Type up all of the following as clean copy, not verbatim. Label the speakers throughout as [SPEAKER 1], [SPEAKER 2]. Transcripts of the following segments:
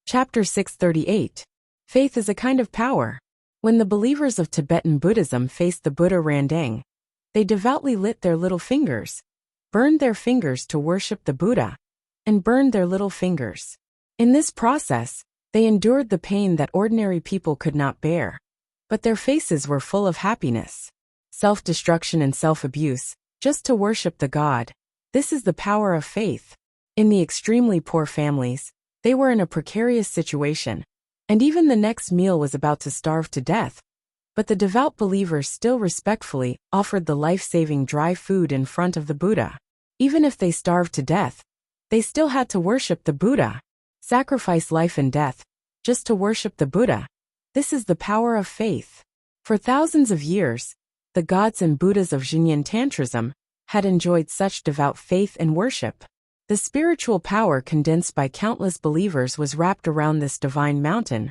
[SPEAKER 1] Chapter 638. Faith is a kind of power. When the believers of Tibetan Buddhism faced the Buddha Randang, they devoutly lit their little fingers, burned their fingers to worship the Buddha, and burned their little fingers. In this process, they endured the pain that ordinary people could not bear. But their faces were full of happiness, self-destruction and self-abuse, just to worship the God. This is the power of faith. In the extremely poor families, they were in a precarious situation, and even the next meal was about to starve to death. But the devout believers still respectfully offered the life-saving dry food in front of the Buddha. Even if they starved to death, they still had to worship the Buddha, sacrifice life and death, just to worship the Buddha. This is the power of faith. For thousands of years, the gods and Buddhas of Xinyan Tantrism had enjoyed such devout faith and worship. The spiritual power condensed by countless believers was wrapped around this divine mountain,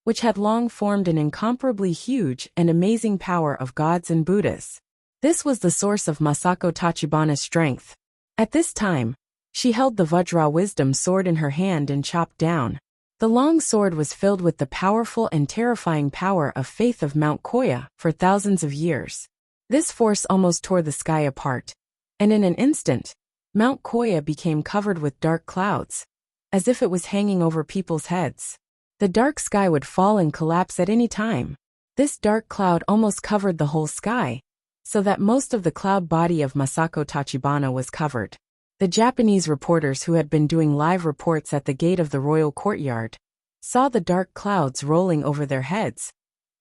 [SPEAKER 1] which had long formed an incomparably huge and amazing power of gods and Buddhas. This was the source of Masako Tachibana's strength. At this time, she held the Vajra wisdom sword in her hand and chopped down. The long sword was filled with the powerful and terrifying power of faith of Mount Koya for thousands of years. This force almost tore the sky apart, and in an instant, Mount Koya became covered with dark clouds, as if it was hanging over people's heads. The dark sky would fall and collapse at any time. This dark cloud almost covered the whole sky, so that most of the cloud body of Masako Tachibana was covered. The Japanese reporters who had been doing live reports at the gate of the royal courtyard saw the dark clouds rolling over their heads,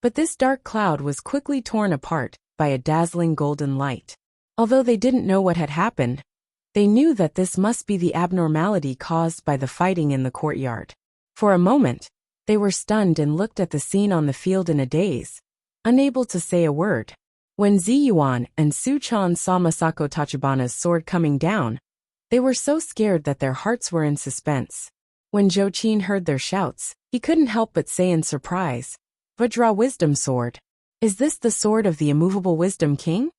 [SPEAKER 1] but this dark cloud was quickly torn apart by a dazzling golden light. Although they didn't know what had happened, they knew that this must be the abnormality caused by the fighting in the courtyard. For a moment, they were stunned and looked at the scene on the field in a daze, unable to say a word. When Ziyuan and Su Chan saw Masako Tachibana's sword coming down, they were so scared that their hearts were in suspense. When Zhou Qin heard their shouts, he couldn't help but say in surprise, "Vajra Wisdom Sword. Is this the sword of the immovable Wisdom King?"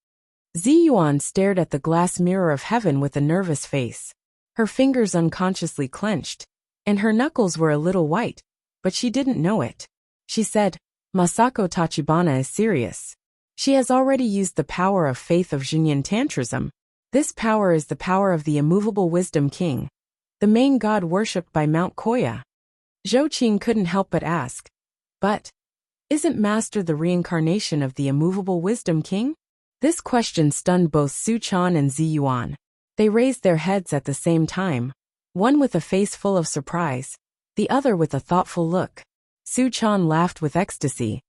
[SPEAKER 1] Ziyuan stared at the glass mirror of heaven with a nervous face. Her fingers unconsciously clenched, and her knuckles were a little white, but she didn't know it. She said, "Masako Tachibana is serious. She has already used the power of faith of Xinyan Tantrism. This power is the power of the immovable Wisdom King, the main god worshipped by Mount Koya." Zhou Qin couldn't help but ask, "But isn't Master the reincarnation of the immovable Wisdom King?" This question stunned both Su Chan and Ziyuan. They raised their heads at the same time, one with a face full of surprise, the other with a thoughtful look. Su Chan laughed with ecstasy.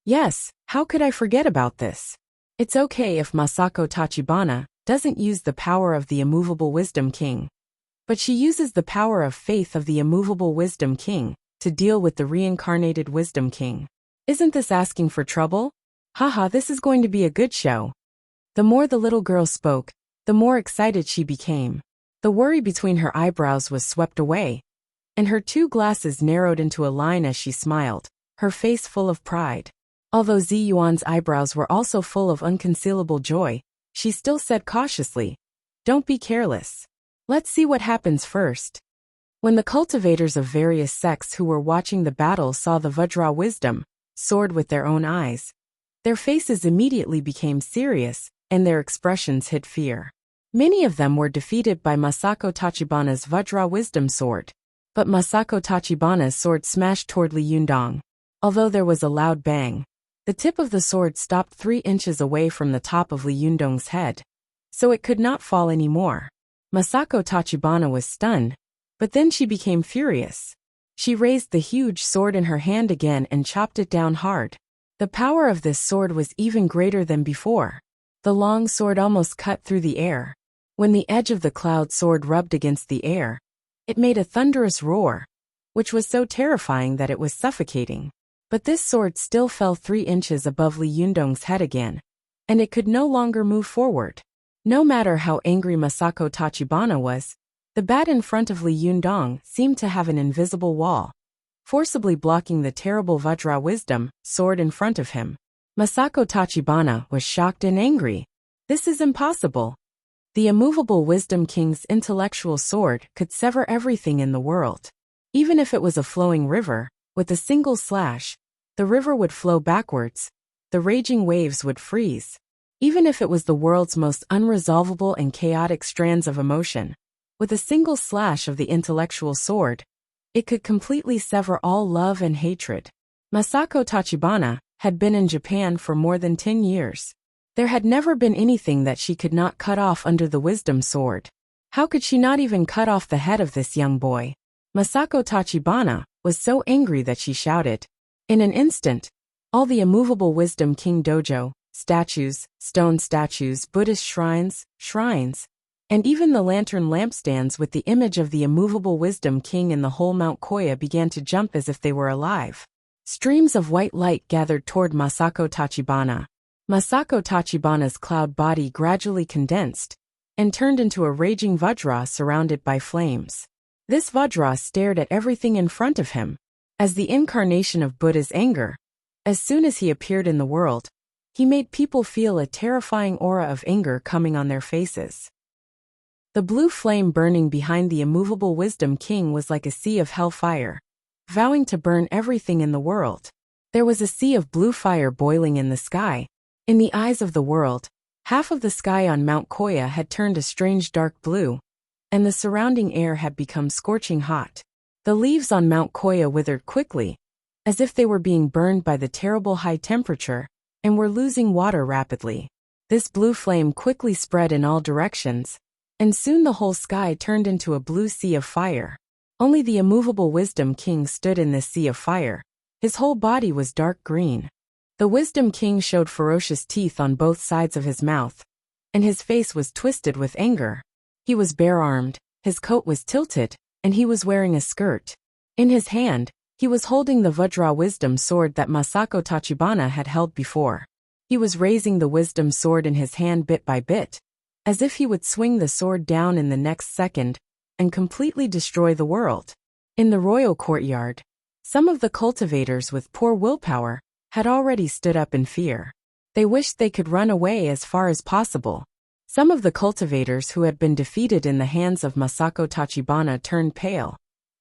[SPEAKER 1] "Yes, how could I forget about this? It's okay if Masako Tachibana doesn't use the power of the immovable Wisdom King, but she uses the power of faith of the immovable Wisdom King to deal with the reincarnated Wisdom King. Isn't this asking for trouble? Haha, this is going to be a good show." The more the little girl spoke, the more excited she became. The worry between her eyebrows was swept away, and her two glasses narrowed into a line as she smiled, her face full of pride. Although Ziyuan's eyebrows were also full of unconcealable joy, she still said cautiously, "Don't be careless. Let's see what happens first." When the cultivators of various sects who were watching the battle saw the Vajra wisdom sword with their own eyes, their faces immediately became serious, and their expressions hid fear. Many of them were defeated by Masako Tachibana's Vajra wisdom sword, but Masako Tachibana's sword smashed toward Li Yundong. Although there was a loud bang, the tip of the sword stopped 3 inches away from the top of Li Yundong's head, so it could not fall anymore. Masako Tachibana was stunned, but then she became furious. She raised the huge sword in her hand again and chopped it down hard. The power of this sword was even greater than before. The long sword almost cut through the air. When the edge of the cloud sword rubbed against the air, it made a thunderous roar, which was so terrifying that it was suffocating. But this sword still fell 3 inches above Li Yundong's head again, and it could no longer move forward. No matter how angry Masako Tachibana was, the bat in front of Li Yundong seemed to have an invisible wall, forcibly blocking the terrible Vajra wisdom sword in front of him. Masako Tachibana was shocked and angry. "This is impossible. The immovable Wisdom King's intellectual sword could sever everything in the world. Even if it was a flowing river, with a single slash, the river would flow backwards, the raging waves would freeze. Even if it was the world's most unresolvable and chaotic strands of emotion, with a single slash of the intellectual sword, it could completely sever all love and hatred. Masako Tachibana had been in Japan for more than 10 years. There had never been anything that she could not cut off under the wisdom sword. How could she not even cut off the head of this young boy? Masako Tachibana was so angry that she shouted. In an instant, all the immovable Wisdom King dojo, statues, stone statues, Buddhist shrines, and even the lantern lampstands with the image of the immovable Wisdom King in the whole Mount Koya began to jump as if they were alive. Streams of white light gathered toward Masako Tachibana. Masako Tachibana's cloud body gradually condensed and turned into a raging Vajra surrounded by flames. This Vajra stared at everything in front of him. As the incarnation of Buddha's anger, as soon as he appeared in the world, he made people feel a terrifying aura of anger coming on their faces. The blue flame burning behind the immovable Wisdom King was like a sea of hellfire, vowing to burn everything in the world. There was a sea of blue fire boiling in the sky. In the eyes of the world, half of the sky on Mount Koya had turned a strange dark blue, and the surrounding air had become scorching hot. The leaves on Mount Koya withered quickly, as if they were being burned by the terrible high temperature, and were losing water rapidly. This blue flame quickly spread in all directions, and soon the whole sky turned into a blue sea of fire. Only the immovable Wisdom King stood in this sea of fire. His whole body was dark green. The Wisdom King showed ferocious teeth on both sides of his mouth, and his face was twisted with anger. He was bare-armed, his coat was tilted, and he was wearing a skirt. In his hand, he was holding the Vajra wisdom sword that Masako Tachibana had held before. He was raising the wisdom sword in his hand bit by bit, as if he would swing the sword down in the next second and completely destroy the world. In the royal courtyard, some of the cultivators with poor willpower had already stood up in fear. They wished they could run away as far as possible. Some of the cultivators who had been defeated in the hands of Masako Tachibana turned pale,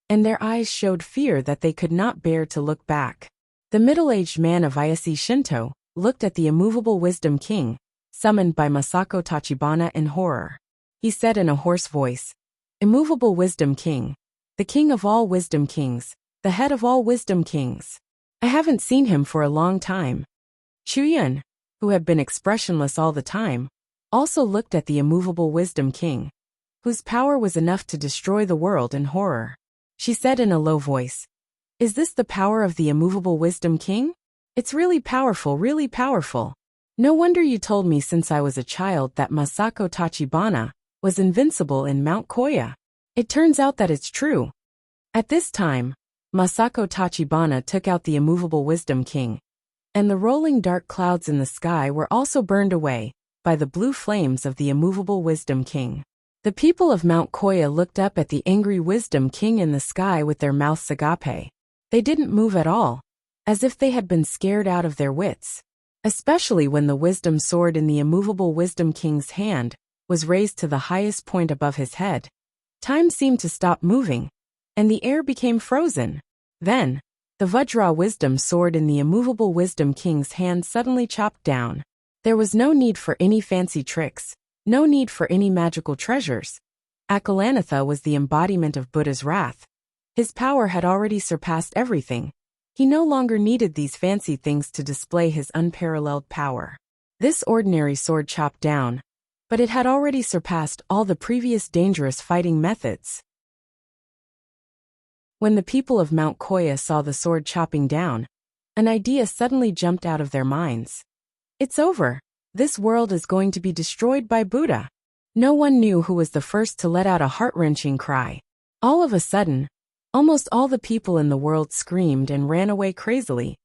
[SPEAKER 1] and their eyes showed fear that they could not bear to look back. The middle-aged man of Ayase Shinto looked at the immovable Wisdom King, summoned by Masako Tachibana in horror. He said in a hoarse voice, "Immovable Wisdom King, the king of all wisdom kings, the head of all wisdom kings. I haven't seen him for a long time." Chuyun, who had been expressionless all the time, also looked at the immovable Wisdom King, whose power was enough to destroy the world in horror. She said in a low voice, "Is this the power of the immovable Wisdom King? It's really powerful, really powerful. No wonder you told me since I was a child that Masako Tachibana was invincible in Mount Koya. It turns out that it's true." At this time, Masako Tachibana took out the immovable Wisdom King, and the rolling dark clouds in the sky were also burned away by the blue flames of the immovable Wisdom King. The people of Mount Koya looked up at the angry Wisdom King in the sky with their mouths agape. They didn't move at all, as if they had been scared out of their wits, especially when the wisdom sword in the immovable Wisdom King's hand was raised to the highest point above his head. Time seemed to stop moving, and the air became frozen. Then, the Vajra wisdom sword in the immovable Wisdom King's hand suddenly chopped down. There was no need for any fancy tricks, no need for any magical treasures. Akalanatha was the embodiment of Buddha's wrath. His power had already surpassed everything. He no longer needed these fancy things to display his unparalleled power. This ordinary sword chopped down, but it had already surpassed all the previous dangerous fighting methods. When the people of Mount Koya saw the sword chopping down, an idea suddenly jumped out of their minds. It's over. This world is going to be destroyed by Buddha. No one knew who was the first to let out a heart-wrenching cry. All of a sudden, almost all the people in the world screamed and ran away crazily,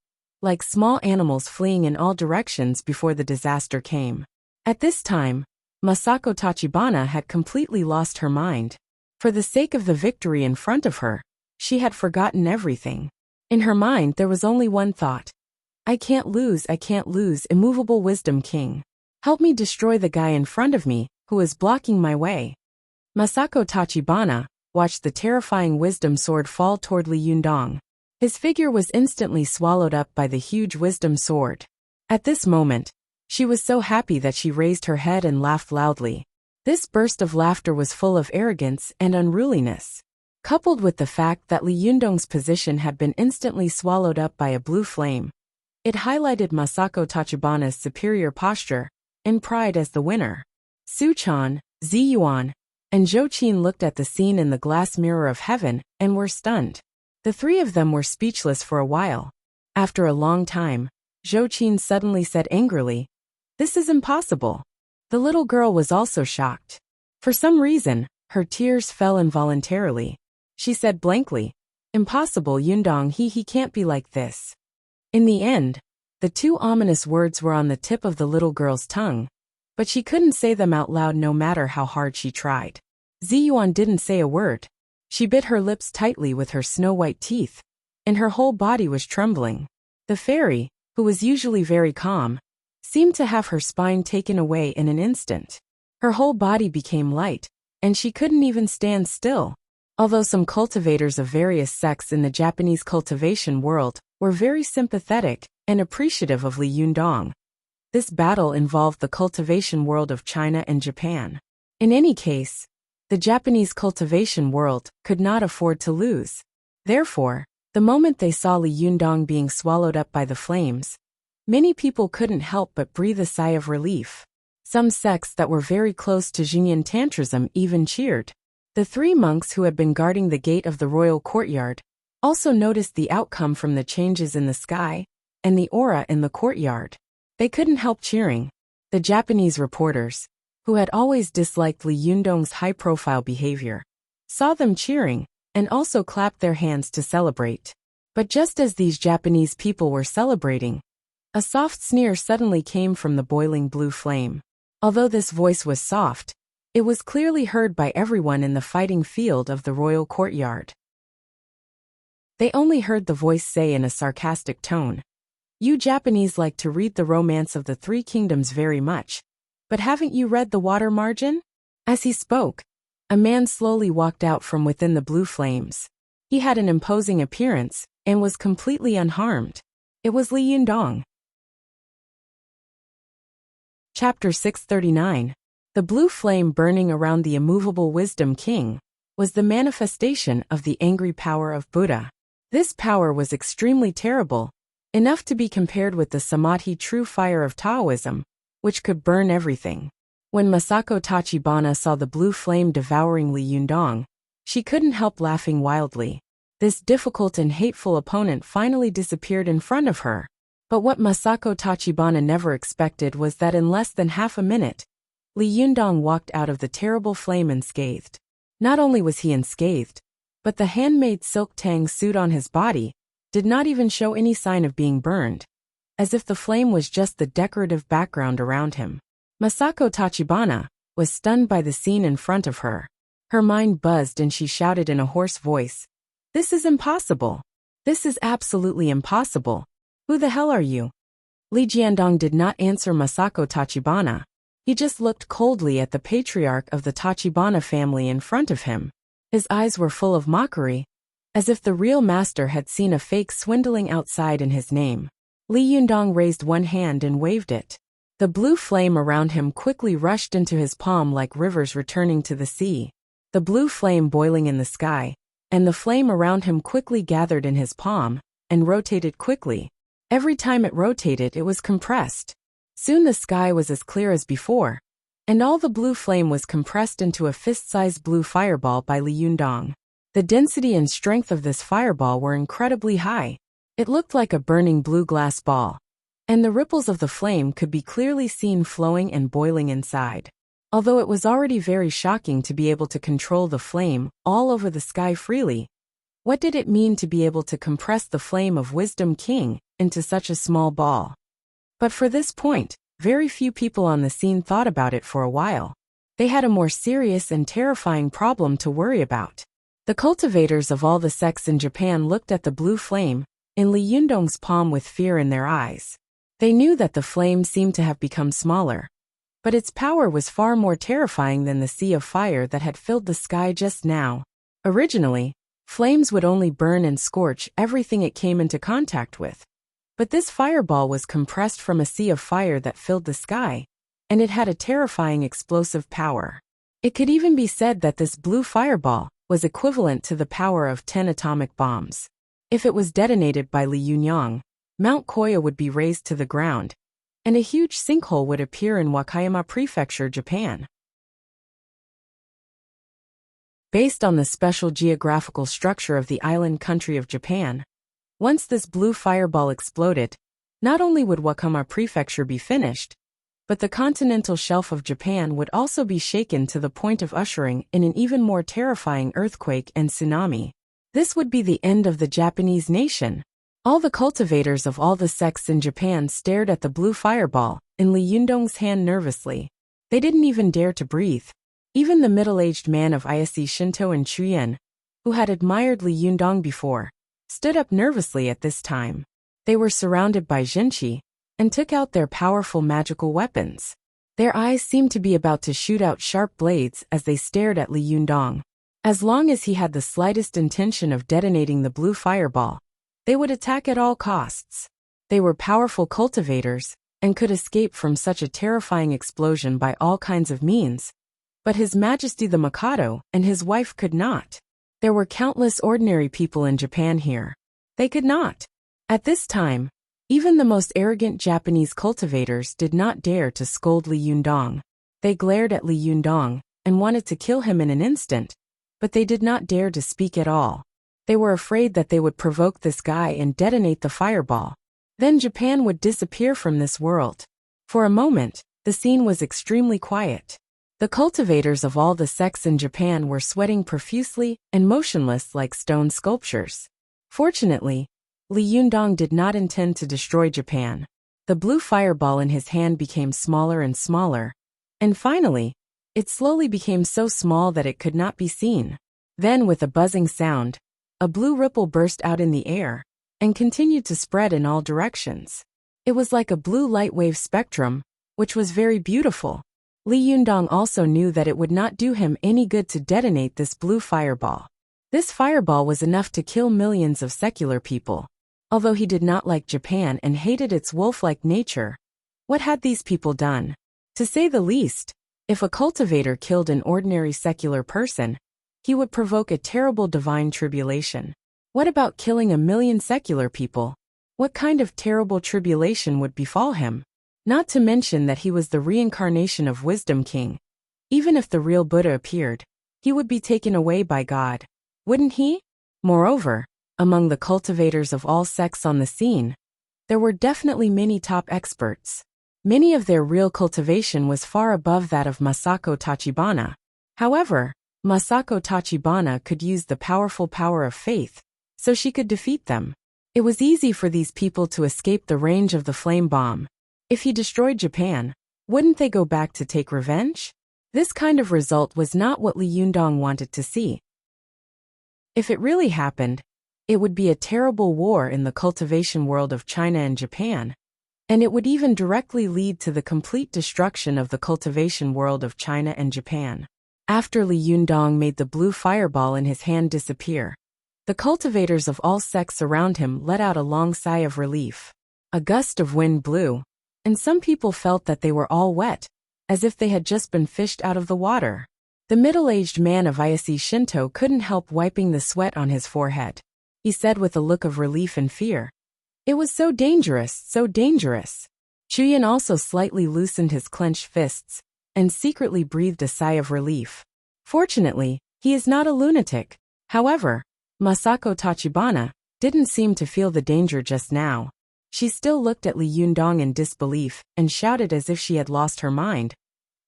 [SPEAKER 1] like small animals fleeing in all directions before the disaster came. At this time, Masako Tachibana had completely lost her mind. For the sake of the victory in front of her, she had forgotten everything. In her mind there was only one thought. I can't lose, immovable Wisdom King. Help me destroy the guy in front of me, who is blocking my way? Masako Tachibana watched the terrifying wisdom sword fall toward Li Yundong. His figure was instantly swallowed up by the huge wisdom sword. At this moment, she was so happy that she raised her head and laughed loudly. This burst of laughter was full of arrogance and unruliness. Coupled with the fact that Li Yundong's position had been instantly swallowed up by a blue flame, it highlighted Masako Tachibana's superior posture and pride as the winner. Su Chan, Ziyuan, and Zhou Qin looked at the scene in the glass mirror of heaven and were stunned. The three of them were speechless for a while. After a long time, Zhou Qin suddenly said angrily, "This is impossible." The little girl was also shocked. For some reason, her tears fell involuntarily. She said blankly, "Impossible, Yundong, he can't be like this." In the end, the two ominous words were on the tip of the little girl's tongue, but she couldn't say them out loud no matter how hard she tried. Ziyuan didn't say a word. She bit her lips tightly with her snow-white teeth, and her whole body was trembling. The fairy, who was usually very calm, seemed to have her spine taken away in an instant. Her whole body became light, and she couldn't even stand still. Although some cultivators of various sects in the Japanese cultivation world were very sympathetic and appreciative of Li Yundong, this battle involved the cultivation world of China and Japan. In any case, the Japanese cultivation world could not afford to lose. Therefore, the moment they saw Li Yundong being swallowed up by the flames, many people couldn't help but breathe a sigh of relief. Some sects that were very close to Xingyan Tantrism even cheered. The three monks who had been guarding the gate of the royal courtyard also noticed the outcome from the changes in the sky and the aura in the courtyard. They couldn't help cheering. The Japanese reporters, who had always disliked Li Yundong's high-profile behavior, saw them cheering and also clapped their hands to celebrate. But just as these Japanese people were celebrating, a soft sneer suddenly came from the boiling blue flame. Although this voice was soft, it was clearly heard by everyone in the fighting field of the royal courtyard. They only heard the voice say in a sarcastic tone, "You Japanese like to read the romance of the Three Kingdoms very much, but haven't you read the water margin?" As he spoke, a man slowly walked out from within the blue flames. He had an imposing appearance and was completely unharmed. It was Li Yundong. Chapter 639. The blue flame burning around the immovable Wisdom King was the manifestation of the angry power of Buddha. This power was extremely terrible, enough to be compared with the Samadhi true fire of Taoism, which could burn everything. When Masako Tachibana saw the blue flame devouring Li Yundong, she couldn't help laughing wildly. This difficult and hateful opponent finally disappeared in front of her. But what Masako Tachibana never expected was that in less than half a minute, Li Yundong walked out of the terrible flame unscathed. Not only was he unscathed, but the handmade silk tang suit on his body did not even show any sign of being burned, as if the flame was just the decorative background around him. Masako Tachibana was stunned by the scene in front of her. Her mind buzzed and she shouted in a hoarse voice, "This is impossible. This is absolutely impossible. Who the hell are you?" Li Jiandong did not answer Masako Tachibana. He just looked coldly at the patriarch of the Tachibana family in front of him. His eyes were full of mockery, as if the real master had seen a fake swindling outside in his name. Li Yundong raised one hand and waved it. The blue flame around him quickly rushed into his palm like rivers returning to the sea. The blue flame boiling in the sky, and the flame around him quickly gathered in his palm and rotated quickly. Every time it rotated, it was compressed. Soon the sky was as clear as before, and all the blue flame was compressed into a fist-sized blue fireball by Li Yundong. The density and strength of this fireball were incredibly high. It looked like a burning blue glass ball, and the ripples of the flame could be clearly seen flowing and boiling inside. Although it was already very shocking to be able to control the flame all over the sky freely, what did it mean to be able to compress the flame of Wisdom King into such a small ball? But for this point, very few people on the scene thought about it for a while. They had a more serious and terrifying problem to worry about. The cultivators of all the sects in Japan looked at the blue flame in Li Yundong's palm with fear in their eyes. They knew that the flame seemed to have become smaller. But its power was far more terrifying than the sea of fire that had filled the sky just now. Originally, flames would only burn and scorch everything it came into contact with. But this fireball was compressed from a sea of fire that filled the sky, and it had a terrifying explosive power. It could even be said that this blue fireball was equivalent to the power of 10 atomic bombs. If it was detonated by Li Yunyang, Mount Koya would be razed to the ground, and a huge sinkhole would appear in Wakayama Prefecture, Japan. Based on the special geographical structure of the island country of Japan, once this blue fireball exploded, not only would Wakayama Prefecture be finished, but the continental shelf of Japan would also be shaken to the point of ushering in an even more terrifying earthquake and tsunami. This would be the end of the Japanese nation. All the cultivators of all the sects in Japan stared at the blue fireball in Li Yundong's hand nervously. They didn't even dare to breathe. Even the middle-aged man of Ayase Shinto and Chuyen, who had admired Li Yundong before, stood up nervously at this time. They were surrounded by Jinchi, and took out their powerful magical weapons. Their eyes seemed to be about to shoot out sharp blades as they stared at Li Yundong. As long as he had the slightest intention of detonating the blue fireball, they would attack at all costs. They were powerful cultivators, and could escape from such a terrifying explosion by all kinds of means. But His Majesty the Mikado and his wife could not. There were countless ordinary people in Japan here. They could not. At this time, even the most arrogant Japanese cultivators did not dare to scold Li Yundong. They glared at Li Yundong and wanted to kill him in an instant, but they did not dare to speak at all. They were afraid that they would provoke this guy and detonate the fireball. Then Japan would disappear from this world. For a moment, the scene was extremely quiet. The cultivators of all the sects in Japan were sweating profusely and motionless like stone sculptures. Fortunately, Li Yundong did not intend to destroy Japan. The blue fireball in his hand became smaller and smaller, and finally, it slowly became so small that it could not be seen. Then, with a buzzing sound, a blue ripple burst out in the air and continued to spread in all directions. It was like a blue light wave spectrum, which was very beautiful. Li Yundong also knew that it would not do him any good to detonate this blue fireball. This fireball was enough to kill millions of secular people. Although he did not like Japan and hated its wolf-like nature, what had these people done? To say the least, if a cultivator killed an ordinary secular person, he would provoke a terrible divine tribulation. What about killing 1 million secular people? What kind of terrible tribulation would befall him? Not to mention that he was the reincarnation of Wisdom King. Even if the real Buddha appeared, he would be taken away by God. Wouldn't he? Moreover, among the cultivators of all sects on the scene, there were definitely many top experts. Many of their real cultivation was far above that of Masako Tachibana. However, Masako Tachibana could use the powerful power of faith, so she could defeat them. It was easy for these people to escape the range of the flame bomb. If he destroyed Japan, wouldn't they go back to take revenge? This kind of result was not what Li Yundong wanted to see. If it really happened, it would be a terrible war in the cultivation world of China and Japan, and it would even directly lead to the complete destruction of the cultivation world of China and Japan. After Li Yundong made the blue fireball in his hand disappear, the cultivators of all sects around him let out a long sigh of relief. A gust of wind blew, and some people felt that they were all wet, as if they had just been fished out of the water. The middle-aged man of Ayase Shinto couldn't help wiping the sweat on his forehead. He said with a look of relief and fear, "It was so dangerous, so dangerous." Chuyen also slightly loosened his clenched fists, and secretly breathed a sigh of relief. Fortunately, he is not a lunatic. However, Masako Tachibana didn't seem to feel the danger just now. She still looked at Li Yundong in disbelief and shouted as if she had lost her mind,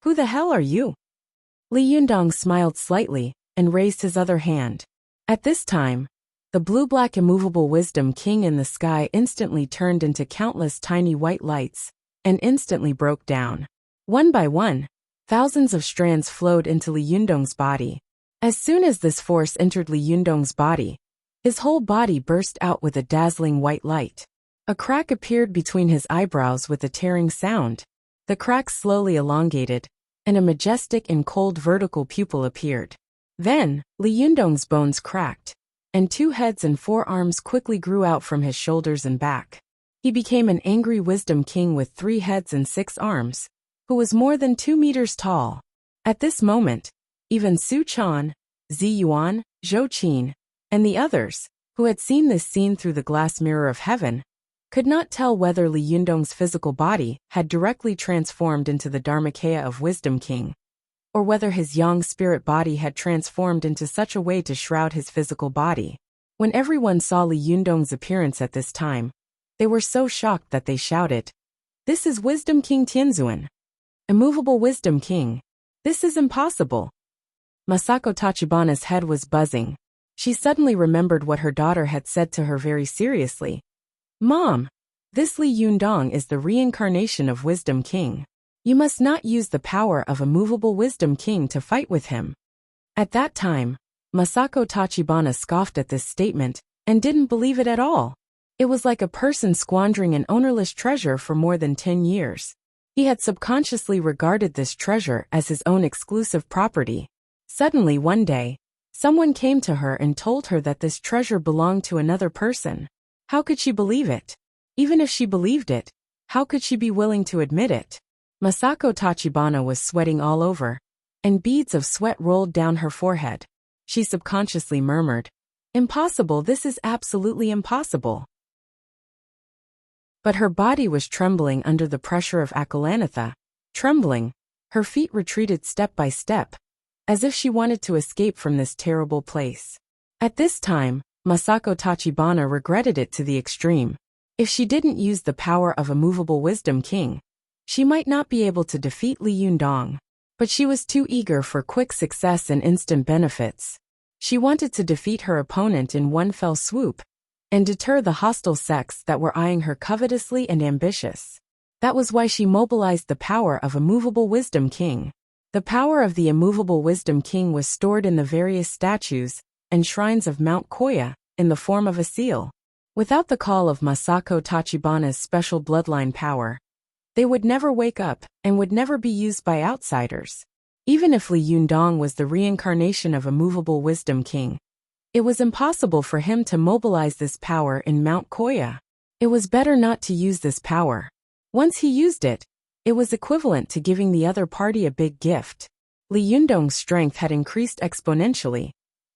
[SPEAKER 1] "Who the hell are you?" Li Yundong smiled slightly and raised his other hand. At this time, the blue-black immovable Wisdom King in the sky instantly turned into countless tiny white lights and instantly broke down. One by one, thousands of strands flowed into Li Yundong's body. As soon as this force entered Li Yundong's body, his whole body burst out with a dazzling white light. A crack appeared between his eyebrows with a tearing sound. The cracks slowly elongated, and a majestic and cold vertical pupil appeared. Then, Li Yundong's bones cracked, and 2 heads and 4 arms quickly grew out from his shoulders and back. He became an angry wisdom king with 3 heads and 6 arms, who was more than 2 meters tall. At this moment, even Su Chan, Zi Yuan, Zhou Qin, and the others, who had seen this scene through the glass mirror of heaven, could not tell whether Li Yundong's physical body had directly transformed into the Dharmakaya of Wisdom King, or whether his yang spirit body had transformed into such a way to shroud his physical body. When everyone saw Li Yundong's appearance at this time, they were so shocked that they shouted, "This is Wisdom King Tianzuan! Immovable Wisdom King! This is impossible!" Masako Tachibana's head was buzzing. She suddenly remembered what her daughter had said to her very seriously. "Mom, this Li Yundong is the reincarnation of Wisdom King. You must not use the power of a movable Wisdom King to fight with him." At that time, Masako Tachibana scoffed at this statement and didn't believe it at all. It was like a person squandering an ownerless treasure for more than 10 years. He had subconsciously regarded this treasure as his own exclusive property. Suddenly one day, someone came to her and told her that this treasure belonged to another person. How could she believe it? Even if she believed it, how could she be willing to admit it? Masako Tachibana was sweating all over, and beads of sweat rolled down her forehead. She subconsciously murmured, "Impossible, this is absolutely impossible." But her body was trembling under the pressure of Akalanatha. Trembling, her feet retreated step by step, as if she wanted to escape from this terrible place. At this time, Masako Tachibana regretted it to the extreme. If she didn't use the power of a movable Wisdom King, she might not be able to defeat Li Yundong. But she was too eager for quick success and instant benefits. She wanted to defeat her opponent in one fell swoop, and deter the hostile sects that were eyeing her covetously and ambitious. That was why she mobilized the power of a movable Wisdom King. The power of the immovable Wisdom King was stored in the various statues and shrines of Mount Koya, in the form of a seal. Without the call of Masako Tachibana's special bloodline power, they would never wake up and would never be used by outsiders. Even if Li Yundong was the reincarnation of a movable Wisdom King, it was impossible for him to mobilize this power in Mount Koya. It was better not to use this power. Once he used it, it was equivalent to giving the other party a big gift. Li Yundong's strength had increased exponentially,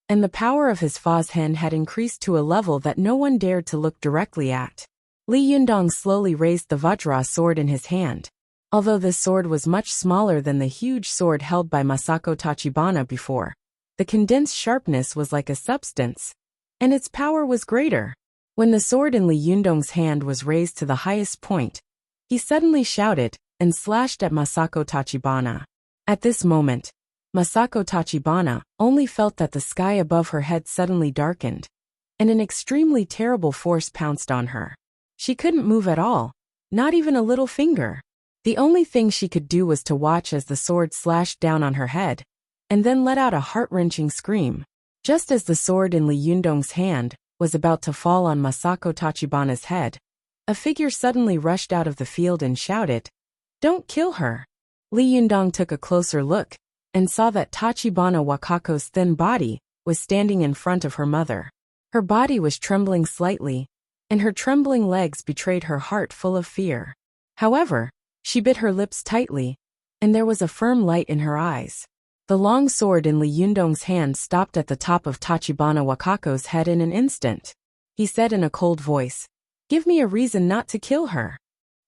[SPEAKER 1] and the power of his Fa's Hen had increased to a level that no one dared to look directly at. Li Yundong slowly raised the Vajra sword in his hand. Although this sword was much smaller than the huge sword held by Masako Tachibana before, the condensed sharpness was like a substance, and its power was greater. When the sword in Li Yundong's hand was raised to the highest point, he suddenly shouted and slashed at Masako Tachibana. At this moment, Masako Tachibana only felt that the sky above her head suddenly darkened, and an extremely terrible force pounced on her. She couldn't move at all, not even a little finger. The only thing she could do was to watch as the sword slashed down on her head, and then let out a heart-wrenching scream. Just as the sword in Li Yundong's hand was about to fall on Masako Tachibana's head, a figure suddenly rushed out of the field and shouted, "Don't kill her!" Li Yundong took a closer look, and saw that Tachibana Wakako's thin body was standing in front of her mother. Her body was trembling slightly, and her trembling legs betrayed her heart full of fear. However, she bit her lips tightly, and there was a firm light in her eyes. The long sword in Li Yundong's hand stopped at the top of Tachibana Wakako's head in an instant. He said in a cold voice, "Give me a reason not to kill her."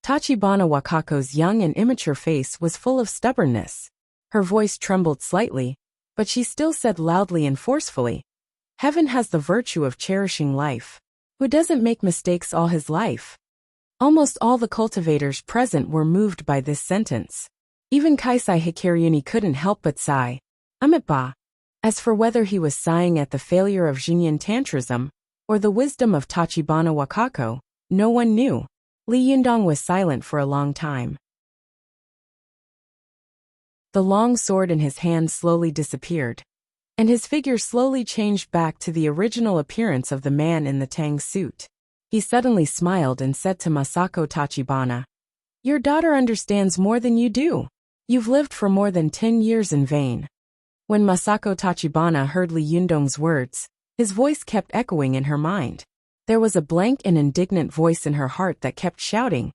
[SPEAKER 1] Tachibana Wakako's young and immature face was full of stubbornness. Her voice trembled slightly, but she still said loudly and forcefully, "Heaven has the virtue of cherishing life. Who doesn't make mistakes all his life?" Almost all the cultivators present were moved by this sentence. Even Kaisai Hikaryuni couldn't help but sigh, "Amitba." As for whether he was sighing at the failure of Jinyan Tantrism, or the wisdom of Tachibana Wakako, no one knew. Li Yundong was silent for a long time. The long sword in his hand slowly disappeared, and his figure slowly changed back to the original appearance of the man in the tang suit. He suddenly smiled and said to Masako Tachibana, Your daughter understands more than you do. You've lived for more than 10 years in vain. When Masako Tachibana heard Li Yundong's words, his voice kept echoing in her mind. There was a blank and indignant voice in her heart that kept shouting,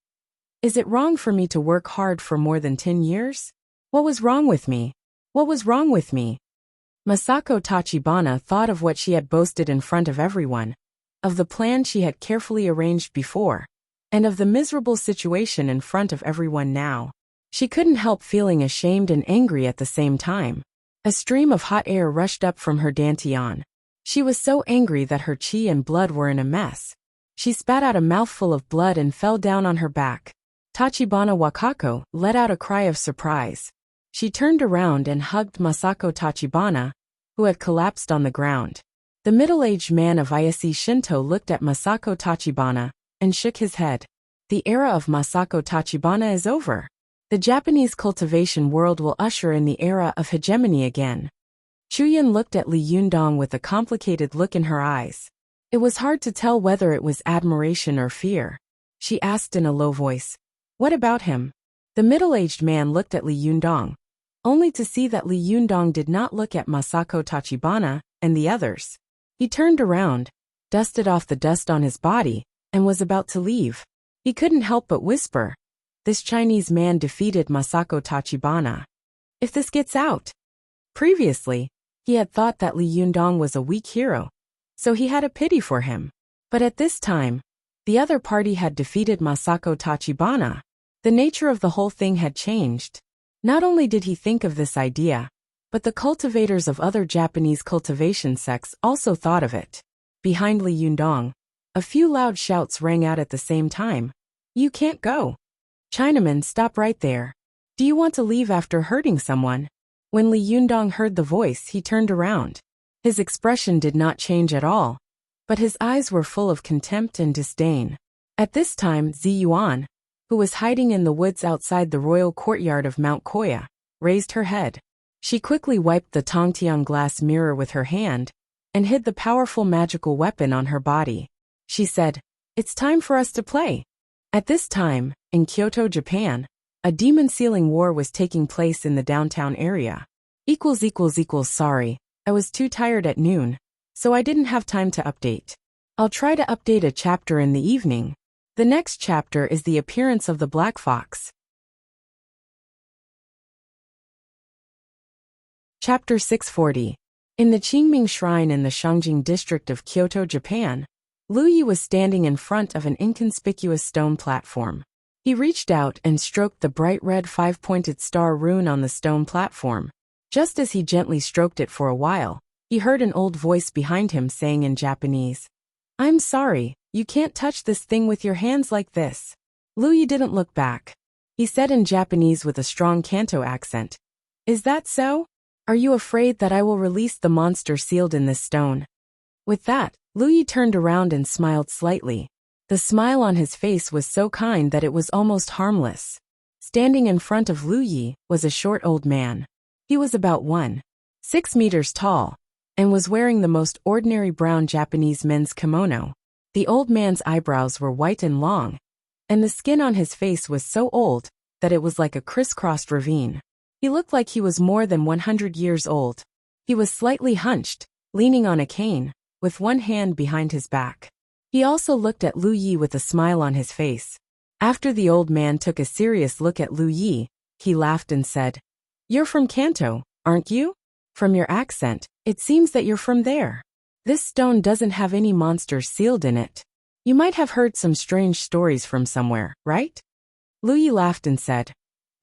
[SPEAKER 1] "Is it wrong for me to work hard for more than 10 years? What was wrong with me? What was wrong with me?" Masako Tachibana thought of what she had boasted in front of everyone, of the plan she had carefully arranged before, and of the miserable situation in front of everyone now. She couldn't help feeling ashamed and angry at the same time. A stream of hot air rushed up from her dantian. She was so angry that her chi and blood were in a mess. She spat out a mouthful of blood and fell down on her back. Tachibana Wakako let out a cry of surprise. She turned around and hugged Masako Tachibana, who had collapsed on the ground. The middle-aged man of Ayase Shinto looked at Masako Tachibana and shook his head. The era of Masako Tachibana is over. The Japanese cultivation world will usher in the era of hegemony again. Chuyin looked at Li Yundong with a complicated look in her eyes. It was hard to tell whether it was admiration or fear. She asked in a low voice, "What about him?" The middle-aged man looked at Li Yundong, only to see that Li Yundong did not look at Masako Tachibana and the others. He turned around, dusted off the dust on his body, and was about to leave. He couldn't help but whisper, "This Chinese man defeated Masako Tachibana. If this gets out." Previously, he had thought that Li Yundong was a weak hero, so he had a pity for him. But at this time, the other party had defeated Masako Tachibana. The nature of the whole thing had changed. Not only did he think of this idea, but the cultivators of other Japanese cultivation sects also thought of it. Behind Li Yundong, a few loud shouts rang out at the same time. "You can't go. Chinaman, stop right there. Do you want to leave after hurting someone?" When Li Yundong heard the voice, he turned around. His expression did not change at all, but his eyes were full of contempt and disdain. At this time, Zi Yuan, who was hiding in the woods outside the royal courtyard of Mount Koya, raised her head. She quickly wiped the Tongtian glass mirror with her hand and hid the powerful magical weapon on her body. She said, "It's time for us to play." At this time, in Kyoto, Japan, a demon-sealing war was taking place in the downtown area. Sorry, I was too tired at noon, so I didn't have time to update. I'll try to update a chapter in the evening. The next chapter is the appearance of the black fox. Chapter 640. In the Qingming Shrine in the Shangjing district of Kyoto, Japan, Lu Yi was standing in front of an inconspicuous stone platform. He reached out and stroked the bright red five-pointed star rune on the stone platform. Just as he gently stroked it for a while, he heard an old voice behind him saying in Japanese, "I'm sorry, you can't touch this thing with your hands like this." Lu Yi didn't look back. He said in Japanese with a strong Kanto accent, "Is that so? Are you afraid that I will release the monster sealed in this stone?" With that, Lu Yi turned around and smiled slightly. The smile on his face was so kind that it was almost harmless. Standing in front of Lu Yi was a short old man. He was about 1.6 meters tall, and was wearing the most ordinary brown Japanese men's kimono. The old man's eyebrows were white and long, and the skin on his face was so old that it was like a crisscrossed ravine. He looked like he was more than 100 years old. He was slightly hunched, leaning on a cane, with one hand behind his back. He also looked at Lu Yi with a smile on his face. After the old man took a serious look at Lu Yi, he laughed and said, "You're from Kanto, aren't you? From your accent, it seems that you're from there. This stone doesn't have any monsters sealed in it. You might have heard some strange stories from somewhere, right?" Lu Yi laughed and said,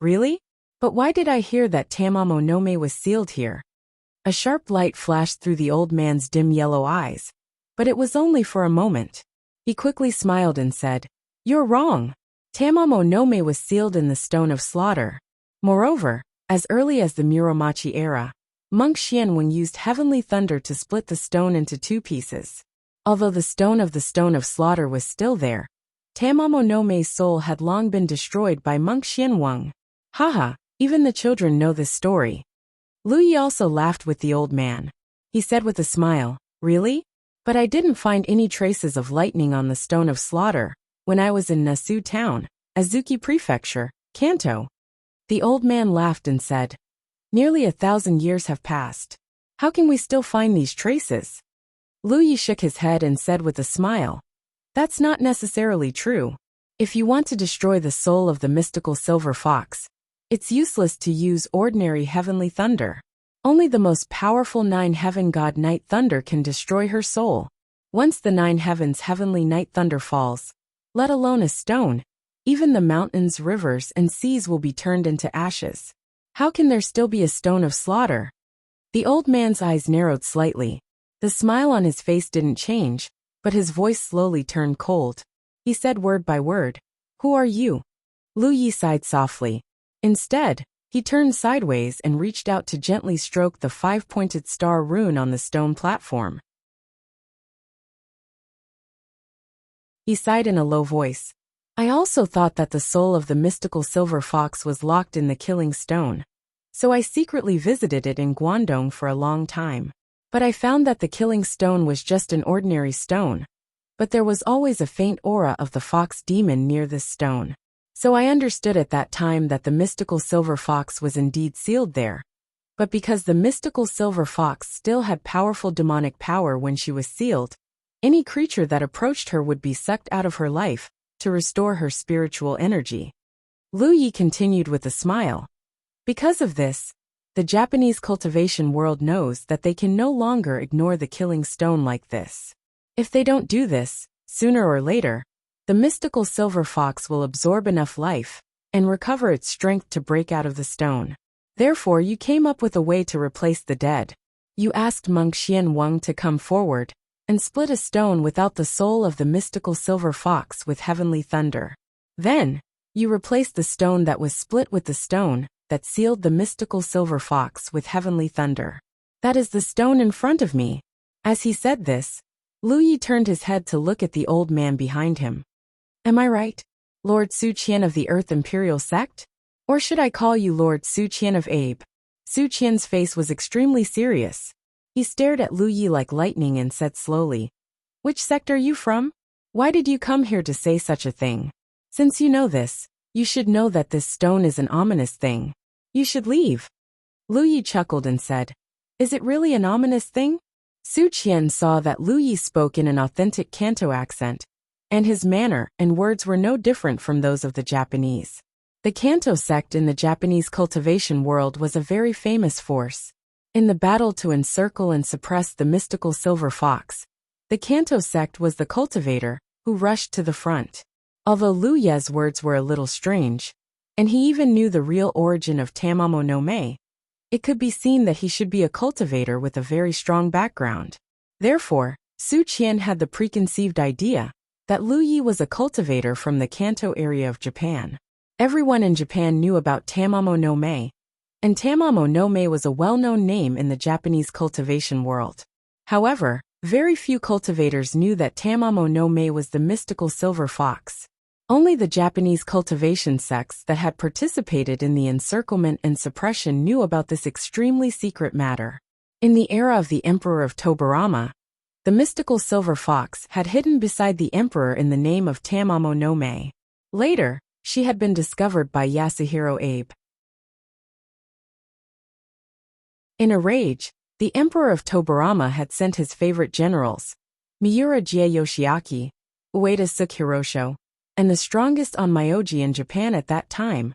[SPEAKER 1] "Really? But why did I hear that Tamamo no Me was sealed here?" A sharp light flashed through the old man's dim yellow eyes, but it was only for a moment. He quickly smiled and said, "You're wrong. Tamamo no Me was sealed in the Stone of Slaughter. Moreover, as early as the Muromachi era, Monk Xianwen used heavenly thunder to split the stone into two pieces. Although the Stone of Slaughter was still there, Tamamo no Me's soul had long been destroyed by Monk Xianwen. Haha, even the children know this story." Lu Yi also laughed with the old man. He said with a smile, "Really? But I didn't find any traces of lightning on the Stone of Slaughter when I was in Nasu town. Azuki Prefecture, Kanto. The old man laughed and said, "Nearly 1,000 years have passed. How can we still find these traces?" Lu Yi shook his head and said with a smile, "That's not necessarily true. If you want to destroy the soul of the mystical silver fox, it's useless to use ordinary heavenly thunder. Only the most powerful 9-heaven god night thunder can destroy her soul. Once the 9 heavens heavenly night thunder falls, let alone a stone, even the mountains, rivers, and seas will be turned into ashes. How can there still be a stone of slaughter?" The old man's eyes narrowed slightly. The smile on his face didn't change, but his voice slowly turned cold. He said word by word, "Who are you?" Lu Yi sighed softly. Instead, he turned sideways and reached out to gently stroke the 5-pointed star rune on the stone platform. He sighed in a low voice. "I also thought that the soul of the mystical silver fox was locked in the killing stone. So I secretly visited it in Guangdong for a long time. But I found that the killing stone was just an ordinary stone. But there was always a faint aura of the fox demon near this stone. So I understood at that time that the mystical silver fox was indeed sealed there. But because the mystical silver fox still had powerful demonic power when she was sealed, any creature that approached her would be sucked out of her life to restore her spiritual energy." Lu Yi continued with a smile. "Because of this, the Japanese cultivation world knows that they can no longer ignore the killing stone like this. If they don't do this, sooner or later, the mystical silver fox will absorb enough life and recover its strength to break out of the stone. Therefore you came up with a way to replace the dead. You asked monk Xian Wang to come forward and split a stone without the soul of the mystical silver fox with heavenly thunder. Then, you replaced the stone that was split with the stone that sealed the mystical silver fox with heavenly thunder. That is the stone in front of me." As he said this, Lu Yi turned his head to look at the old man behind him. "Am I right, Lord Su Qian of the Earth Imperial Sect? Or should I call you Lord Su Qian of Abe?" Su Qian's face was extremely serious. He stared at Lu Yi like lightning and said slowly, "Which sect are you from? Why did you come here to say such a thing? Since you know this, you should know that this stone is an ominous thing. You should leave." Lu Yi chuckled and said, "Is it really an ominous thing?" Su Qian saw that Lu Yi spoke in an authentic Kanto accent, and his manner and words were no different from those of the Japanese. The Kanto sect in the Japanese cultivation world was a very famous force. In the battle to encircle and suppress the mystical silver fox, the Kanto sect was the cultivator who rushed to the front. Although Lu Ye's words were a little strange, and he even knew the real origin of Tamamo no Mei, it could be seen that he should be a cultivator with a very strong background. Therefore, Su Qian had the preconceived idea that Lu Yi was a cultivator from the Kanto area of Japan. Everyone in Japan knew about Tamamo no Mei, and Tamamo no Mei was a well-known name in the Japanese cultivation world. However, very few cultivators knew that Tamamo no Mei was the mystical silver fox. Only the Japanese cultivation sects that had participated in the encirclement and suppression knew about this extremely secret matter. In the era of the Emperor of Tobarama, the mystical silver fox had hidden beside the emperor in the name of Tamamo no Mei. Later, she had been discovered by Yasuhiro Abe. In a rage, the Emperor of Tobarama had sent his favorite generals, Miura Jie Yoshiaki, Ueda Sukihirosho, and the strongest on Myoji in Japan at that time.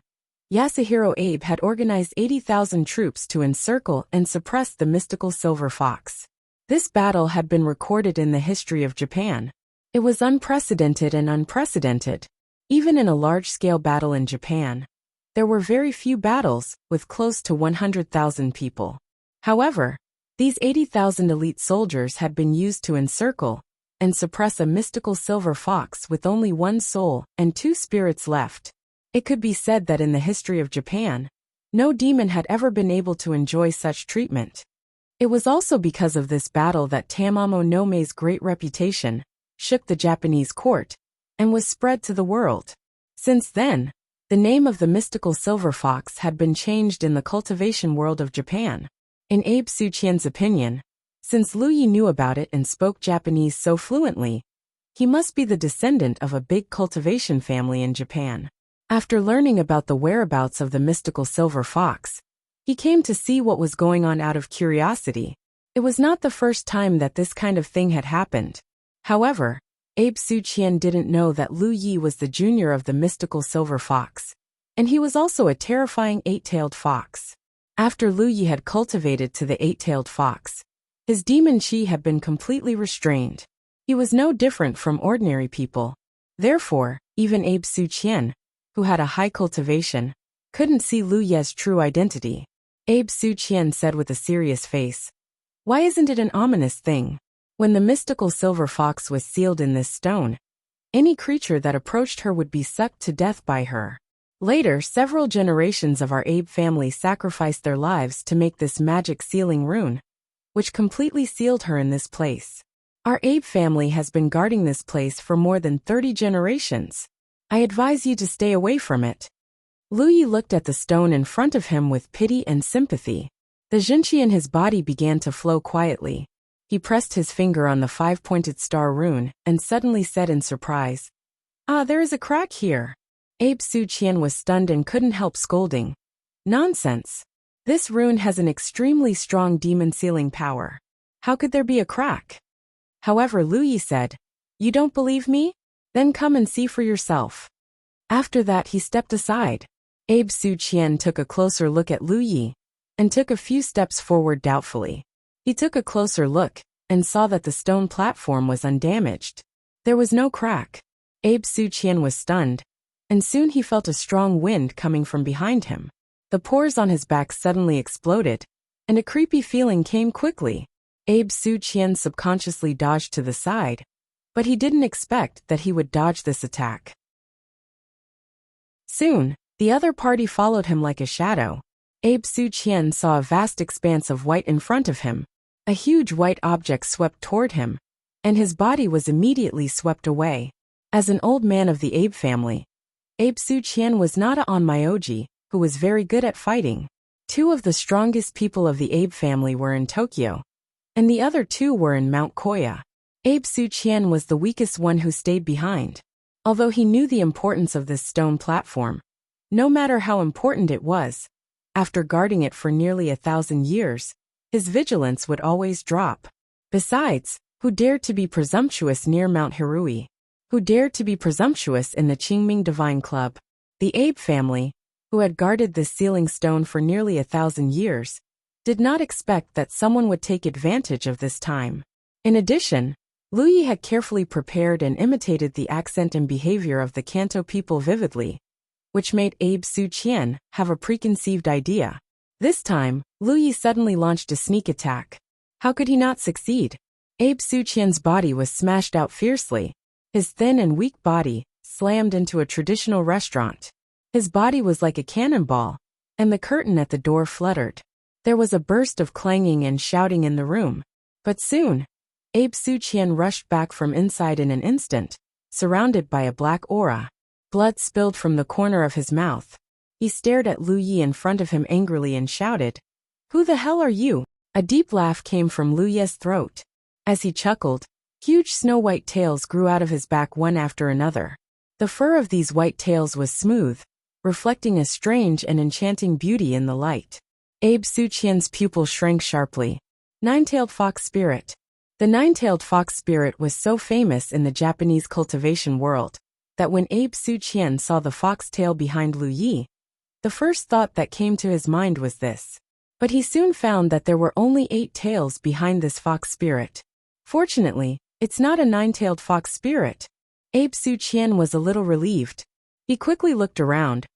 [SPEAKER 1] Yasuhiro Abe had organized 80,000 troops to encircle and suppress the mystical silver fox. This battle had been recorded in the history of Japan. It was unprecedented and unprecedented. Even in a large-scale battle in Japan, there were very few battles with close to 100,000 people. However, these 80,000 elite soldiers had been used to encircle and suppress a mystical silver fox with only one soul and 2 spirits left. It could be said that in the history of Japan, no demon had ever been able to enjoy such treatment. It was also because of this battle that Tamamo no Mei's great reputation shook the Japanese court and was spread to the world. Since then, the name of the mystical silver fox had been changed in the cultivation world of Japan. In Abe Su Qian's opinion, since Lu Yi knew about it and spoke Japanese so fluently, he must be the descendant of a big cultivation family in Japan. After learning about the whereabouts of the mystical silver fox, he came to see what was going on out of curiosity. It was not the first time that this kind of thing had happened. However, Abe Su-chien didn't know that Lu Yi was the junior of the mystical silver fox, and he was also a terrifying eight-tailed fox. After Lu Yi had cultivated to the eight-tailed fox, his demon chi had been completely restrained. He was no different from ordinary people. Therefore, even Abe Su-chien, who had a high cultivation, couldn't see Lu Ye's true identity. Abe Su-chien said with a serious face, "Why isn't it an ominous thing? When the mystical silver fox was sealed in this stone, any creature that approached her would be sucked to death by her." Later, several generations of our Abe family sacrificed their lives to make this magic sealing rune, which completely sealed her in this place. Our Abe family has been guarding this place for more than 30 generations. I advise you to stay away from it. Lu Yi looked at the stone in front of him with pity and sympathy. The Jinqi in his body began to flow quietly. He pressed his finger on the five-pointed star rune and suddenly said in surprise, "Ah, there is a crack here." Abe Su-chien was stunned and couldn't help scolding. "Nonsense. This rune has an extremely strong demon sealing power. How could there be a crack?" However, Lu Yi said, "You don't believe me? Then come and see for yourself." After that he stepped aside. Abe Su-chien took a closer look at Lu Yi and took a few steps forward doubtfully. He took a closer look and saw that the stone platform was undamaged. There was no crack. Abe Su-chien was stunned, and soon he felt a strong wind coming from behind him. The pores on his back suddenly exploded, and a creepy feeling came quickly. Abe Su-chien subconsciously dodged to the side, but he didn't expect that he would dodge this attack. Soon, the other party followed him like a shadow. Abe Su-chien saw a vast expanse of white in front of him. A huge white object swept toward him, and his body was immediately swept away. As an old man of the Abe family, Abe Su-chien was not a onmyoji, who was very good at fighting. Two of the strongest people of the Abe family were in Tokyo, and the other two were in Mount Koya. Abe Su-chien was the weakest one who stayed behind. Although he knew the importance of this stone platform, no matter how important it was, after guarding it for nearly 1,000 years, his vigilance would always drop. Besides, who dared to be presumptuous near Mount Hirui? Who dared to be presumptuous in the Qingming Divine Club? The Abe family, who had guarded this sealing stone for nearly 1,000 years, did not expect that someone would take advantage of this time. In addition, Lu Yi had carefully prepared and imitated the accent and behavior of the Kanto people vividly, which made Abe Su-chien have a preconceived idea. This time, Lu Yi suddenly launched a sneak attack. How could he not succeed? Abe Su-chien's body was smashed out fiercely. His thin and weak body slammed into a traditional restaurant. His body was like a cannonball, and the curtain at the door fluttered. There was a burst of clanging and shouting in the room. But soon, Abe Su-chien rushed back from inside in an instant, surrounded by a black aura. Blood spilled from the corner of his mouth. He stared at Lu Yi in front of him angrily and shouted, "Who the hell are you?" A deep laugh came from Lu Yi's throat. As he chuckled, huge snow-white tails grew out of his back one after another. The fur of these white tails was smooth, reflecting a strange and enchanting beauty in the light. Abe Su-chien's pupil shrank sharply. Nine-tailed fox spirit. The nine-tailed fox spirit was so famous in the Japanese cultivation world that when Abe Su-chien saw the fox tail behind Lu Yi, the first thought that came to his mind was this. But he soon found that there were only 8 tails behind this fox spirit. Fortunately, it's not a nine-tailed fox spirit. Abe Su-chien was a little relieved. He quickly looked around,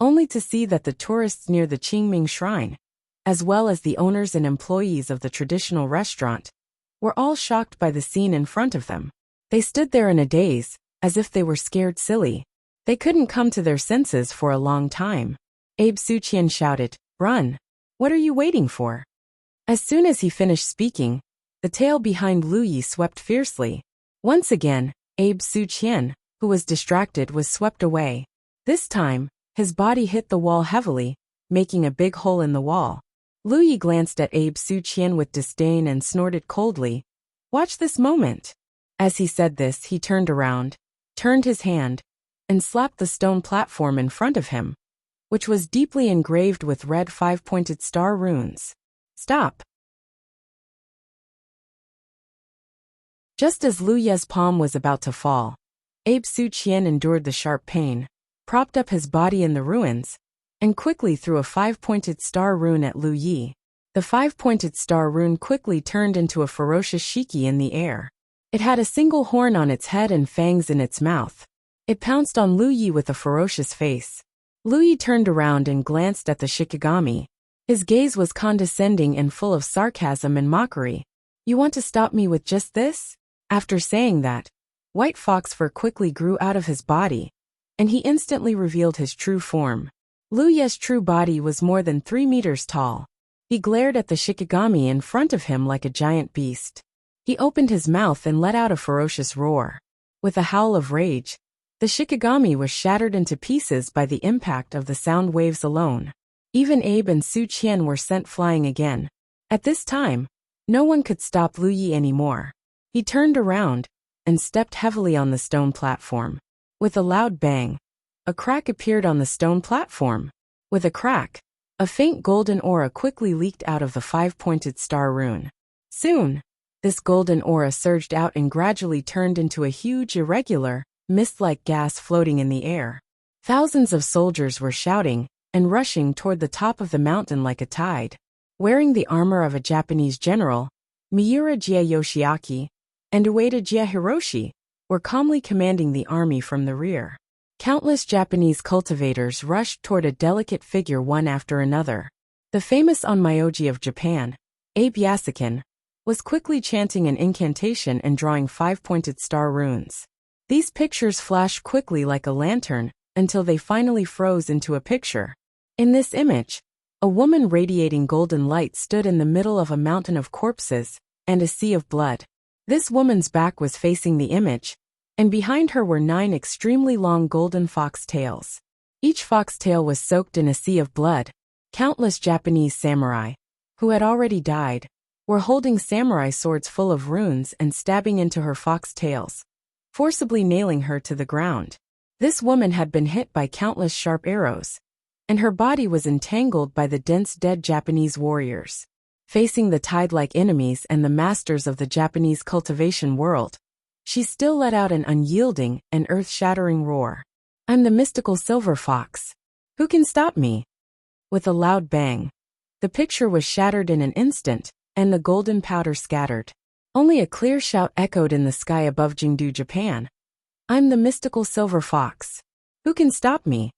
[SPEAKER 1] only to see that the tourists near the Qingming Shrine, as well as the owners and employees of the traditional restaurant, were all shocked by the scene in front of them. They stood there in a daze, as if they were scared silly. They couldn't come to their senses for a long time. Abe Su-chien shouted, "Run! What are you waiting for?" As soon as he finished speaking, the tail behind Lu Yi swept fiercely. Once again, Abe Su-chien, who was distracted, was swept away. This time, his body hit the wall heavily, making a big hole in the wall. Lu Yi glanced at Abe Su-chien with disdain and snorted coldly, "Watch this moment." As he said this, he turned around, turned his hand, and slapped the stone platform in front of him, which was deeply engraved with red five-pointed star runes. Stop! Just as Lu Ye's palm was about to fall, Abe Su-chien endured the sharp pain, propped up his body in the ruins, and quickly threw a five-pointed star rune at Lu Yi. The five-pointed star rune quickly turned into a ferocious shiki in the air. It had a single horn on its head and fangs in its mouth. It pounced on Lu Yi with a ferocious face. Lu Yi turned around and glanced at the Shikigami. His gaze was condescending and full of sarcasm and mockery. "You want to stop me with just this?" After saying that, white fox fur quickly grew out of his body, and he instantly revealed his true form. Lu Ye's true body was more than 3 meters tall. He glared at the Shikigami in front of him like a giant beast. He opened his mouth and let out a ferocious roar. With a howl of rage, the Shikigami was shattered into pieces by the impact of the sound waves alone. Even Abe and Su-chien were sent flying again. At this time, no one could stop Lu Yi anymore. He turned around and stepped heavily on the stone platform. With a loud bang, a crack appeared on the stone platform. With a crack, a faint golden aura quickly leaked out of the five-pointed star rune. Soon, this golden aura surged out and gradually turned into a huge, irregular, mist-like gas floating in the air. Thousands of soldiers were shouting and rushing toward the top of the mountain like a tide. Wearing the armor of a Japanese general, Miura Jie Yoshiaki and Ueda Jie Hiroshi were calmly commanding the army from the rear. Countless Japanese cultivators rushed toward a delicate figure one after another. The famous Onmyoji of Japan, Abe Yasukin, was quickly chanting an incantation and drawing five-pointed star runes. These pictures flashed quickly like a lantern until they finally froze into a picture. In this image, a woman radiating golden light stood in the middle of a mountain of corpses and a sea of blood. This woman's back was facing the image, and behind her were 9 extremely long golden fox tails. Each fox tail was soaked in a sea of blood. Countless Japanese samurai, who had already died, were holding samurai swords full of runes and stabbing into her fox tails, forcibly nailing her to the ground. This woman had been hit by countless sharp arrows, and her body was entangled by the dense dead Japanese warriors. Facing the tide-like enemies and the masters of the Japanese cultivation world, she still let out an unyielding and earth-shattering roar. "I'm the mystical silver fox. Who can stop me?" With a loud bang, the picture was shattered in an instant, and the golden powder scattered. Only a clear shout echoed in the sky above Jingdu, Japan. "I'm the mystical silver fox. Who can stop me?"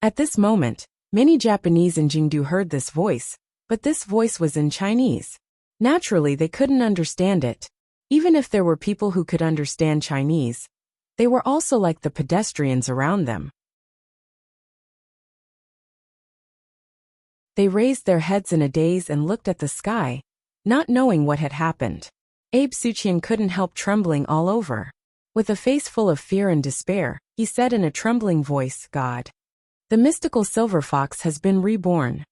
[SPEAKER 1] At this moment, many Japanese in Jingdu heard this voice, but this voice was in Chinese. Naturally, they couldn't understand it. Even if there were people who could understand Chinese, they were also like the pedestrians around them. They raised their heads in a daze and looked at the sky, not knowing what had happened. Abe Su-chien couldn't help trembling all over. With a face full of fear and despair, he said in a trembling voice, "God. The mystical silver fox has been reborn."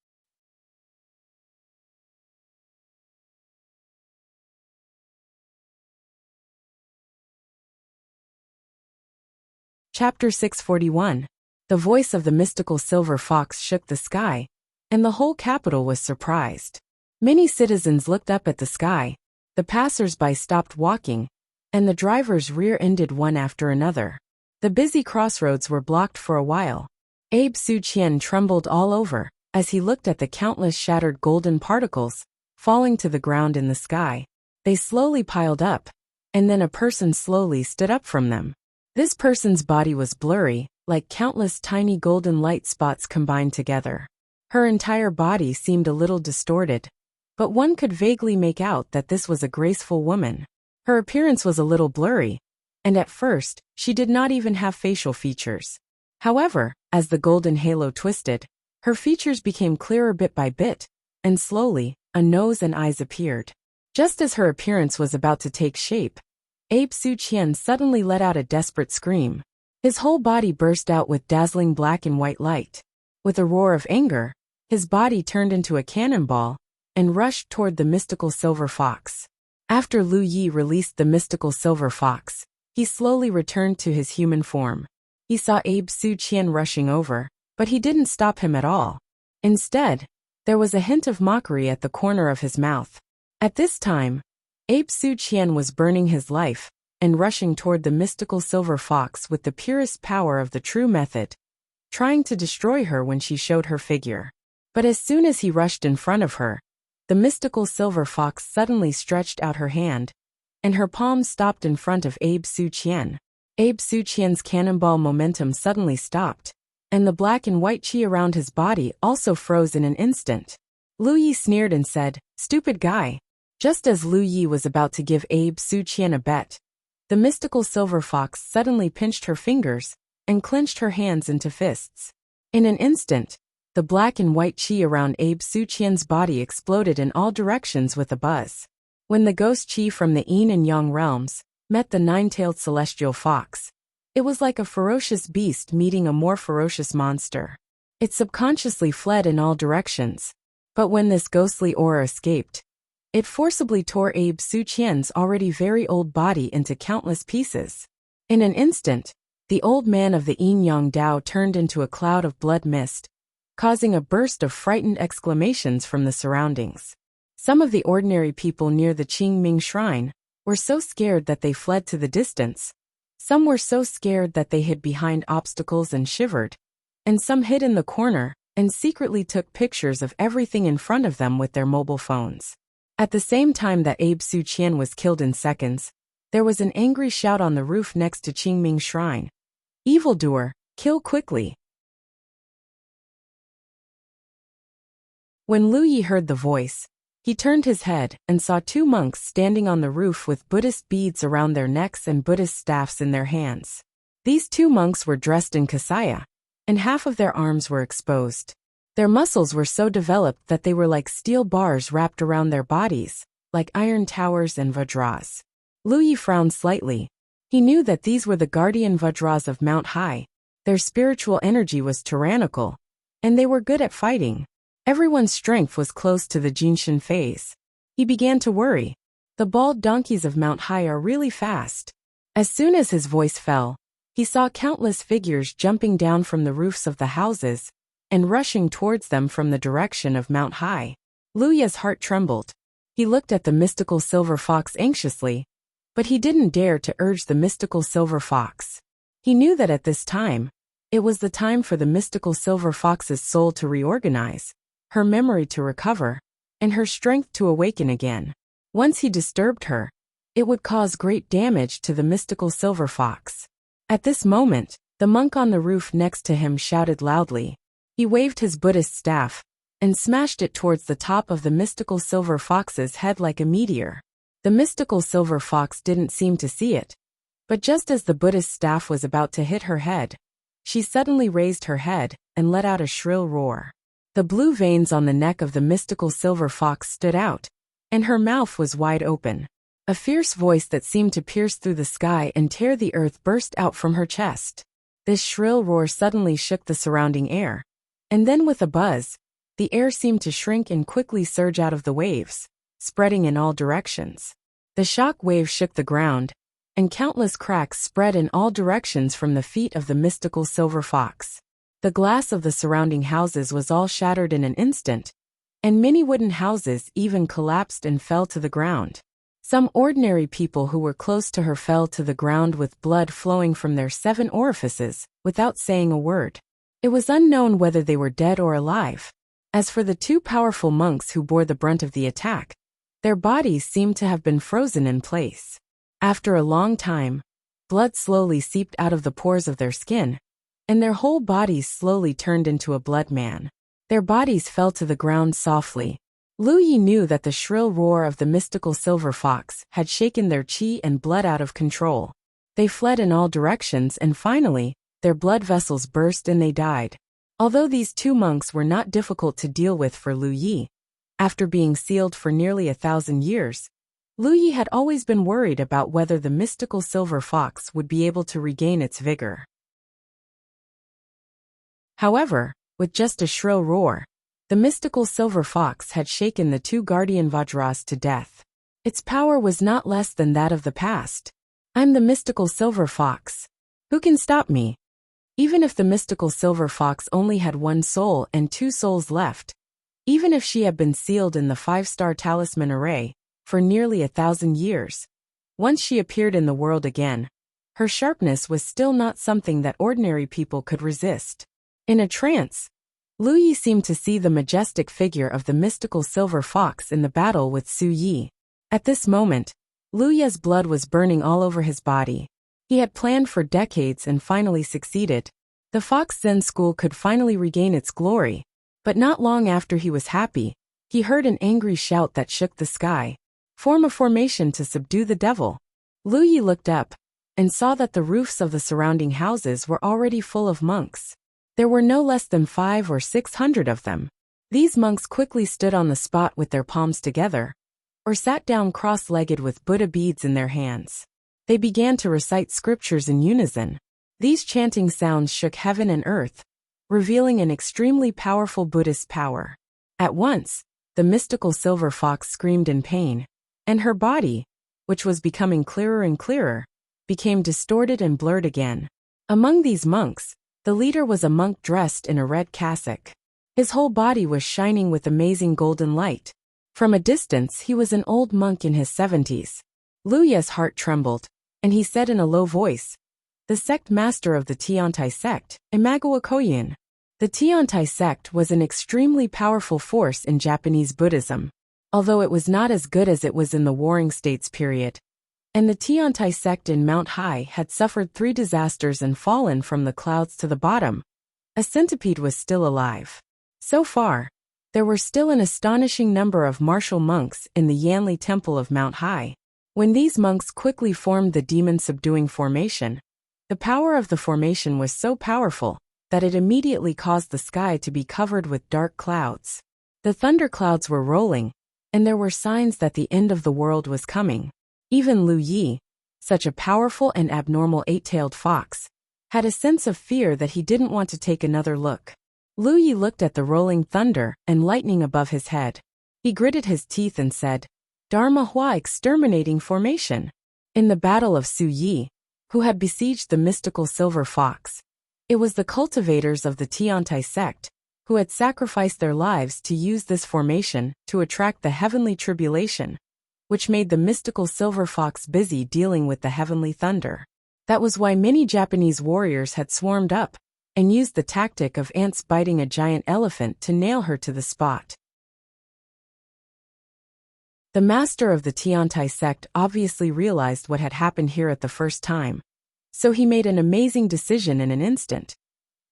[SPEAKER 1] Chapter 641. The voice of the mystical silver fox shook the sky, and the whole capital was surprised. Many citizens looked up at the sky, the passers-by stopped walking, and the drivers rear-ended one after another. The busy crossroads were blocked for a while. Abe Su-chien trembled all over as he looked at the countless shattered golden particles falling to the ground in the sky. They slowly piled up, and then a person slowly stood up from them. This person's body was blurry, like countless tiny golden light spots combined together. Her entire body seemed a little distorted, but one could vaguely make out that this was a graceful woman. Her appearance was a little blurry, and at first, she did not even have facial features. However, as the golden halo twisted, her features became clearer bit by bit, and slowly, a nose and eyes appeared. Just as her appearance was about to take shape, Abe Su-chien suddenly let out a desperate scream. His whole body burst out with dazzling black and white light. With a roar of anger, his body turned into a cannonball and rushed toward the mystical silver fox. After Lu Yi released the mystical silver fox, he slowly returned to his human form. He saw Abe Su Qian rushing over, but he didn't stop him at all. Instead, there was a hint of mockery at the corner of his mouth. At this time, Abe Su Qian was burning his life and rushing toward the mystical silver fox with the purest power of the true method, trying to destroy her when she showed her figure. But as soon as he rushed in front of her, the mystical silver fox suddenly stretched out her hand, and her palm stopped in front of Abe Su Qian. Abe Su Qian's cannonball momentum suddenly stopped, and the black and white chi around his body also froze in an instant. Lu Yi sneered and said, "Stupid guy." Just as Lu Yi was about to give Abe Su Qian a bet, the mystical silver fox suddenly pinched her fingers and clenched her hands into fists. In an instant, the black and white chi around Abe Su Qian's body exploded in all directions with a buzz. When the ghost chi from the yin and yang realms met the nine-tailed celestial fox, it was like a ferocious beast meeting a more ferocious monster. It subconsciously fled in all directions, but when this ghostly aura escaped, it forcibly tore Abe Su Qian's already very old body into countless pieces. In an instant, the old man of the yin-yang Tao turned into a cloud of blood mist, causing a burst of frightened exclamations from the surroundings. Some of the ordinary people near the Qingming shrine were so scared that they fled to the distance. Some were so scared that they hid behind obstacles and shivered, and some hid in the corner and secretly took pictures of everything in front of them with their mobile phones. At the same time that Abe Su Qian was killed in seconds, there was an angry shout on the roof next to Qingming shrine. "Evildoer, kill quickly." When Lu Yi heard the voice, he turned his head and saw two monks standing on the roof with Buddhist beads around their necks and Buddhist staffs in their hands. These two monks were dressed in kasaya, and half of their arms were exposed. Their muscles were so developed that they were like steel bars wrapped around their bodies, like iron towers and vajras. Lu Yi frowned slightly. He knew that these were the guardian vajras of Mount Hai. Their spiritual energy was tyrannical, and they were good at fighting. Everyone's strength was close to the Jinshin phase. He began to worry. The bald donkeys of Mount Hai are really fast. As soon as his voice fell, he saw countless figures jumping down from the roofs of the houses and rushing towards them from the direction of Mount Hai. Lu Yi's heart trembled. He looked at the mystical silver fox anxiously, but he didn't dare to urge the mystical silver fox. He knew that at this time, it was the time for the mystical silver fox's soul to reorganize, her memory to recover, and her strength to awaken again. Once he disturbed her, it would cause great damage to the mystical silver fox. At this moment, the monk on the roof next to him shouted loudly. He waved his Buddhist staff and smashed it towards the top of the mystical silver fox's head like a meteor. The mystical silver fox didn't seem to see it, but just as the Buddhist staff was about to hit her head, she suddenly raised her head and let out a shrill roar. The blue veins on the neck of the mystical silver fox stood out, and her mouth was wide open. A fierce voice that seemed to pierce through the sky and tear the earth burst out from her chest. This shrill roar suddenly shook the surrounding air, and then with a buzz, the air seemed to shrink and quickly surge out of the waves, spreading in all directions. The shock wave shook the ground, and countless cracks spread in all directions from the feet of the mystical silver fox. The glass of the surrounding houses was all shattered in an instant, and many wooden houses even collapsed and fell to the ground. Some ordinary people who were close to her fell to the ground with blood flowing from their 7 orifices, without saying a word. It was unknown whether they were dead or alive. As for the 2 powerful monks who bore the brunt of the attack, their bodies seemed to have been frozen in place. After a long time, blood slowly seeped out of the pores of their skin, and their whole bodies slowly turned into a blood man. Their bodies fell to the ground softly. Lu Yi knew that the shrill roar of the mystical silver fox had shaken their chi and blood out of control. They fled in all directions and finally, their blood vessels burst and they died. Although these 2 monks were not difficult to deal with for Lu Yi, after being sealed for nearly 1,000 years, Lu Yi had always been worried about whether the mystical silver fox would be able to regain its vigor. However, with just a shrill roar, the mystical silver fox had shaken the 2 guardian vajras to death. Its power was not less than that of the past. "I'm the mystical silver fox. Who can stop me?" Even if the mystical silver fox only had one soul and two souls left, even if she had been sealed in the five-star talisman array for nearly 1,000 years, once she appeared in the world again, her sharpness was still not something that ordinary people could resist. In a trance, Lu Yi seemed to see the majestic figure of the mystical silver fox in the battle with Su Yi. At this moment, Lu Yi's blood was burning all over his body. He had planned for decades and finally succeeded. The Fox Zen school could finally regain its glory. But not long after he was happy, he heard an angry shout that shook the sky. Form a formation to subdue the devil. Lu Yi looked up and saw that the roofs of the surrounding houses were already full of monks. There were no less than 500 or 600 of them. These monks quickly stood on the spot with their palms together, or sat down cross-legged with Buddha beads in their hands. They began to recite scriptures in unison. These chanting sounds shook heaven and earth, revealing an extremely powerful Buddhist power. At once, the mystical silver fox screamed in pain, and her body, which was becoming clearer and clearer, became distorted and blurred again. Among these monks, the leader was a monk dressed in a red cassock. His whole body was shining with amazing golden light. From a distance, he was an old monk in his 70s. Lu Yi's heart trembled, and he said in a low voice, "The sect master of the Tiantai sect, Imagawa Koyin." The Tiantai sect was an extremely powerful force in Japanese Buddhism, although it was not as good as it was in the Warring States period. And the Tiantai sect in Mount Hai had suffered 3 disasters and fallen from the clouds to the bottom. A centipede was still alive. So far, there were still an astonishing number of martial monks in the Yanli Temple of Mount Hai. When these monks quickly formed the demon-subduing formation, the power of the formation was so powerful that it immediately caused the sky to be covered with dark clouds. The thunderclouds were rolling, and there were signs that the end of the world was coming. Even Lu Yi, such a powerful and abnormal 8-tailed fox, had a sense of fear that he didn't want to take another look. Lu Yi looked at the rolling thunder and lightning above his head. He gritted his teeth and said, "Dharma Hua exterminating formation." In the battle of Su Yi, who had besieged the mystical silver fox, it was the cultivators of the Tiantai sect who had sacrificed their lives to use this formation to attract the heavenly tribulation, which made the mystical silver fox busy dealing with the heavenly thunder. That was why many Japanese warriors had swarmed up and used the tactic of ants biting a giant elephant to nail her to the spot. The master of the Tiantai sect obviously realized what had happened here at the first time, so he made an amazing decision in an instant.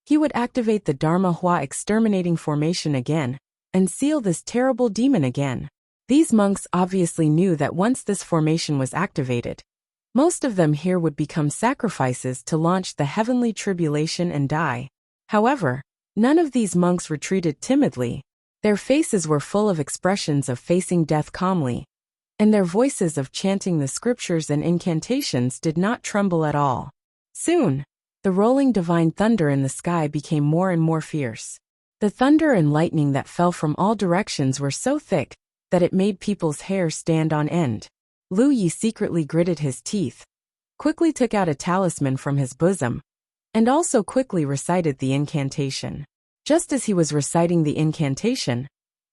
[SPEAKER 1] He would activate the Dharma Hua exterminating formation again and seal this terrible demon again. These monks obviously knew that once this formation was activated, most of them here would become sacrifices to launch the heavenly tribulation and die. However, none of these monks retreated timidly. Their faces were full of expressions of facing death calmly, and their voices of chanting the scriptures and incantations did not tremble at all. Soon, the rolling divine thunder in the sky became more and more fierce. The thunder and lightning that fell from all directions were so thick that it made people's hair stand on end. Lu Yi secretly gritted his teeth, quickly took out a talisman from his bosom, and also quickly recited the incantation. Just as he was reciting the incantation,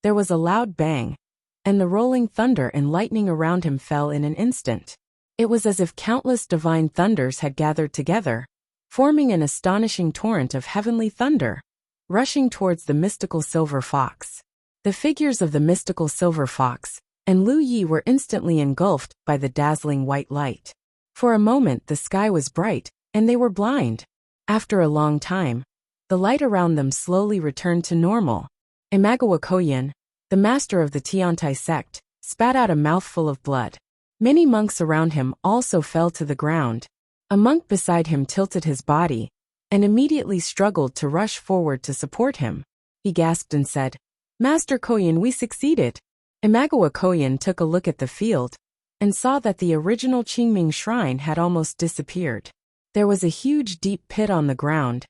[SPEAKER 1] there was a loud bang, and the rolling thunder and lightning around him fell in an instant. It was as if countless divine thunders had gathered together, forming an astonishing torrent of heavenly thunder, rushing towards the mystical silver fox. The figures of the mystical silver fox and Lu Yi were instantly engulfed by the dazzling white light. For a moment the sky was bright, and they were blind. After a long time, the light around them slowly returned to normal. Imagawa Koyin, the master of the Tiantai sect, spat out a mouthful of blood. Many monks around him also fell to the ground. A monk beside him tilted his body and immediately struggled to rush forward to support him. He gasped and said, "Master Koyin, we succeeded." Imagawa Koyin took a look at the field and saw that the original Qingming shrine had almost disappeared. There was a huge deep pit on the ground,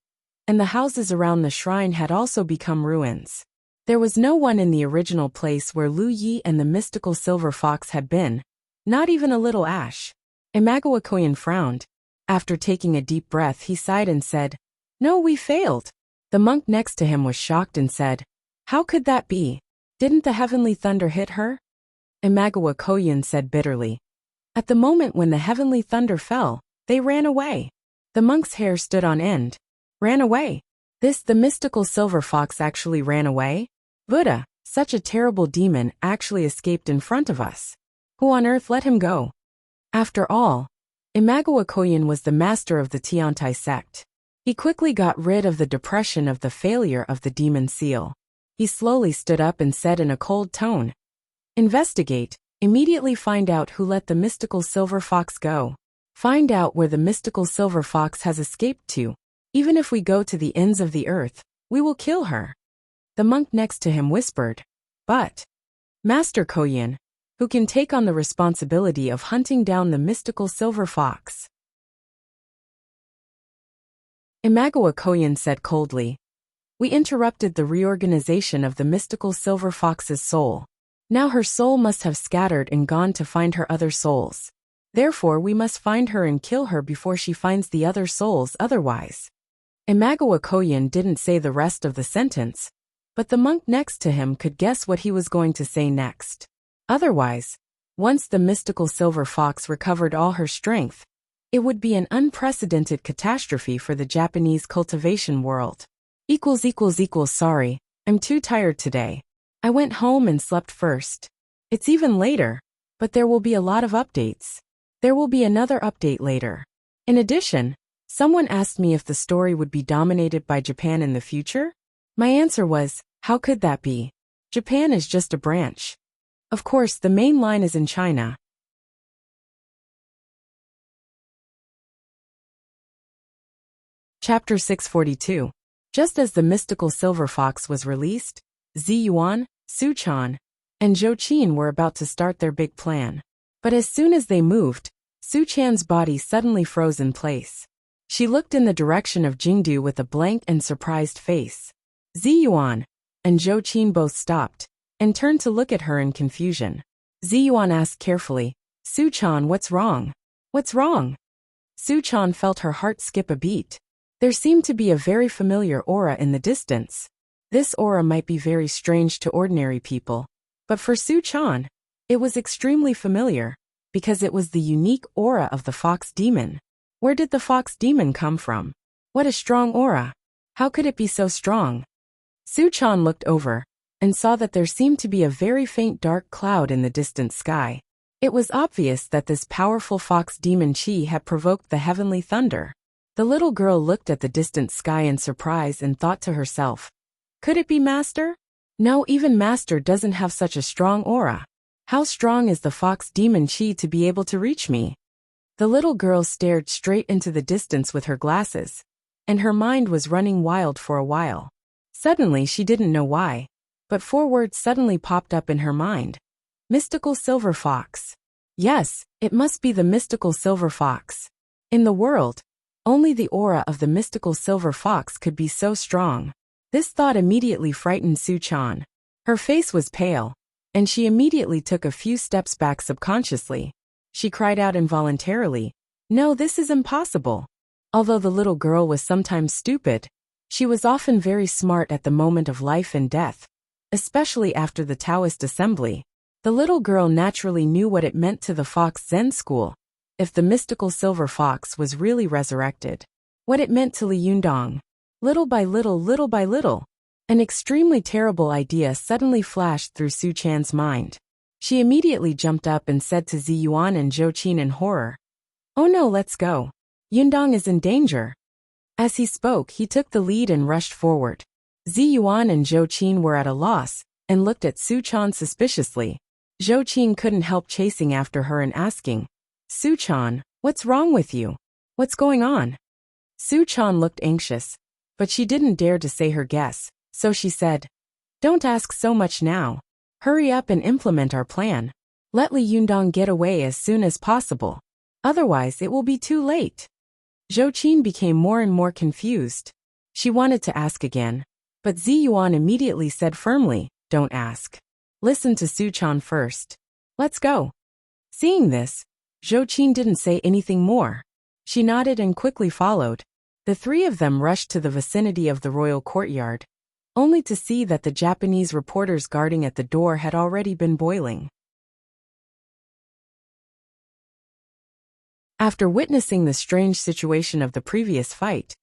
[SPEAKER 1] and the houses around the shrine had also become ruins. There was no one in the original place where Lu Yi and the mystical silver fox had been, not even a little ash. Imagawa Koyin frowned. After taking a deep breath, he sighed and said, No, we failed. The monk next to him was shocked and said, How could that be? Didn't the heavenly thunder hit her? Imagawa Koyin said bitterly. At the moment when the heavenly thunder fell, they ran away. The monk's hair stood on end. Ran away. The mystical silver fox actually ran away? Buddha, such a terrible demon actually escaped in front of us. Who on earth let him go? After all, Imagawa Koyin was the master of the Tiantai sect. He quickly got rid of the depression of the failure of the demon seal. He slowly stood up and said in a cold tone, Investigate, immediately find out who let the mystical silver fox go. Find out where the mystical silver fox has escaped to. Even if we go to the ends of the earth, we will kill her. The monk next to him whispered, But, Master Koyin, who can take on the responsibility of hunting down the mystical silver fox? Imagawa Koyin said coldly, We interrupted the reorganization of the mystical silver fox's soul. Now her soul must have scattered and gone to find her other souls. Therefore we must find her and kill her before she finds the other souls otherwise. Imagawa Koyin didn't say the rest of the sentence, but the monk next to him could guess what he was going to say next. Otherwise, once the mystical silver fox recovered all her strength, it would be an unprecedented catastrophe for the Japanese cultivation world. Sorry, I'm too tired today. I went home and slept first. It's even later, but there will be a lot of updates. There will be another update later. In addition, someone asked me if the story would be dominated by Japan in the future. My answer was, how could that be? Japan is just a branch. Of course, the main line is in China. Chapter 642. Just as the mystical silver fox was released, Zi Yuan, Su Chan, and Zhou Qin were about to start their big plan. But as soon as they moved, Su Chan's body suddenly froze in place. She looked in the direction of Jingdu with a blank and surprised face. Zi Yuan and Zhou Qin both stopped and turned to look at her in confusion. Zi Yuan asked carefully, Su Chan, what's wrong? What's wrong? Su Chan felt her heart skip a beat. There seemed to be a very familiar aura in the distance. This aura might be very strange to ordinary people, but for Su Chan, it was extremely familiar, because it was the unique aura of the fox demon. Where did the fox demon come from? What a strong aura! How could it be so strong? Su Chan looked over, and saw that there seemed to be a very faint dark cloud in the distant sky. It was obvious that this powerful fox demon chi had provoked the heavenly thunder. The little girl looked at the distant sky in surprise and thought to herself, Could it be Master? No, even Master doesn't have such a strong aura. How strong is the fox demon chi to be able to reach me? The little girl stared straight into the distance with her glasses, and her mind was running wild for a while. Suddenly she didn't know why, but 4 words suddenly popped up in her mind. Mystical silver fox. Yes, it must be the mystical silver fox. In the world, only the aura of the mystical silver fox could be so strong. This thought immediately frightened Su Chan. Her face was pale, and she immediately took a few steps back subconsciously. She cried out involuntarily, No, this is impossible. Although the little girl was sometimes stupid, she was often very smart at the moment of life and death, especially after the Taoist assembly. The little girl naturally knew what it meant to the Fox Zen school, if the mystical silver fox was really resurrected. What it meant to Li Yundong. Little by little, an extremely terrible idea suddenly flashed through Su Chan's mind. She immediately jumped up and said to Zi Yuan and Zhou Qin in horror, Oh no, let's go. Yundong is in danger. As he spoke, he took the lead and rushed forward. Zi Yuan and Zhou Qin were at a loss, and looked at Su Chan suspiciously. Zhou Qin couldn't help chasing after her and asking, Su Chan, what's wrong with you? What's going on? Su Chan looked anxious, but she didn't dare to say her guess, so she said, Don't ask so much now. Hurry up and implement our plan. Let Li Yundong get away as soon as possible. Otherwise it will be too late. Zhou Qin became more and more confused. She wanted to ask again, but Zi Yuan immediately said firmly, Don't ask. Listen to Su Chan first. Let's go. Seeing this, Zhou Qin didn't say anything more. She nodded and quickly followed. The three of them rushed to the vicinity of the royal courtyard, only to see that the Japanese reporters guarding at the door had already been boiling. After witnessing the strange situation of the previous fight,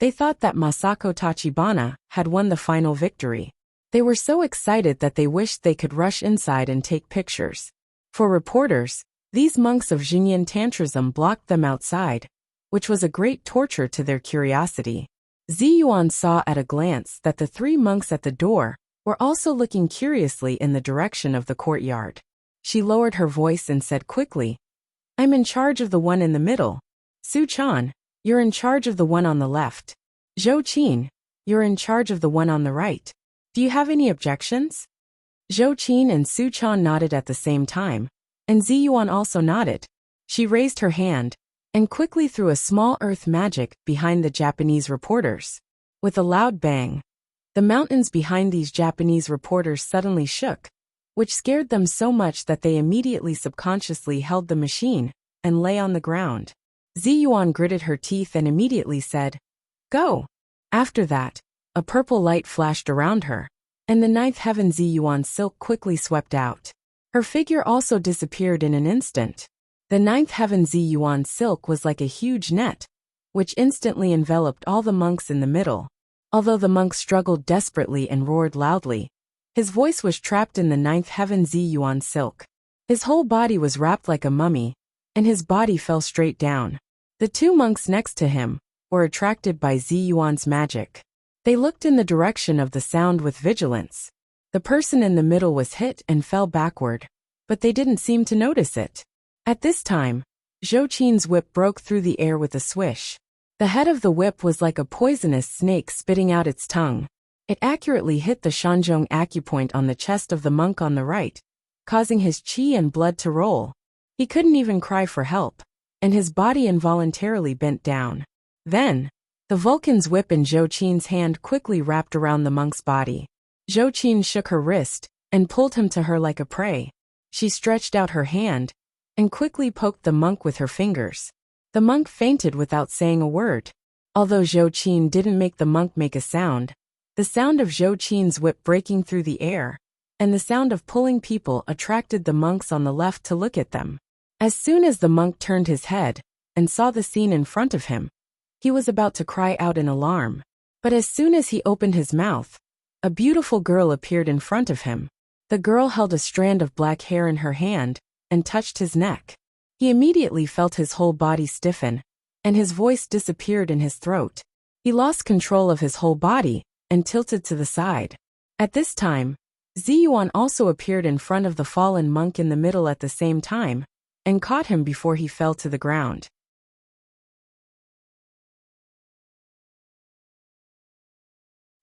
[SPEAKER 1] they thought that Masako Tachibana had won the final victory. They were so excited that they wished they could rush inside and take pictures. For reporters, these monks of Xinyan Tantrism blocked them outside, which was a great torture to their curiosity. Ziyuan saw at a glance that the three monks at the door were also looking curiously in the direction of the courtyard. She lowered her voice and said quickly, "I'm in charge of the one in the middle. Su-chan, you're in charge of the one on the left. Zhou-chin, you're in charge of the one on the right. Do you have any objections?" Zhou-chin and Su-chan nodded at the same time, and Ziyuan also nodded. She raised her hand and quickly threw a small earth magic behind the Japanese reporters. With a loud bang, the mountains behind these Japanese reporters suddenly shook, which scared them so much that they immediately subconsciously held the machine and lay on the ground. Ziyuan gritted her teeth and immediately said, "Go." After that, a purple light flashed around her, and the ninth heaven Ziyuan silk quickly swept out. Her figure also disappeared in an instant. The ninth heaven Ziyuan silk was like a huge net, which instantly enveloped all the monks in the middle. Although the monk struggled desperately and roared loudly, his voice was trapped in the ninth heaven Ziyuan silk. His whole body was wrapped like a mummy, and his body fell straight down. The two monks next to him were attracted by Ziyuan's magic. They looked in the direction of the sound with vigilance. The person in the middle was hit and fell backward, but they didn't seem to notice it. At this time, Zhou-chin's whip broke through the air with a swish. The head of the whip was like a poisonous snake spitting out its tongue. It accurately hit the Shanzhong acupoint on the chest of the monk on the right, causing his qi and blood to roll. He couldn't even cry for help, and his body involuntarily bent down. Then, the Vulcan's whip in Zhou-chin's hand quickly wrapped around the monk's body. Zhou-chin shook her wrist and pulled him to her like a prey. She stretched out her hand and quickly poked the monk with her fingers. The monk fainted without saying a word. Although Zhou-chin didn't make the monk make a sound, the sound of Zhou-chin's whip breaking through the air and the sound of pulling people attracted the monks on the left to look at them. As soon as the monk turned his head and saw the scene in front of him, he was about to cry out in alarm. But as soon as he opened his mouth, a beautiful girl appeared in front of him. The girl held a strand of black hair in her hand and touched his neck. He immediately felt his whole body stiffen, and his voice disappeared in his throat. He lost control of his whole body and tilted to the side. At this time, Ziyuan also appeared in front of the fallen monk in the middle at the same time, and caught him before he fell to the ground.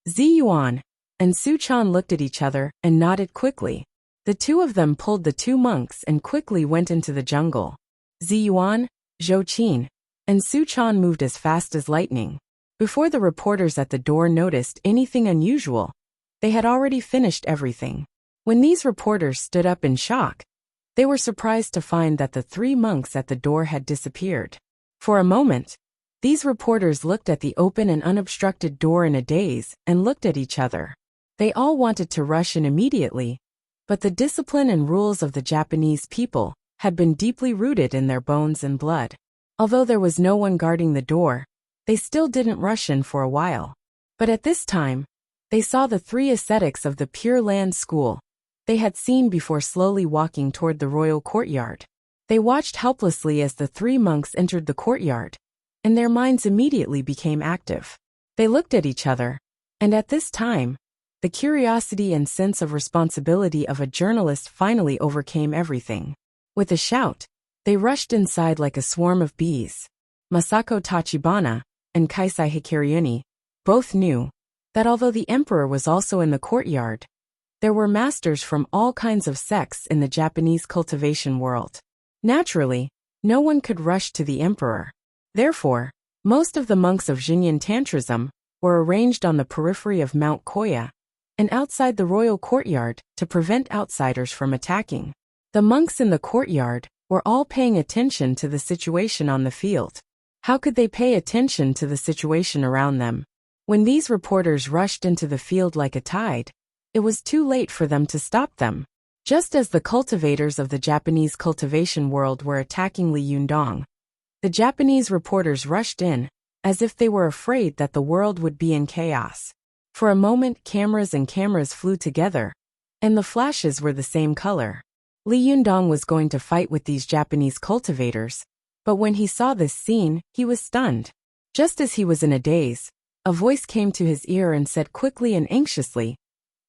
[SPEAKER 1] Ziyuan and Su-chan looked at each other and nodded quickly. The two of them pulled the two monks and quickly went into the jungle. Ziyuan, Zhou-chin, and Su-chan moved as fast as lightning. Before the reporters at the door noticed anything unusual, they had already finished everything. When these reporters stood up in shock, they were surprised to find that the three monks at the door had disappeared. For a moment, these reporters looked at the open and unobstructed door in a daze and looked at each other. They all wanted to rush in immediately, but the discipline and rules of the Japanese people had been deeply rooted in their bones and blood. Although there was no one guarding the door, they still didn't rush in for a while. But at this time, they saw the three ascetics of the Pure Land School they had seen before slowly walking toward the royal courtyard. They watched helplessly as the three monks entered the courtyard, and their minds immediately became active. They looked at each other, and at this time, the curiosity and sense of responsibility of a journalist finally overcame everything. With a shout, they rushed inside like a swarm of bees. Masako Tachibana and Kaisai Hikaryuni both knew that although the emperor was also in the courtyard, there were masters from all kinds of sects in the Japanese cultivation world. Naturally, no one could rush to the emperor. Therefore, most of the monks of Xinyan Tantrism were arranged on the periphery of Mount Koya and outside the royal courtyard to prevent outsiders from attacking. The monks in the courtyard were all paying attention to the situation on the field. How could they pay attention to the situation around them? When these reporters rushed into the field like a tide, it was too late for them to stop them. Just as the cultivators of the Japanese cultivation world were attacking Li Yundong, the Japanese reporters rushed in, as if they were afraid that the world would be in chaos. For a moment, cameras flew together, and the flashes were the same color. Li Yundong was going to fight with these Japanese cultivators, but when he saw this scene, he was stunned. Just as he was in a daze, a voice came to his ear and said quickly and anxiously,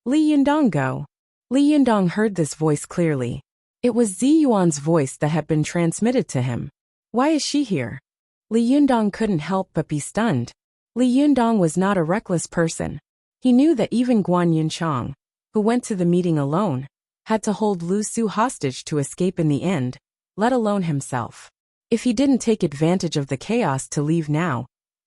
[SPEAKER 1] "Li Yundong, go." Li Yundong heard this voice clearly. It was Zi Yuan's voice that had been transmitted to him. Why is she here? Li Yundong couldn't help but be stunned. Li Yundong was not a reckless person. He knew that even Guan Yunchang, who went to the meeting alone, had to hold Lu Su hostage to escape in the end, let alone himself. If he didn't take advantage of the chaos to leave now,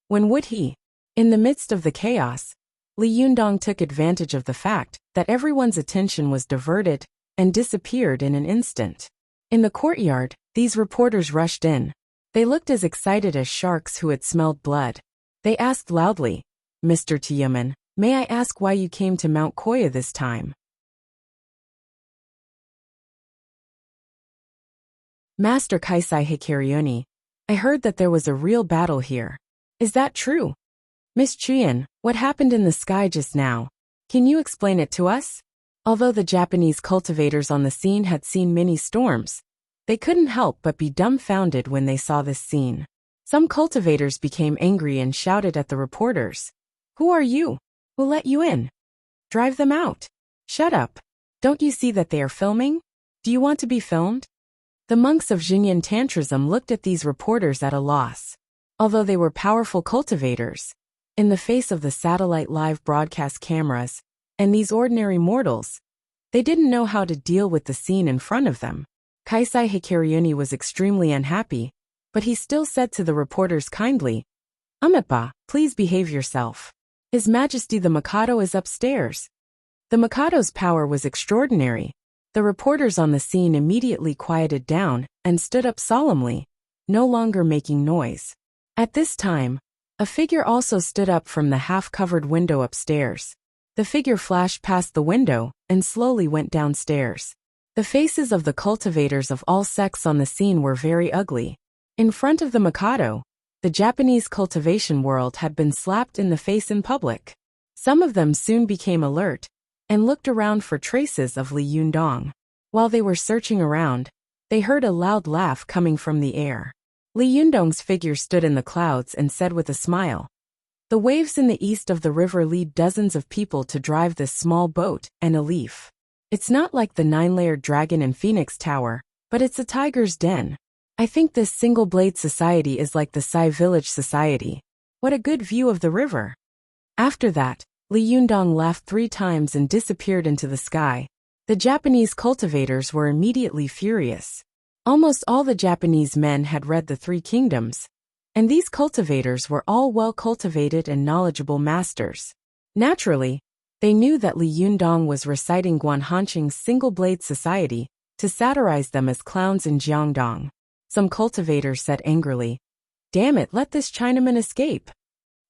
[SPEAKER 1] when would he? In the midst of the chaos, Li Yundong took advantage of the fact that everyone's attention was diverted and disappeared in an instant. In the courtyard, these reporters rushed in. They looked as excited as sharks who had smelled blood. They asked loudly, "Mr. Tiaman, may I ask why you came to Mount Koya this time?" "Master Kaisai Hikaryuni, I heard that there was a real battle here. Is that true? Miss Chuyan, what happened in the sky just now? Can you explain it to us?" Although the Japanese cultivators on the scene had seen many storms, they couldn't help but be dumbfounded when they saw this scene. Some cultivators became angry and shouted at the reporters, "Who are you? Who let you in? Drive them out. Shut up. Don't you see that they are filming? Do you want to be filmed?" The monks of Xinyan Tantrism looked at these reporters at a loss. Although they were powerful cultivators, in the face of the satellite live broadcast cameras and these ordinary mortals, they didn't know how to deal with the scene in front of them. Kaisai Hikaryuni was extremely unhappy, but he still said to the reporters kindly, "Amipa, please behave yourself. His Majesty the Mikado is upstairs." The Mikado's power was extraordinary. The reporters on the scene immediately quieted down and stood up solemnly, no longer making noise. At this time, a figure also stood up from the half-covered window upstairs. The figure flashed past the window and slowly went downstairs. The faces of the cultivators of all sects on the scene were very ugly. In front of the Mikado, the Japanese cultivation world had been slapped in the face in public. Some of them soon became alert and looked around for traces of Li Yundong. While they were searching around, they heard a loud laugh coming from the air. Li Yundong's figure stood in the clouds and said with a smile, "The waves in the east of the river lead dozens of people to drive this small boat and a leaf. It's not like the 9-layered dragon in Phoenix Tower, but it's a tiger's den. I think this single-blade society is like the Sai Village Society. What a good view of the river." After that, Li Yundong laughed 3 times and disappeared into the sky. The Japanese cultivators were immediately furious. Almost all the Japanese men had read the 3 Kingdoms, and these cultivators were all well-cultivated and knowledgeable masters. Naturally, they knew that Li Yundong was reciting Guan Hanqing's single-blade society to satirize them as clowns in Jiangdong. Some cultivators said angrily, "Damn it, let this Chinaman escape.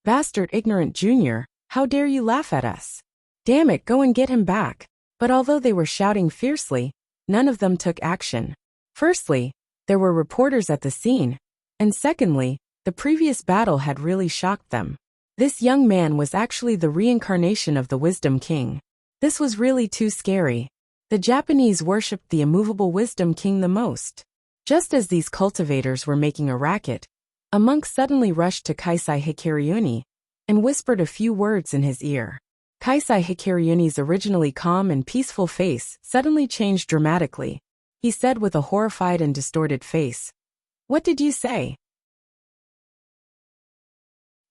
[SPEAKER 1] Bastard ignorant junior, how dare you laugh at us? Damn it, go and get him back." But although they were shouting fiercely, none of them took action. Firstly, there were reporters at the scene, and secondly, the previous battle had really shocked them. This young man was actually the reincarnation of the Wisdom King. This was really too scary. The Japanese worshipped the immovable Wisdom King the most. Just as these cultivators were making a racket, a monk suddenly rushed to Kaisai Hikaryuni and whispered a few words in his ear. Kaisai Hikaryuni's originally calm and peaceful face suddenly changed dramatically. He said with a horrified and distorted face, "What did you say?"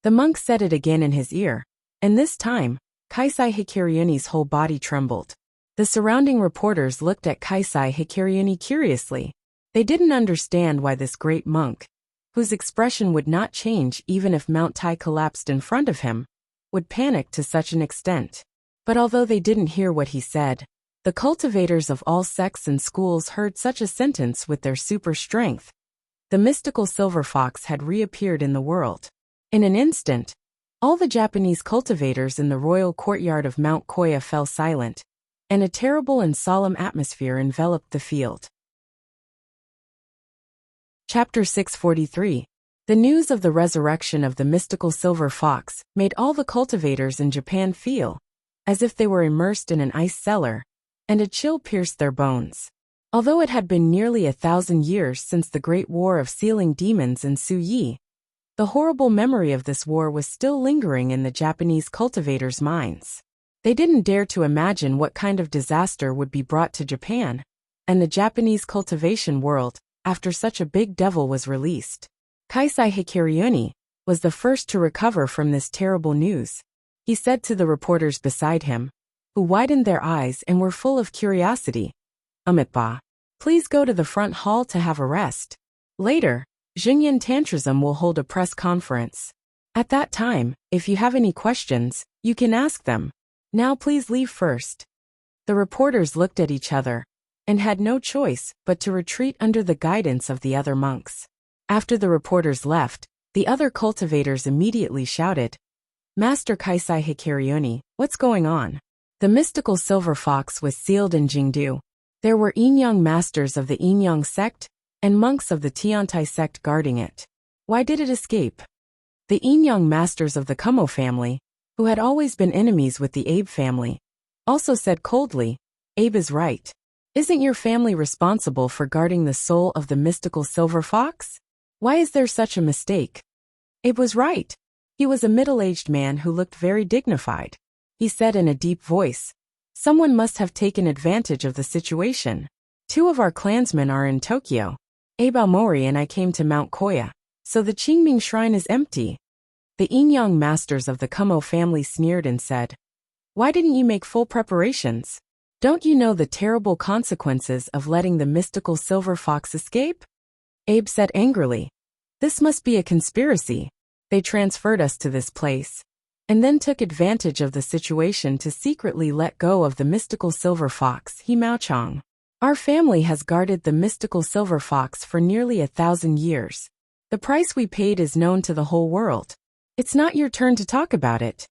[SPEAKER 1] The monk said it again in his ear, and this time, Kaisai Hikaryuni's whole body trembled. The surrounding reporters looked at Kaisai Hikaryuni curiously. They didn't understand why this great monk, whose expression would not change even if Mount Tai collapsed in front of him, would panic to such an extent. But although they didn't hear what he said, the cultivators of all sects and schools heard such a sentence with their super strength. the mystical silver fox had reappeared in the world. In an instant, all the Japanese cultivators in the royal courtyard of Mount Koya fell silent, and a terrible and solemn atmosphere enveloped the field. Chapter 643. The news of the resurrection of the mystical silver fox made all the cultivators in Japan feel as if they were immersed in an ice cellar, and a chill pierced their bones. Although it had been nearly 1,000 years since the Great War of Sealing Demons in Suyi, the horrible memory of this war was still lingering in the Japanese cultivators' minds. They didn't dare to imagine what kind of disaster would be brought to Japan and the Japanese cultivation world after such a big devil was released. Kaisai Hikaryuni was the first to recover from this terrible news. He said to the reporters beside him, who widened their eyes and were full of curiosity, "Amitba, please go to the front hall to have a rest. Later, Jingyan Tantrism will hold a press conference. At that time, if you have any questions, you can ask them. Now please leave first." The reporters looked at each other and had no choice but to retreat under the guidance of the other monks. After the reporters left, the other cultivators immediately shouted, "Master Kaisai Hikaryuni, what's going on?" The mystical silver fox was sealed in Jingdu. There were Inyang masters of the Inyang sect and monks of the Tiantai sect guarding it. Why did it escape? The Inyang masters of the Kumo family, who had always been enemies with the Abe family, also said coldly, "Abe is right. Isn't your family responsible for guarding the soul of the mystical silver fox? Why is there such a mistake?" Abe was right. He was a middle-aged man who looked very dignified. He said in a deep voice, "Someone must have taken advantage of the situation. 2 of our clansmen are in Tokyo. Abe Aomori and I came to Mount Koya, so the Qingming shrine is empty." The Inyang masters of the Kumo family sneered and said, "Why didn't you make full preparations? Don't you know the terrible consequences of letting the mystical silver fox escape?" Abe said angrily, "This must be a conspiracy. They transferred us to this place, and then took advantage of the situation to secretly let go of the mystical silver fox, He Maochong. Our family has guarded the mystical silver fox for nearly 1,000 years. The price we paid is known to the whole world. It's not your turn to talk about it."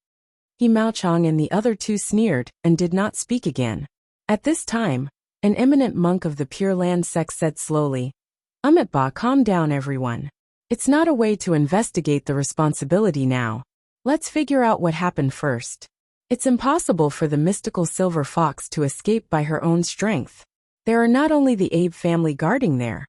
[SPEAKER 1] He Maochong and the other 2 sneered and did not speak again. At this time, an eminent monk of the Pure Land sect said slowly, "Amitba, calm down everyone. It's not a way to investigate the responsibility now. Let's figure out what happened first. It's impossible for the mystical silver fox to escape by her own strength. There are not only the Abe family guarding there,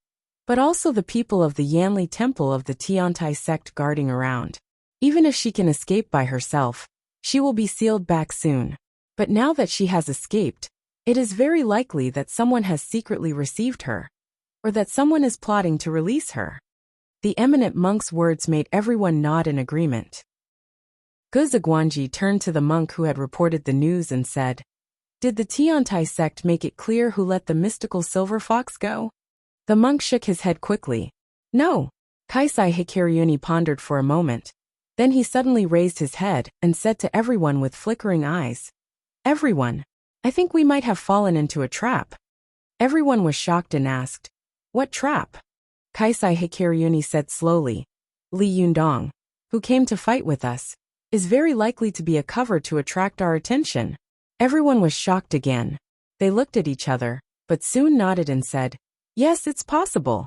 [SPEAKER 1] but also the people of the Yanli temple of the Tiantai sect guarding around. Even if she can escape by herself, she will be sealed back soon. But now that she has escaped, it is very likely that someone has secretly received her, or that someone is plotting to release her." The eminent monk's words made everyone nod in agreement. Guzagwanji turned to the monk who had reported the news and said, "Did the Tiantai sect make it clear who let the mystical silver fox go?" The monk shook his head quickly. "No." Kaisai Hikaryuni pondered for a moment. Then he suddenly raised his head and said to everyone with flickering eyes, "Everyone, I think we might have fallen into a trap." Everyone was shocked and asked, "What trap?" Kaisai Hikaryuni said slowly, "Li Yundong, who came to fight with us, is very likely to be a cover to attract our attention." Everyone was shocked again. They looked at each other, but soon nodded and said, "Yes, it's possible.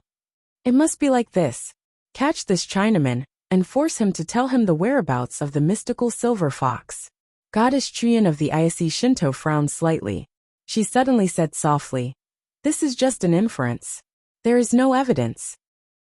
[SPEAKER 1] It must be like this. Catch this Chinaman and force him to tell him the whereabouts of the mystical silver fox." Goddess Chuyan of the Ise Shinto frowned slightly. She suddenly said softly, "This is just an inference. There is no evidence."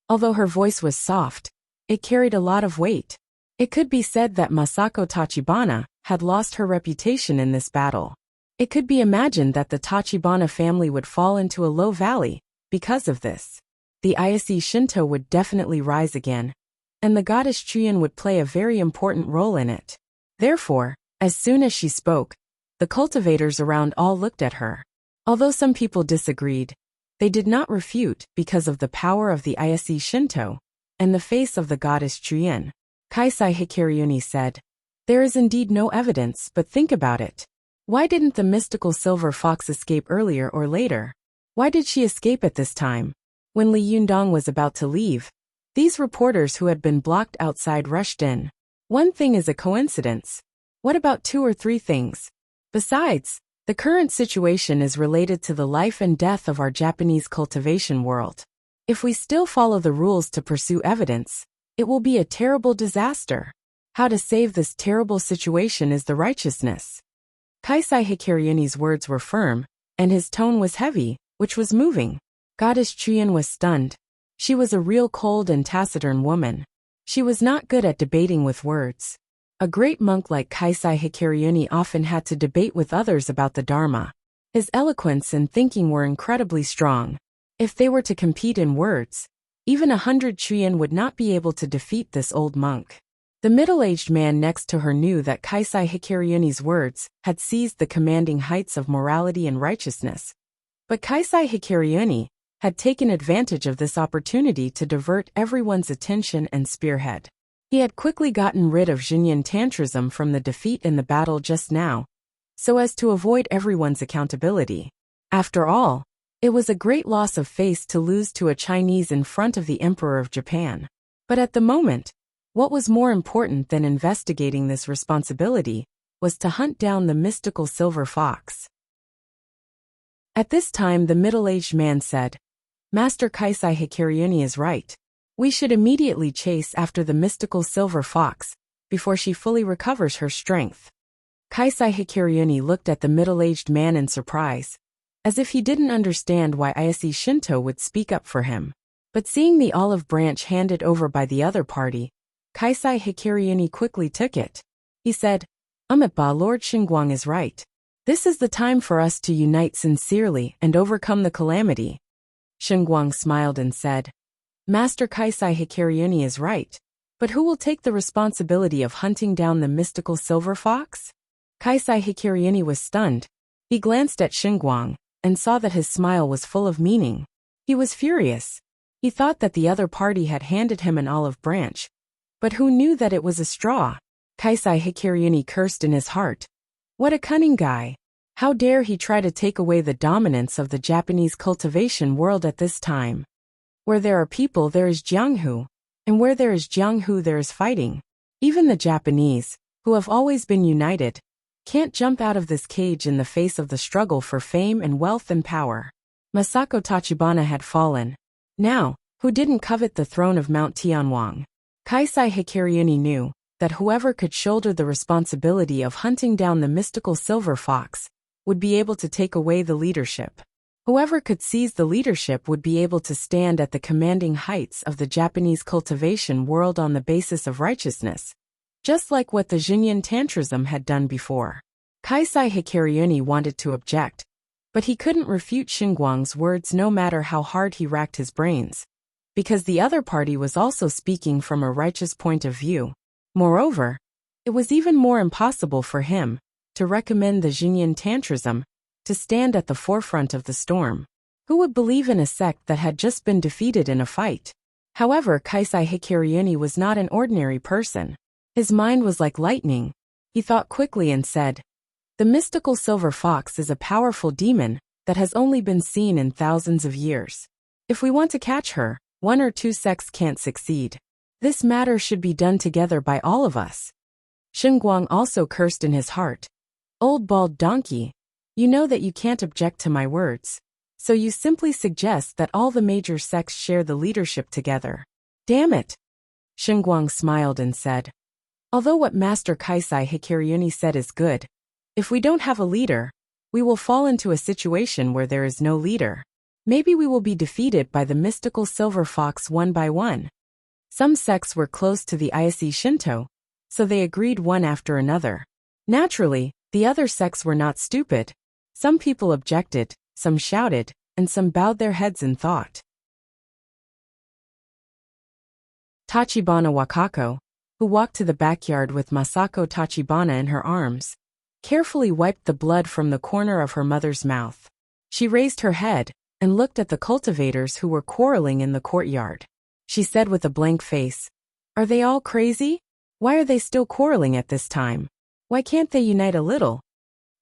[SPEAKER 1] Although her voice was soft, it carried a lot of weight. It could be said that Masako Tachibana had lost her reputation in this battle. It could be imagined that the Tachibana family would fall into a low valley because of this. The Ise Shinto would definitely rise again, and the goddess Chuyan would play a very important role in it. Therefore, as soon as she spoke, the cultivators around all looked at her. Although some people disagreed, they did not refute because of the power of the Ise Shinto and the face of the goddess Chuyan. Kaisai Hikaryuni said, "There is indeed no evidence, but think about it. Why didn't the mystical silver fox escape earlier or later? Why did she escape at this time? When Li Yundong was about to leave, these reporters who had been blocked outside rushed in. One thing is a coincidence. What about 2 or 3 things? Besides, the current situation is related to the life and death of our Japanese cultivation world. If we still follow the rules to pursue evidence, it will be a terrible disaster. How to save this terrible situation is the righteousness. Kaisai Hikaryuni's words were firm, and his tone was heavy, which was moving. Goddess Chuyin was stunned. She was a real cold and taciturn woman. She was not good at debating with words. A great monk like Kaisai Hikaryuni often had to debate with others about the Dharma. His eloquence and thinking were incredibly strong. If they were to compete in words, even 100 Chuyin would not be able to defeat this old monk. The middle-aged man next to her knew that Kaisai Hikaryuni's words had seized the commanding heights of morality and righteousness. But Kaisai Hikaryuni had taken advantage of this opportunity to divert everyone's attention and spearhead. He had quickly gotten rid of Xinyan tantrism from the defeat in the battle just now, so as to avoid everyone's accountability. After all, it was a great loss of face to lose to a Chinese in front of the Emperor of Japan. But at the moment, what was more important than investigating this responsibility was to hunt down the mystical silver fox. At this time the middle-aged man said, "Master Kaisai Hikaryuni is right. We should immediately chase after the mystical silver fox, before she fully recovers her strength." Kaisai Hikaryuni looked at the middle-aged man in surprise, as if he didn't understand why Ise Shinto would speak up for him. But seeing the olive branch handed over by the other party, Kaisai Hikaryuni quickly took it. He said, "Ba, Lord Xinguang is right. This is the time for us to unite sincerely and overcome the calamity." Xinguang smiled and said, "Master Kaisai Hikaryuni is right. But who will take the responsibility of hunting down the mystical silver fox?" Kaisai Hikaryuni was stunned. He glanced at Xinguang and saw that his smile was full of meaning. He was furious. He thought that the other party had handed him an olive branch, but who knew that it was a straw? Kaisai Hikaryuni cursed in his heart. What a cunning guy! How dare he try to take away the dominance of the Japanese cultivation world at this time? Where there are people there is Jianghu, and where there is Jianghu there is fighting. Even the Japanese, who have always been united, can't jump out of this cage in the face of the struggle for fame and wealth and power. Masako Tachibana had fallen. Now, who didn't covet the throne of Mount Tianwang? Kaisai Hikaryuni knew that whoever could shoulder the responsibility of hunting down the mystical silver fox would be able to take away the leadership. Whoever could seize the leadership would be able to stand at the commanding heights of the Japanese cultivation world on the basis of righteousness, just like what the Xinyan tantrism had done before. Kaisai Hikaryuni wanted to object, but he couldn't refute Xinguang's words no matter how hard he racked his brains, because the other party was also speaking from a righteous point of view. Moreover, it was even more impossible for him to recommend the Xinyan tantrism to stand at the forefront of the storm. Who would believe in a sect that had just been defeated in a fight? However, Kaisai Hikaryuni was not an ordinary person. His mind was like lightning. He thought quickly and said, "The mystical silver fox is a powerful demon that has only been seen in thousands of years. If we want to catch her, 1 or 2 sects can't succeed. This matter should be done together by all of us." Xinguang also cursed in his heart. "Old bald donkey, you know that you can't object to my words, so you simply suggest that all the major sects share the leadership together. Damn it!" Xinguang smiled and said, "Although what Master Kaisai Hikaryuni said is good, if we don't have a leader, we will fall into a situation where there is no leader. Maybe we will be defeated by the mystical silver fox one by one." Some sects were close to the Ise Shinto, so they agreed one after another. Naturally, the other sects were not stupid. Some people objected, some shouted, and some bowed their heads in thought. Tachibana Wakako, who walked to the backyard with Masako Tachibana in her arms, carefully wiped the blood from the corner of her mother's mouth. She raised her head and looked at the cultivators who were quarreling in the courtyard. She said with a blank face, "Are they all crazy? Why are they still quarreling at this time? Why can't they unite a little?"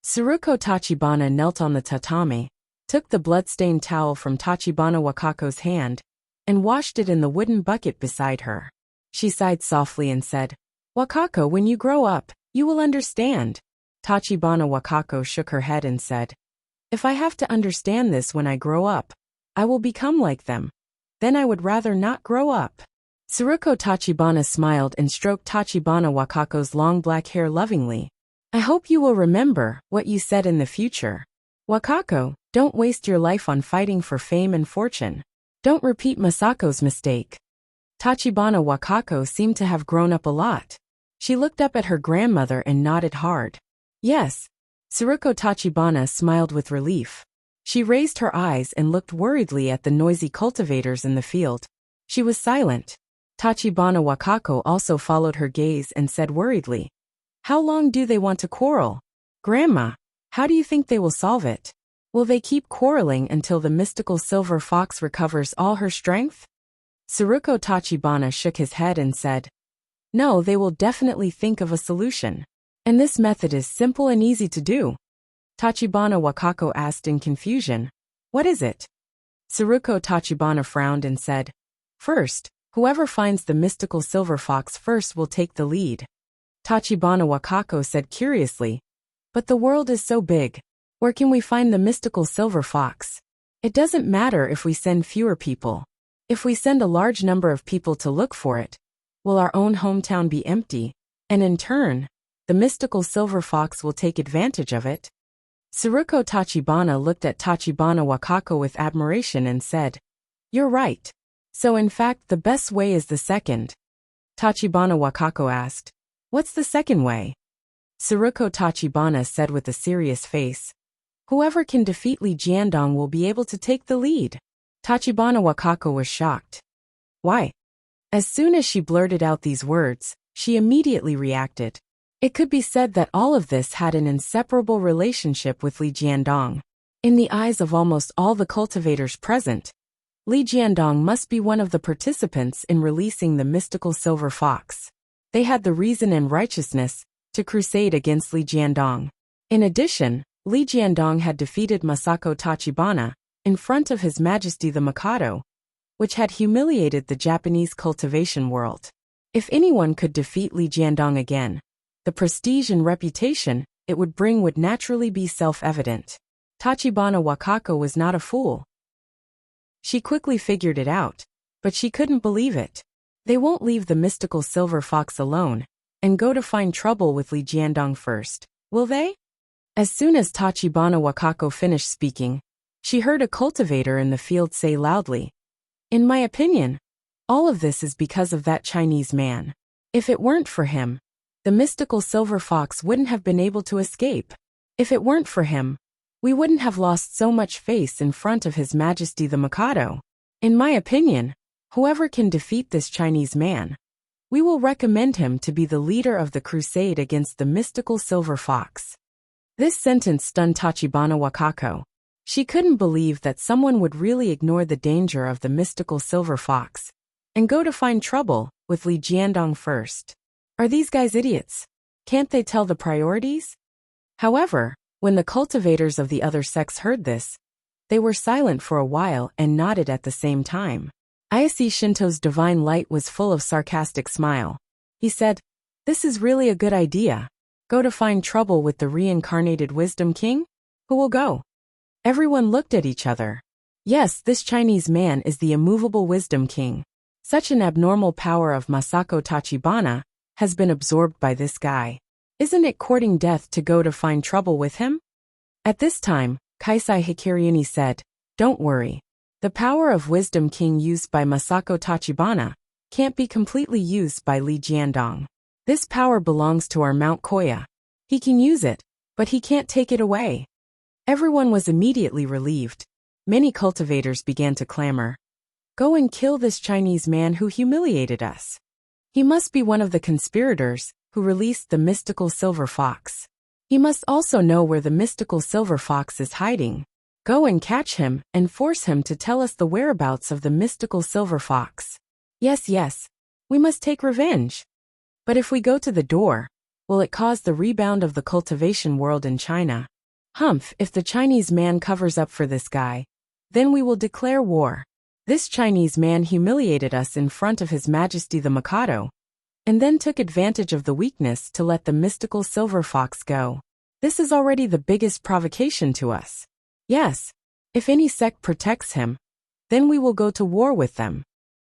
[SPEAKER 1] Tsuruko Tachibana knelt on the tatame, took the blood-stained towel from Tachibana Wakako's hand, and washed it in the wooden bucket beside her. She sighed softly and said, "Wakako, when you grow up, you will understand." Tachibana Wakako shook her head and said, "If I have to understand this when I grow up, I will become like them. Then I would rather not grow up." Tsuruko Tachibana smiled and stroked Tachibana Wakako's long black hair lovingly. "I hope you will remember what you said in the future. Wakako, don't waste your life on fighting for fame and fortune. Don't repeat Masako's mistake." Tachibana Wakako seemed to have grown up a lot. She looked up at her grandmother and nodded hard. "Yes." Tsuruko Tachibana smiled with relief. She raised her eyes and looked worriedly at the noisy cultivators in the field. She was silent. Tachibana Wakako also followed her gaze and said worriedly, "How long do they want to quarrel? Grandma, how do you think they will solve it? Will they keep quarreling until the mystical silver fox recovers all her strength?" Tsuruko Tachibana shook his head and said, "No, they will definitely think of a solution. And this method is simple and easy to do." Tachibana Wakako asked in confusion, "What is it?" Tsuruko Tachibana frowned and said, "First, whoever finds the mystical silver fox first will take the lead." Tachibana Wakako said curiously, "But the world is so big. Where can we find the mystical silver fox? It doesn't matter if we send fewer people. If we send a large number of people to look for it, will our own hometown be empty? And in turn, the mystical silver fox will take advantage of it?" Tsuruko Tachibana looked at Tachibana Wakako with admiration and said, "You're right. So in fact the best way is the second." Tachibana Wakako asked, "What's the second way?" Tsuruko Tachibana said with a serious face, "Whoever can defeat Li Jiandong will be able to take the lead." Tachibana Wakako was shocked. "Why?" As soon as she blurted out these words, she immediately reacted. It could be said that all of this had an inseparable relationship with Li Jiandong. In the eyes of almost all the cultivators present, Li Jiandong must be one of the participants in releasing the mystical silver fox. They had the reason and righteousness to crusade against Li Jiandong. In addition, Li Jiandong had defeated Masako Tachibana in front of His Majesty the Mikado, which had humiliated the Japanese cultivation world. If anyone could defeat Li Jiandong again, the prestige and reputation it would bring would naturally be self-evident. Tachibana Wakako was not a fool. She quickly figured it out, but she couldn't believe it. They won't leave the mystical silver fox alone and go to find trouble with Li Jiandong first, will they? As soon as Tachibana Wakako finished speaking, she heard a cultivator in the field say loudly, "In my opinion, all of this is because of that Chinese man. If it weren't for him, the mystical silver fox wouldn't have been able to escape. If it weren't for him, we wouldn't have lost so much face in front of His Majesty the Mikado. In my opinion, whoever can defeat this Chinese man, we will recommend him to be the leader of the crusade against the mystical silver fox." This sentence stunned Tachibana Wakako. She couldn't believe that someone would really ignore the danger of the mystical silver fox and go to find trouble with Li Jiandong first. Are these guys idiots? Can't they tell the priorities? However, when the cultivators of the other sex heard this, they were silent for a while and nodded at the same time. Ayase Shinto's divine light was full of sarcastic smile. He said, "This is really a good idea. Go to find trouble with the reincarnated Wisdom King? Who will go?" Everyone looked at each other. Yes, this Chinese man is the immovable Wisdom King. Such an abnormal power of Masako Tachibana has been absorbed by this guy. Isn't it courting death to go to find trouble with him? At this time, Kaisai Hikariuni said, "Don't worry. The power of Wisdom King used by Masako Tachibana can't be completely used by Li Jiandong. This power belongs to our Mount Koya. He can use it, but he can't take it away." Everyone was immediately relieved. Many cultivators began to clamor, "Go and kill this Chinese man who humiliated us. He must be one of the conspirators who released the mystical silver fox. He must also know where the mystical silver fox is hiding. Go and catch him and force him to tell us the whereabouts of the mystical silver fox. Yes, yes, we must take revenge. But if we go to the door, will it cause the rebound of the cultivation world in China? Humph, if the Chinese man covers up for this guy, then we will declare war. This Chinese man humiliated us in front of His Majesty the Mikado, and then took advantage of the weakness to let the mystical silver fox go. This is already the biggest provocation to us. Yes, if any sect protects him, then we will go to war with them.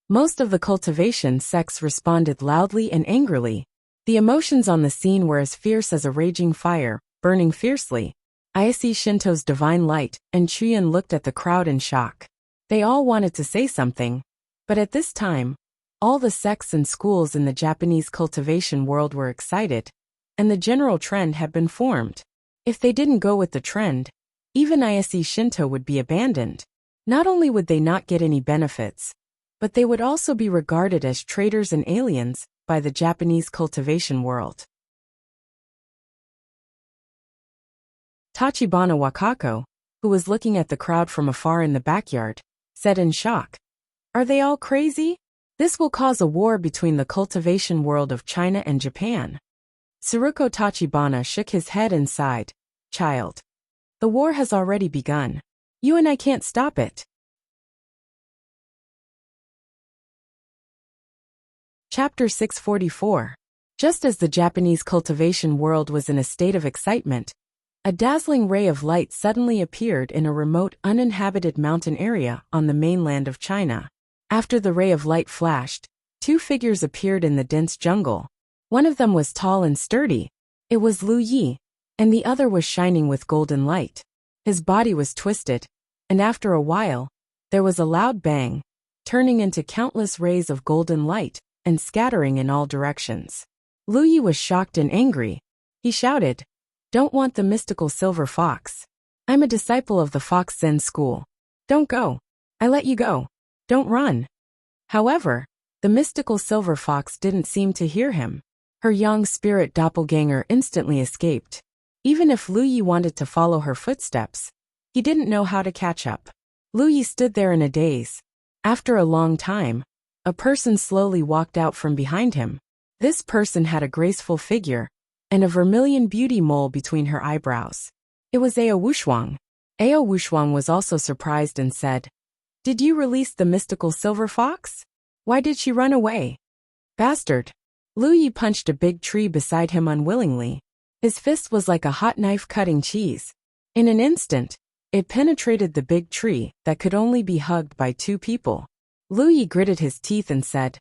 [SPEAKER 1] Most of the cultivation sects responded loudly and angrily. The emotions on the scene were as fierce as a raging fire, burning fiercely. Ise Shinto's divine light, and Chuyan looked at the crowd in shock. They all wanted to say something, but at this time, all the sects and schools in the Japanese cultivation world were excited, and the general trend had been formed. If they didn't go with the trend, even Ise Shinto would be abandoned. Not only would they not get any benefits, but they would also be regarded as traitors and aliens by the Japanese cultivation world. Tachibana Wakako, who was looking at the crowd from afar in the backyard, said in shock, "Are they all crazy? This will cause a war between the cultivation world of China and Japan." Tsuruko Tachibana shook his head and sighed, "Child, the war has already begun. You and I can't stop it." Chapter 644. Just as the Japanese cultivation world was in a state of excitement, a dazzling ray of light suddenly appeared in a remote uninhabited mountain area on the mainland of China. After the ray of light flashed, two figures appeared in the dense jungle. One of them was tall and sturdy. It was Lu Yi, and the other was shining with golden light. His body was twisted, and after a while, there was a loud bang, turning into countless rays of golden light and scattering in all directions. Lu Yi was shocked and angry. He shouted, "Don't want the mystical silver fox. I'm a disciple of the Fox Zen school. Don't go. I let you go. Don't run." However, the mystical silver fox didn't seem to hear him. Her young spirit doppelganger instantly escaped. Even if Lu Yi wanted to follow her footsteps, he didn't know how to catch up. Lu Yi stood there in a daze. After a long time, a person slowly walked out from behind him. This person had a graceful figure and a vermilion beauty mole between her eyebrows. It was Ao Wushuang. Ao Wushuang was also surprised and said, "Did you release the mystical silver fox? Why did she run away?" "Bastard." Lu Yi punched a big tree beside him unwillingly. His fist was like a hot knife cutting cheese. In an instant, it penetrated the big tree that could only be hugged by two people. Lu Yi gritted his teeth and said,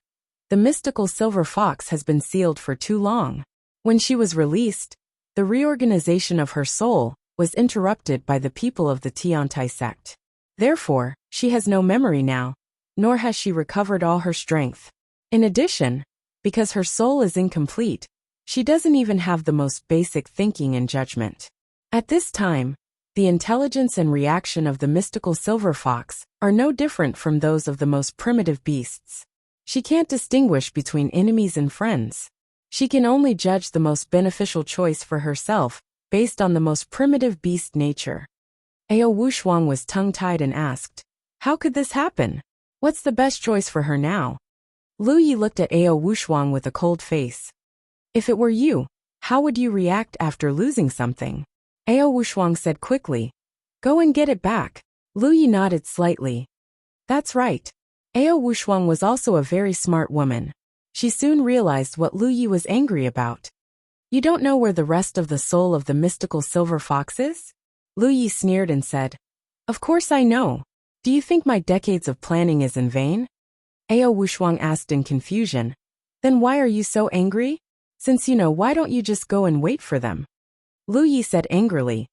[SPEAKER 1] "The mystical silver fox has been sealed for too long." When she was released, the reorganization of her soul was interrupted by the people of the Tiantai sect. Therefore, she has no memory now, nor has she recovered all her strength. In addition, because her soul is incomplete, she doesn't even have the most basic thinking and judgment. At this time, the intelligence and reaction of the mystical silver fox are no different from those of the most primitive beasts. She can't distinguish between enemies and friends. She can only judge the most beneficial choice for herself based on the most primitive beast nature. Ao Wushuang was tongue-tied and asked, "How could this happen? What's the best choice for her now?" Lu Yi looked at Ao Wushuang with a cold face. "If it were you, how would you react after losing something?" Ao Wushuang said quickly, "Go and get it back." Lu Yi nodded slightly. That's right. Ao Wushuang was also a very smart woman. She soon realized what Lu Yi was angry about. "You don't know where the rest of the soul of the mystical silver fox is?" Lu Yi sneered and said, "Of course I know. Do you think my decades of planning is in vain?" Ao Wushuang asked in confusion, "Then why are you so angry? Since you know, why don't you just go and wait for them?" Lu Yi said angrily,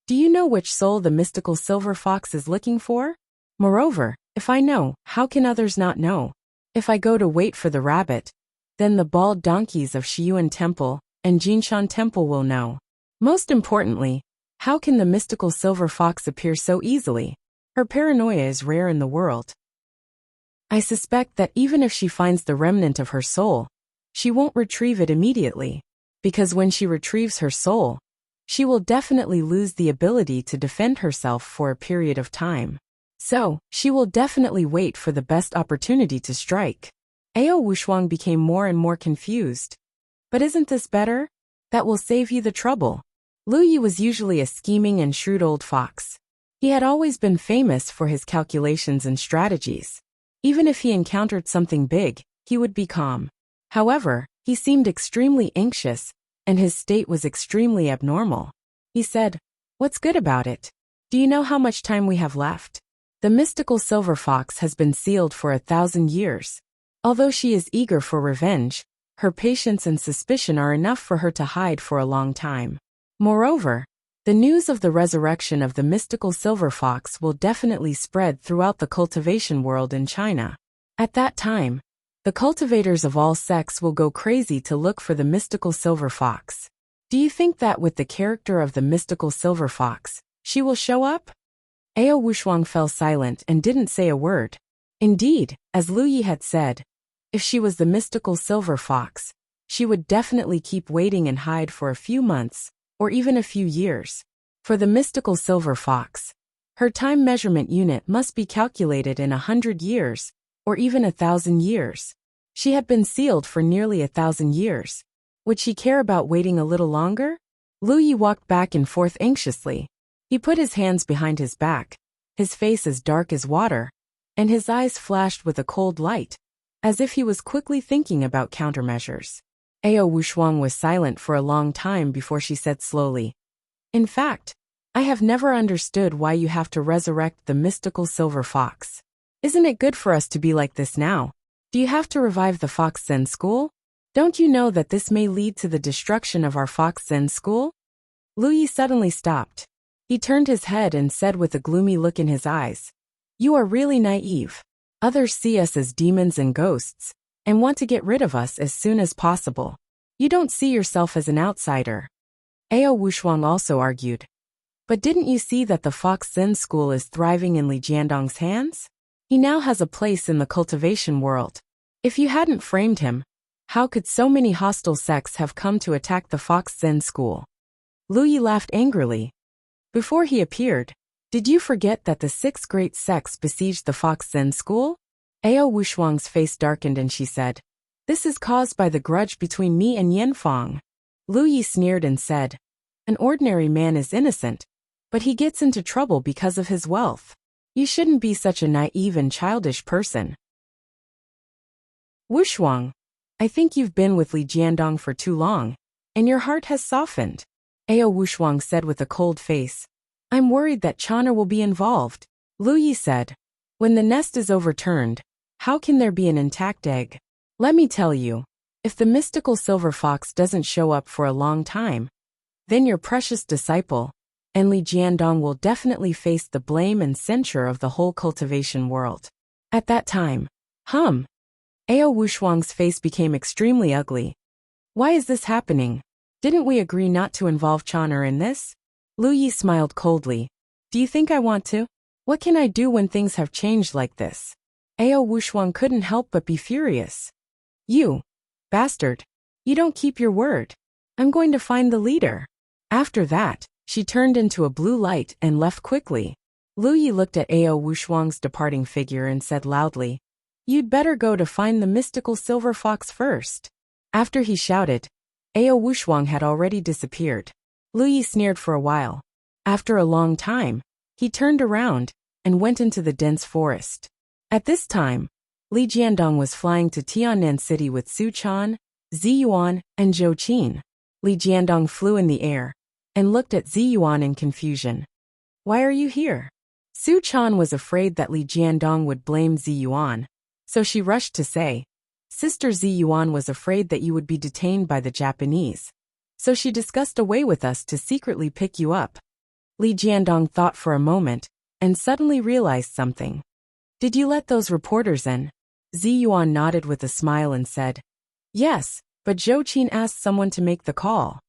[SPEAKER 1] "Do you know which soul the mystical silver fox is looking for? Moreover, if I know, how can others not know? If I go to wait for the rabbit, then the bald donkeys of Shiyuan Temple and Jinshan Temple will know. Most importantly, how can the mystical silver fox appear so easily? Her paranoia is rare in the world. I suspect that even if she finds the remnant of her soul, she won't retrieve it immediately, because when she retrieves her soul, she will definitely lose the ability to defend herself for a period of time. So, she will definitely wait for the best opportunity to strike." Ao Wushuang became more and more confused. "But isn't this better? That will save you the trouble. Lu Yi was usually a scheming and shrewd old fox. He had always been famous for his calculations and strategies. Even if he encountered something big, he would be calm. However, he seemed extremely anxious, and his state was extremely abnormal. He said, "What's good about it? Do you know how much time we have left?" The mystical silver fox has been sealed for 1,000 years. Although she is eager for revenge, her patience and suspicion are enough for her to hide for a long time. Moreover, the news of the resurrection of the mystical silver fox will definitely spread throughout the cultivation world in China. At that time, the cultivators of all sects will go crazy to look for the mystical silver fox. Do you think that with the character of the mystical silver fox, she will show up? Ao Wushuang fell silent and didn't say a word. Indeed, as Lu Yi had said, if she was the mystical silver fox, she would definitely keep waiting and hide for a few months, or even a few years. For the mystical silver fox, her time measurement unit must be calculated in 100 years, or even 1,000 years. She had been sealed for nearly 1,000 years. Would she care about waiting a little longer? Lu Yi walked back and forth anxiously. He put his hands behind his back, his face as dark as water, and his eyes flashed with a cold light, as if he was quickly thinking about countermeasures. Ao Wushuang was silent for a long time before she said slowly, "In fact, I have never understood why you have to resurrect the mystical silver fox. Isn't it good for us to be like this now? Do you have to revive the Fox Zen school? Don't you know that this may lead to the destruction of our Fox Zen school?" Lu Yi suddenly stopped. He turned his head and said with a gloomy look in his eyes, "You are really naive. Others see us as demons and ghosts, and want to get rid of us as soon as possible. You don't see yourself as an outsider." Ao Wushuang also argued, "But didn't you see that the Fox Zen school is thriving in Li Jiandong's hands? He now has a place in the cultivation world. If you hadn't framed him, how could so many hostile sects have come to attack the Fox Zen school?" Lu Yi laughed angrily. "Before he appeared, did you forget that the 6 great sects besieged the Fox Zen school?" Ao Wushuang's face darkened and she said, "This is caused by the grudge between me and Yanfang." Lu Yi sneered and said, "An ordinary man is innocent, but he gets into trouble because of his wealth. You shouldn't be such a naive and childish person." "Wushuang, I think you've been with Li Jiandong for too long, and your heart has softened," Ao Wushuang said with a cold face. "I'm worried that Chana will be involved." Lu Yi said, "When the nest is overturned, how can there be an intact egg? Let me tell you, if the mystical silver fox doesn't show up for a long time, then your precious disciple, and Li Jiandong will definitely face the blame and censure of the whole cultivation world. At that time, Ao Wushuang's face became extremely ugly. "Why is this happening? Didn't we agree not to involve Chana in this?" Lu Yi smiled coldly. "Do you think I want to? What can I do when things have changed like this?" Ao Wushuang couldn't help but be furious. "You bastard! You don't keep your word. I'm going to find the leader." After that, she turned into a blue light and left quickly. Lu Yi looked at Ao Wushuang's departing figure and said loudly, "You'd better go to find the mystical silver fox first." After he shouted, Ao Wushuang had already disappeared. Lu Yi sneered for a while. After a long time, he turned around and went into the dense forest. At this time, Li Jiandong was flying to Tiannan City with Su Chan, Zi Yuan, and Zhou Qin. Li Jiandong flew in the air and looked at Zi Yuan in confusion. "Why are you here?" Su Chan was afraid that Li Jiandong would blame Zi Yuan, so she rushed to say, "Sister Zi Yuan was afraid that you would be detained by the Japanese, so she discussed a way with us to secretly pick you up." Li Jiandong thought for a moment and suddenly realized something. "Did you let those reporters in?" Zi Yuan nodded with a smile and said, "Yes, but Zhou Qin asked someone to make the call."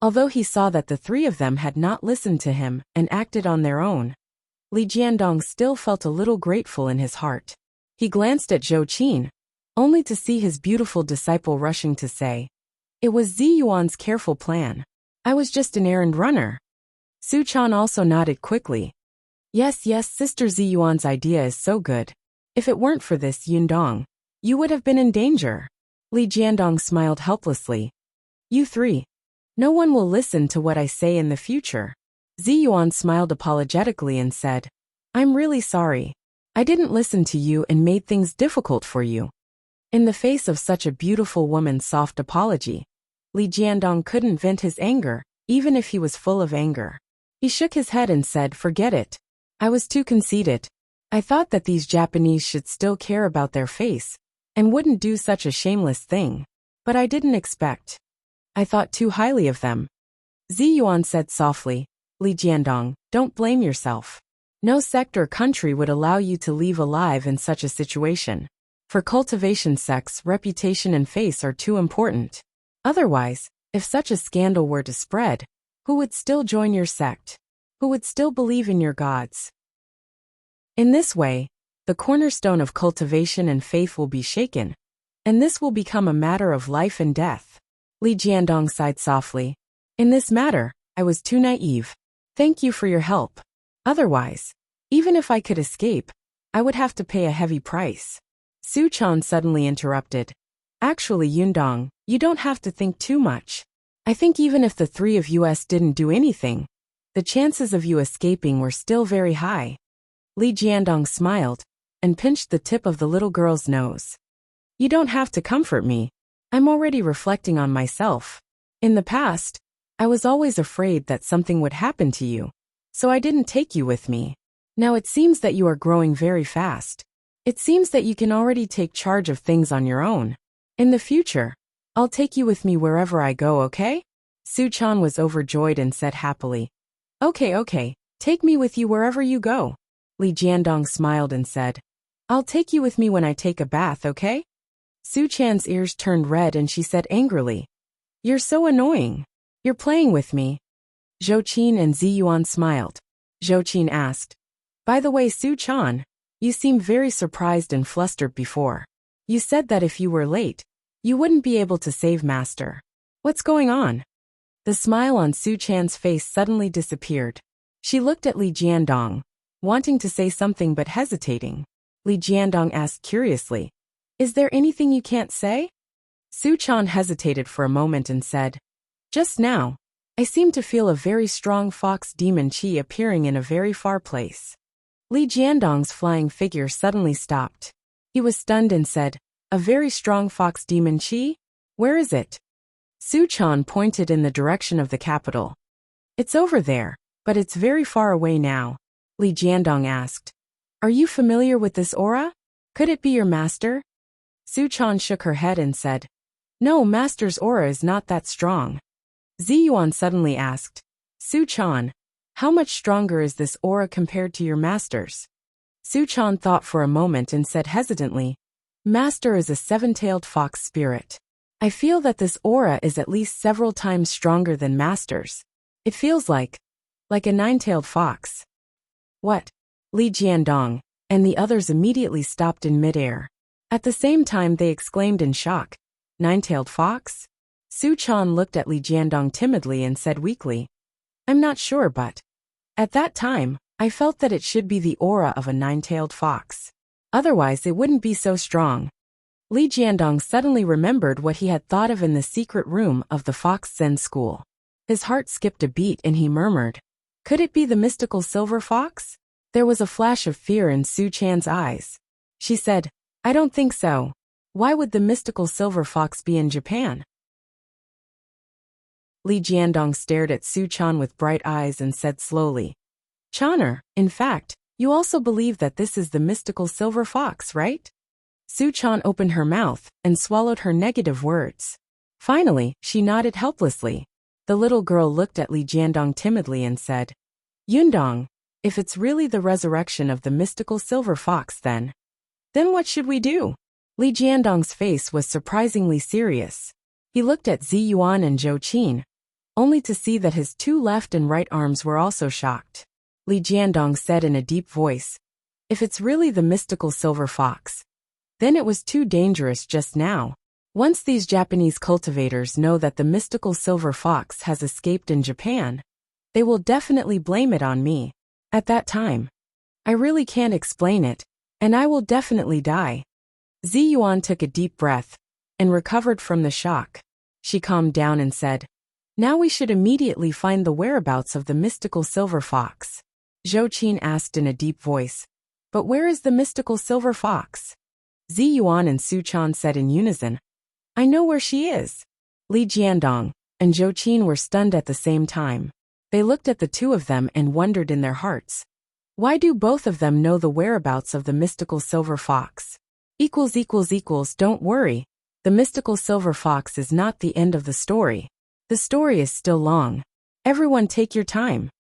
[SPEAKER 1] Although he saw that the 3 of them had not listened to him and acted on their own, Li Jiandong still felt a little grateful in his heart. He glanced at Zhou Qin, only to see his beautiful disciple rushing to say, "It was Zi Yuan's careful plan. I was just an errand runner." Su Chan also nodded quickly. Yes, Sister Zi Yuan's idea is so good. If it weren't for this Yundong, you would have been in danger." Li Jiandong smiled helplessly. "You 3. No one will listen to what I say in the future. Ziyuan smiled apologetically and said, I'm really sorry. I didn't listen to you and made things difficult for you. In the face of such a beautiful woman's soft apology, Li Jiandong couldn't vent his anger, even if he was full of anger. He shook his head and said, forget it. I was too conceited. I thought that these Japanese should still care about their face, and wouldn't do such a shameless thing. But I didn't expect. I thought too highly of them. Ziyuan said softly, Li Jiandong, don't blame yourself. No sect or country would allow you to leave alive in such a situation. For cultivation, sex, reputation and face are too important. Otherwise, if such a scandal were to spread, who would still join your sect? Who would still believe in your gods? In this way, the cornerstone of cultivation and faith will be shaken, and this will become a matter of life and death. Li Jiandong sighed softly. In this matter, I was too naive. Thank you for your help. Otherwise, even if I could escape, I would have to pay a heavy price. Su Chan suddenly interrupted. Actually, Yundong, you don't have to think too much. I think even if the three of us didn't do anything, the chances of you escaping were still very high. Li Jiandong smiled and pinched the tip of the little girl's nose. You don't have to comfort me. I'm already reflecting on myself. In the past, I was always afraid that something would happen to you, so I didn't take you with me. Now it seems that you are growing very fast. It seems that you can already take charge of things on your own. In the future, I'll take you with me wherever I go, okay? Su Chan was overjoyed and said happily, Okay, take me with you wherever you go. Li Jiandong smiled and said, I'll take you with me when I take a bath, okay? Su Chan's ears turned red and she said angrily, You're so annoying. You're playing with me. Zhou Qin and Ziyuan smiled. Zhou Qin asked, By the way, Su Chan, you seemed very surprised and flustered before. You said that if you were late, you wouldn't be able to save Master. What's going on? The smile on Su Chan's face suddenly disappeared. She looked at Li Jiandong, wanting to say something but hesitating. Li Jiandong asked curiously, Is there anything you can't say? Su Chan hesitated for a moment and said, Just now, I seem to feel a very strong fox demon chi appearing in a very far place. Li Jiandong's flying figure suddenly stopped. He was stunned and said, A very strong fox demon chi? Where is it? Su Chan pointed in the direction of the capital. It's over there, but it's very far away now. Li Jiandong asked, Are you familiar with this aura? Could it be your master? Su Chan shook her head and said, No, master's aura is not that strong. Ziyuan suddenly asked, Su Chan, how much stronger is this aura compared to your master's? Su Chan thought for a moment and said hesitantly, Master is a seven-tailed fox spirit. I feel that this aura is at least several times stronger than master's. It feels like a nine-tailed fox. What? Li Jiandong and the others immediately stopped in midair. At the same time they exclaimed in shock, Nine-tailed fox? Su Chan looked at Li Jiandong timidly and said weakly, I'm not sure, but at that time, I felt that it should be the aura of a nine-tailed fox. Otherwise it wouldn't be so strong. Li Jiandong suddenly remembered what he had thought of in the secret room of the Fox Zen school. His heart skipped a beat and he murmured, Could it be the mystical silver fox? There was a flash of fear in Su Chan's eyes. She said, I don't think so. Why would the mystical silver fox be in Japan? Li Jiandong stared at Su Chan with bright eyes and said slowly, Chaner, in fact, you also believe that this is the mystical silver fox, right? Su Chan opened her mouth and swallowed her negative words. Finally, she nodded helplessly. The little girl looked at Li Jiandong timidly and said, Yundong, if it's really the resurrection of the mystical silver fox then what should we do? Li Jiandong's face was surprisingly serious. He looked at Ziyuan and Zhou Qin, only to see that his two left and right arms were also shocked. Li Jiandong said in a deep voice, If it's really the mystical silver fox, then it was too dangerous just now. Once these Japanese cultivators know that the mystical silver fox has escaped in Japan, they will definitely blame it on me. At that time, I really can't explain it, and I will definitely die. Ziyuan took a deep breath and recovered from the shock. She calmed down and said, Now we should immediately find the whereabouts of the mystical silver fox. Zhou Qin asked in a deep voice. But where is the mystical silver fox? Zi Yuan and Su Chan said in unison. I know where she is. Li Jiandong and Zhou Qin were stunned at the same time. They looked at the two of them and wondered in their hearts. Why do both of them know the whereabouts of the mystical silver fox? Don't worry. The mystical silver fox is not the end of the story. The story is still long. Everyone take your time.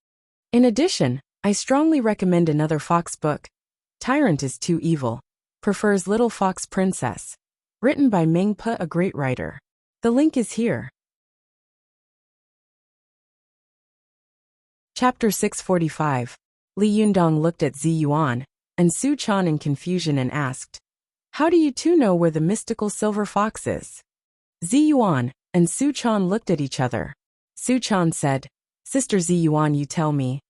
[SPEAKER 1] In addition, I strongly recommend another fox book. Tyrant is Too Evil. Prefers Little Fox Princess. Written by Meng Pe, a great writer. The link is here. Chapter 645. Li Yundong looked at Zi Yuan and Su Chan in confusion and asked, How do you two know where the mystical silver fox is? Zi Yuan and Su Chan looked at each other. Su Chan said, Sister Zi Yuan, you tell me.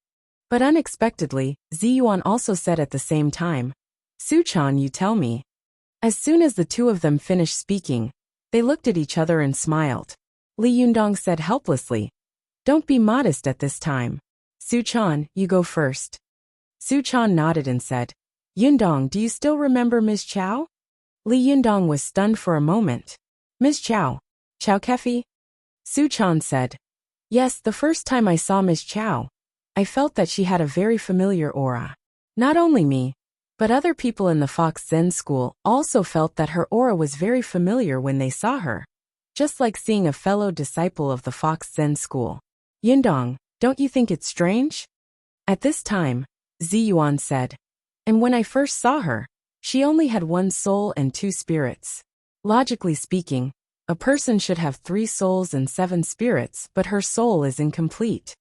[SPEAKER 1] But unexpectedly, Zi Yuan also said at the same time, Su Chan, you tell me. As soon as the two of them finished speaking, they looked at each other and smiled. Li Yundong said helplessly, Don't be modest at this time. Su Chan, you go first. Su Chan nodded and said, Yundong, do you still remember Ms. Chow? Li Yundong was stunned for a moment. Ms. Chow? Chow Kefi? Su Chan said, Yes, the first time I saw Ms. Chow, I felt that she had a very familiar aura. Not only me, but other people in the Fox Zen school also felt that her aura was very familiar when they saw her, just like seeing a fellow disciple of the Fox Zen school. Yundong, don't you think it's strange? At this time, Zi Yuan said, And when I first saw her, she only had one soul and two spirits. Logically speaking, a person should have 3 souls and 7 spirits, but her soul is incomplete.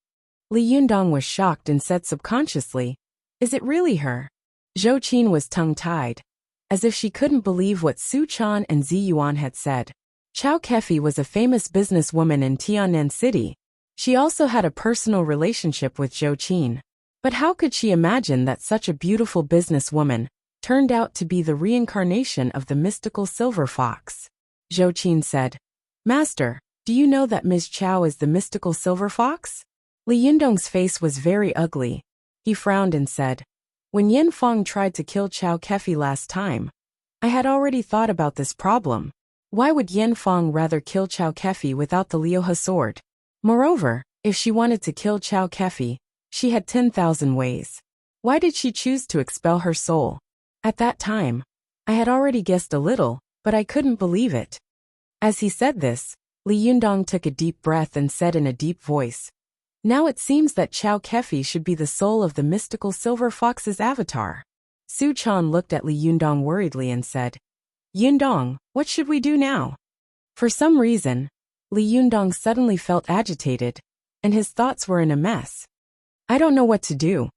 [SPEAKER 1] Li Yundong was shocked and said subconsciously, Is it really her? Zhou Qin was tongue-tied, as if she couldn't believe what Su Chan and Zi Yuan had said. Chow Kefi was a famous businesswoman in Tiannan City. She also had a personal relationship with Zhou Qin. But how could she imagine that such a beautiful businesswoman turned out to be the reincarnation of the mystical silver fox? Zhou Qin said, Master, do you know that Ms. Chow is the mystical silver fox? Li Yundong's face was very ugly. He frowned and said, When Yin Feng tried to kill Chow Kefi last time, I had already thought about this problem. Why would Yin Feng rather kill Chow Kefi without the Liuhe sword? Moreover, if she wanted to kill Chow Kefi, she had 10,000 ways. Why did she choose to expel her soul? At that time, I had already guessed a little, but I couldn't believe it. As he said this, Li Yundong took a deep breath and said in a deep voice, Now it seems that Chow Kefi should be the soul of the mystical silver fox's avatar. Su Chan looked at Li Yundong worriedly and said, Yundong, what should we do now? For some reason, Li Yundong suddenly felt agitated, and his thoughts were in a mess. I don't know what to do.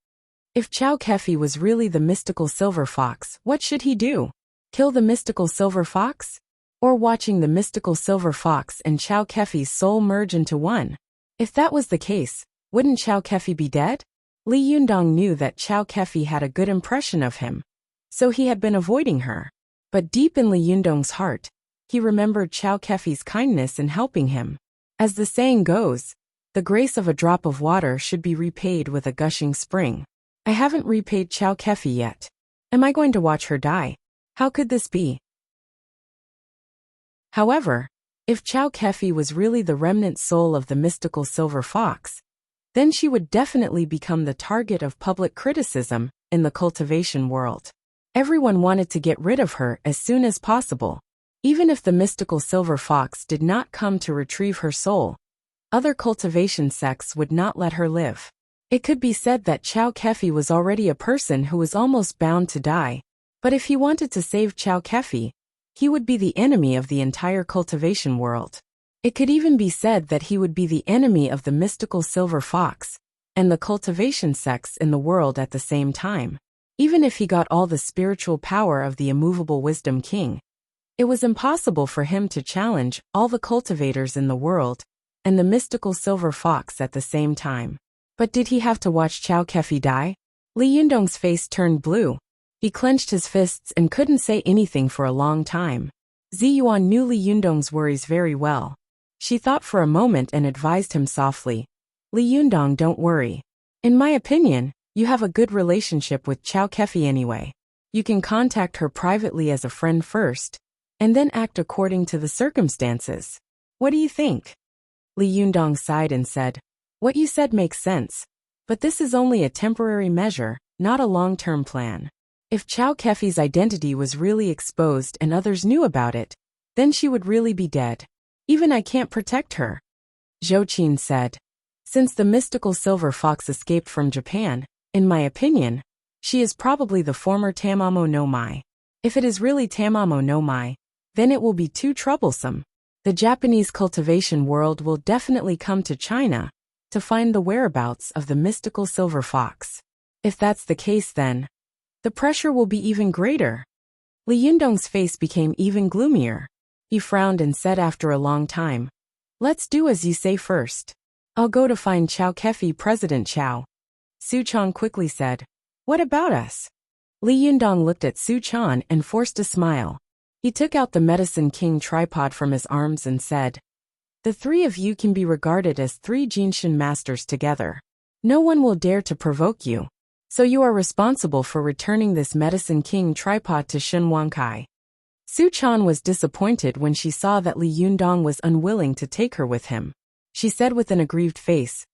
[SPEAKER 1] If Chow Kefi was really the mystical silver fox, what should he do? Kill the mystical silver fox? Or watching the mystical silver fox and Chow Kefi's soul merge into one? If that was the case, wouldn't Chow Kefi be dead? Li Yundong knew that Chow Kefi had a good impression of him, so he had been avoiding her. But deep in Li Yundong's heart, he remembered Chow Kefi's kindness in helping him. As the saying goes, the grace of a drop of water should be repaid with a gushing spring. I haven't repaid Chow Kefi yet. Am I going to watch her die? How could this be? However, if Chow Kefi was really the remnant soul of the mystical silver fox, then she would definitely become the target of public criticism in the cultivation world. Everyone wanted to get rid of her as soon as possible. Even if the mystical silver fox did not come to retrieve her soul, other cultivation sects would not let her live. It could be said that Chow Kefi was already a person who was almost bound to die, but if he wanted to save Chow Kefi, he would be the enemy of the entire cultivation world. It could even be said that he would be the enemy of the mystical silver fox and the cultivation sects in the world at the same time. Even if he got all the spiritual power of the immovable wisdom king, it was impossible for him to challenge all the cultivators in the world and the mystical silver fox at the same time. But did he have to watch Chow Kefi die? Li Yundong's face turned blue. He clenched his fists and couldn't say anything for a long time. Zi Yuan knew Li Yundong's worries very well. She thought for a moment and advised him softly, Li Yundong, don't worry. In my opinion, you have a good relationship with Chow Kefi anyway. You can contact her privately as a friend first, and then act according to the circumstances. What do you think? Li Yundong sighed and said, what you said makes sense, but this is only a temporary measure, not a long-term plan. If Chow Kefi's identity was really exposed and others knew about it, then she would really be dead. Even I can't protect her. Zhou Qin said. Since the mystical silver fox escaped from Japan, in my opinion, she is probably the former Tamamo no Mai. If it is really Tamamo no Mai, then it will be too troublesome. The Japanese cultivation world will definitely come to China to find the whereabouts of the mystical silver fox. If that's the case, then the pressure will be even greater. Li Yundong's face became even gloomier. He frowned and said after a long time, let's do as you say first. I'll go to find Chow Kefi. President Chow. Su Chan quickly said, what about us? Li Yundong looked at Su Chan and forced a smile. He took out the Medicine King tripod from his arms and said, the three of you can be regarded as three Jinshin masters together. No one will dare to provoke you. So you are responsible for returning this Medicine King tripod to Shun Wankai. Su Chan was disappointed when she saw that Li Yundong was unwilling to take her with him. She said with an aggrieved face,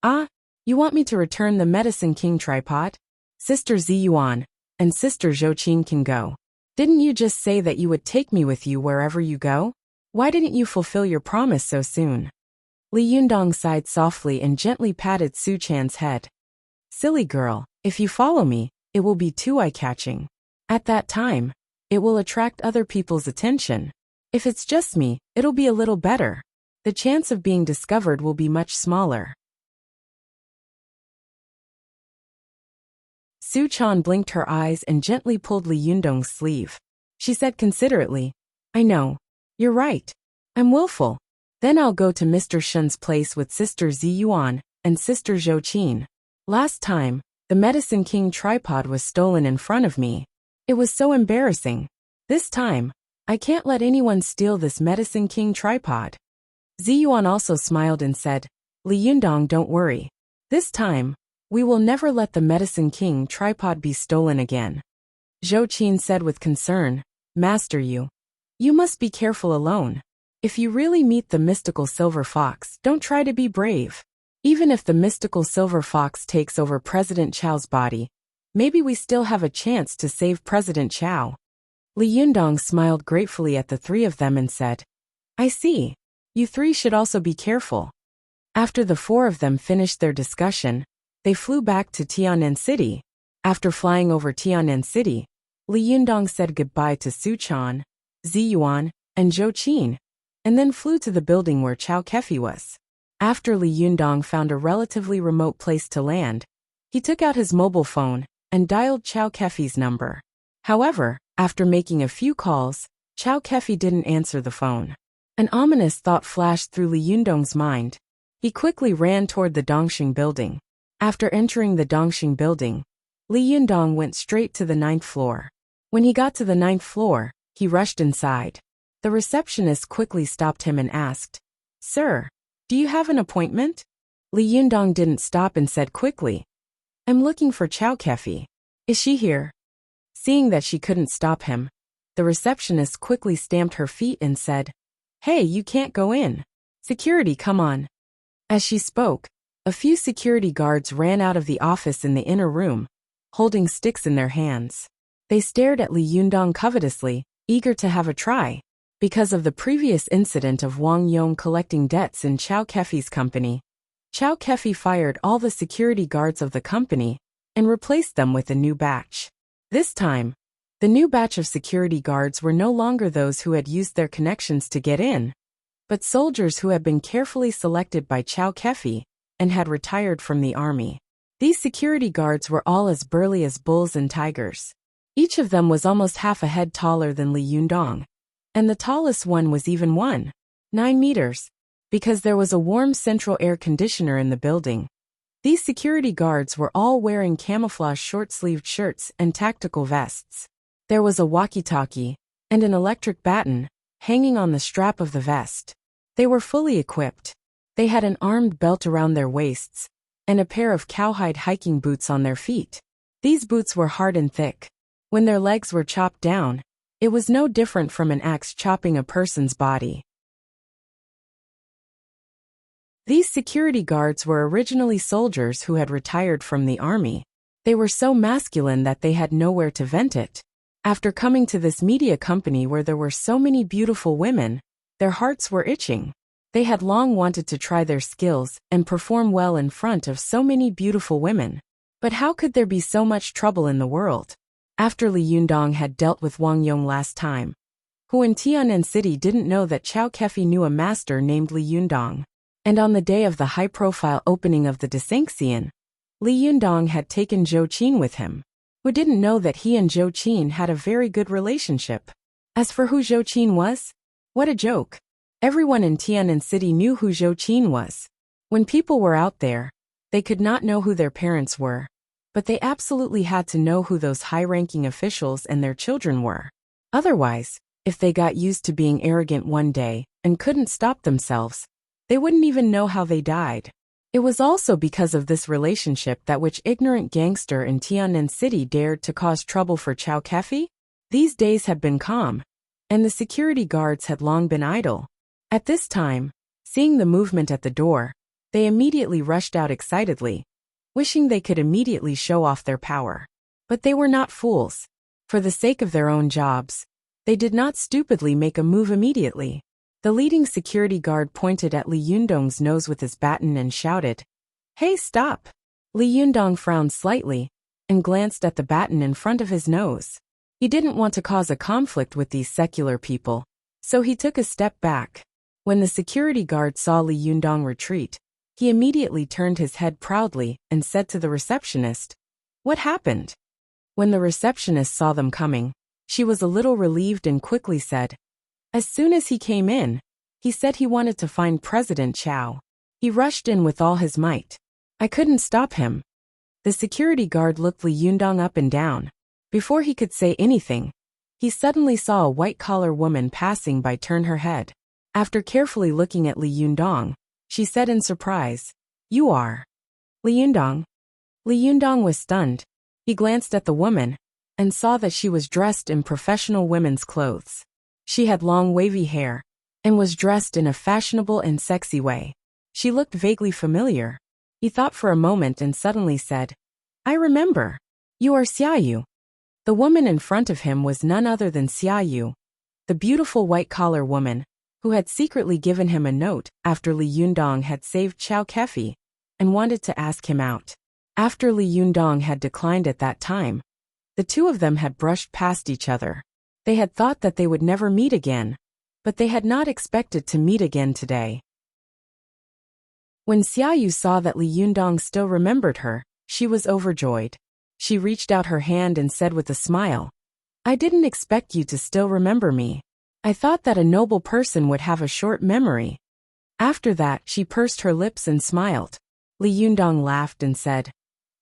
[SPEAKER 1] ah, you want me to return the Medicine King tripod? Sister Ziyuan and Sister Zhou Qin can go. Didn't you just say that you would take me with you wherever you go? Why didn't you fulfill your promise so soon? Li Yundong sighed softly and gently patted Su Chan's head. Silly girl, if you follow me, it will be too eye-catching. At that time, it will attract other people's attention. If it's just me, it'll be a little better. The chance of being discovered will be much smaller. Su Chan blinked her eyes and gently pulled Li Yundong's sleeve. She said considerately, I know. You're right. I'm willful. Then I'll go to Mr. Shun's place with Sister Ziyuan and Sister Zhou Qin. Last time, the Medicine King tripod was stolen in front of me. It was so embarrassing. This time, I can't let anyone steal this Medicine King tripod. Ziyuan also smiled and said, Li Yundong, don't worry. This time, we will never let the Medicine King tripod be stolen again. Zhou Qin said with concern, Master, you must be careful alone. If you really meet the mystical silver fox, don't try to be brave. Even if the mystical silver fox takes over President Chow's body, maybe we still have a chance to save President Chow. Li Yundong smiled gratefully at the three of them and said, I see. You three should also be careful. After the four of them finished their discussion, they flew back to Tianan City. After flying over Tianan City, Li Yundong said goodbye to Su Chan, Ziyuan, and Zhou Qin, and then flew to the building where Chow Kefi was. After Li Yundong found a relatively remote place to land, he took out his mobile phone and dialed Chow Kefi's number. However, after making a few calls, Chow Kefi didn't answer the phone. An ominous thought flashed through Li Yundong's mind. He quickly ran toward the Dongxing building. After entering the Dongxing building, Li Yundong went straight to the 9th floor. When he got to the 9th floor, he rushed inside. The receptionist quickly stopped him and asked, Sir, do you have an appointment? Li Yundong didn't stop and said quickly, I'm looking for Chow Kefi. Is she here? Seeing that she couldn't stop him, the receptionist quickly stamped her feet and said, Hey, you can't go in. Security, come on. As she spoke, a few security guards ran out of the office in the inner room, holding sticks in their hands. They stared at Li Yundong covetously, eager to have a try. Because of the previous incident of Wang Yong collecting debts in Chow Kefi's company, Chow Kefi fired all the security guards of the company and replaced them with a new batch. This time, the new batch of security guards were no longer those who had used their connections to get in, but soldiers who had been carefully selected by Chow Kefi and had retired from the army. These security guards were all as burly as bulls and tigers. Each of them was almost half a head taller than Li Yundong, and the tallest one was even 9 meters, because there was a warm central air conditioner in the building. These security guards were all wearing camouflage short-sleeved shirts and tactical vests. There was a walkie-talkie and an electric baton hanging on the strap of the vest. They were fully equipped. They had an armed belt around their waists and a pair of cowhide hiking boots on their feet. These boots were hard and thick. When their legs were chopped down, it was no different from an axe chopping a person's body. These security guards were originally soldiers who had retired from the army. They were so masculine that they had nowhere to vent it. After coming to this media company where there were so many beautiful women, their hearts were itching. They had long wanted to try their skills and perform well in front of so many beautiful women. But how could there be so much trouble in the world? After Li Yundong had dealt with Wang Yong last time, who in Tian'an City didn't know that Chao Kefi knew a master named Li Yundong. And on the day of the high-profile opening of the Desanxian, Li Yundong had taken Zhou Qin with him, who didn't know that he and Zhou Qin had a very good relationship. As for who Zhou Qin was, what a joke. Everyone in Tian'an City knew who Zhou Qin was. When people were out there, they could not know who their parents were, but they absolutely had to know who those high-ranking officials and their children were. Otherwise, if they got used to being arrogant one day and couldn't stop themselves, they wouldn't even know how they died. It was also because of this relationship that which ignorant gangster in Tian'an City dared to cause trouble for Chao Kefi? These days had been calm, and the security guards had long been idle. At this time, seeing the movement at the door, they immediately rushed out excitedly, wishing they could immediately show off their power. But they were not fools. For the sake of their own jobs, they did not stupidly make a move immediately. The leading security guard pointed at Li Yundong's nose with his baton and shouted, "Hey, stop!" Li Yundong frowned slightly and glanced at the baton in front of his nose. He didn't want to cause a conflict with these secular people, so he took a step back. When the security guard saw Li Yundong retreat, he immediately turned his head proudly and said to the receptionist, "What happened?" When the receptionist saw them coming, she was a little relieved and quickly said, "As soon as he came in, he said he wanted to find President Chao. He rushed in with all his might. I couldn't stop him." The security guard looked Li Yundong up and down. Before he could say anything, he suddenly saw a white-collar woman passing by turn her head. After carefully looking at Li Yundong, she said in surprise, "You are Li Yundong?" Li Yundong was stunned. He glanced at the woman and saw that she was dressed in professional women's clothes. She had long wavy hair and was dressed in a fashionable and sexy way. She looked vaguely familiar. He thought for a moment and suddenly said, "I remember. You are Xiaoyu." The woman in front of him was none other than Xiaoyu, the beautiful white-collar woman, who had secretly given him a note after Li Yundong had saved Chao Kefi and wanted to ask him out. After Li Yundong had declined at that time, the two of them had brushed past each other. They had thought that they would never meet again, but they had not expected to meet again today. When Xiaoyu saw that Li Yundong still remembered her, she was overjoyed. She reached out her hand and said with a smile, "I didn't expect you to still remember me. I thought that a noble person would have a short memory." After that, she pursed her lips and smiled. Li Yundong laughed and said,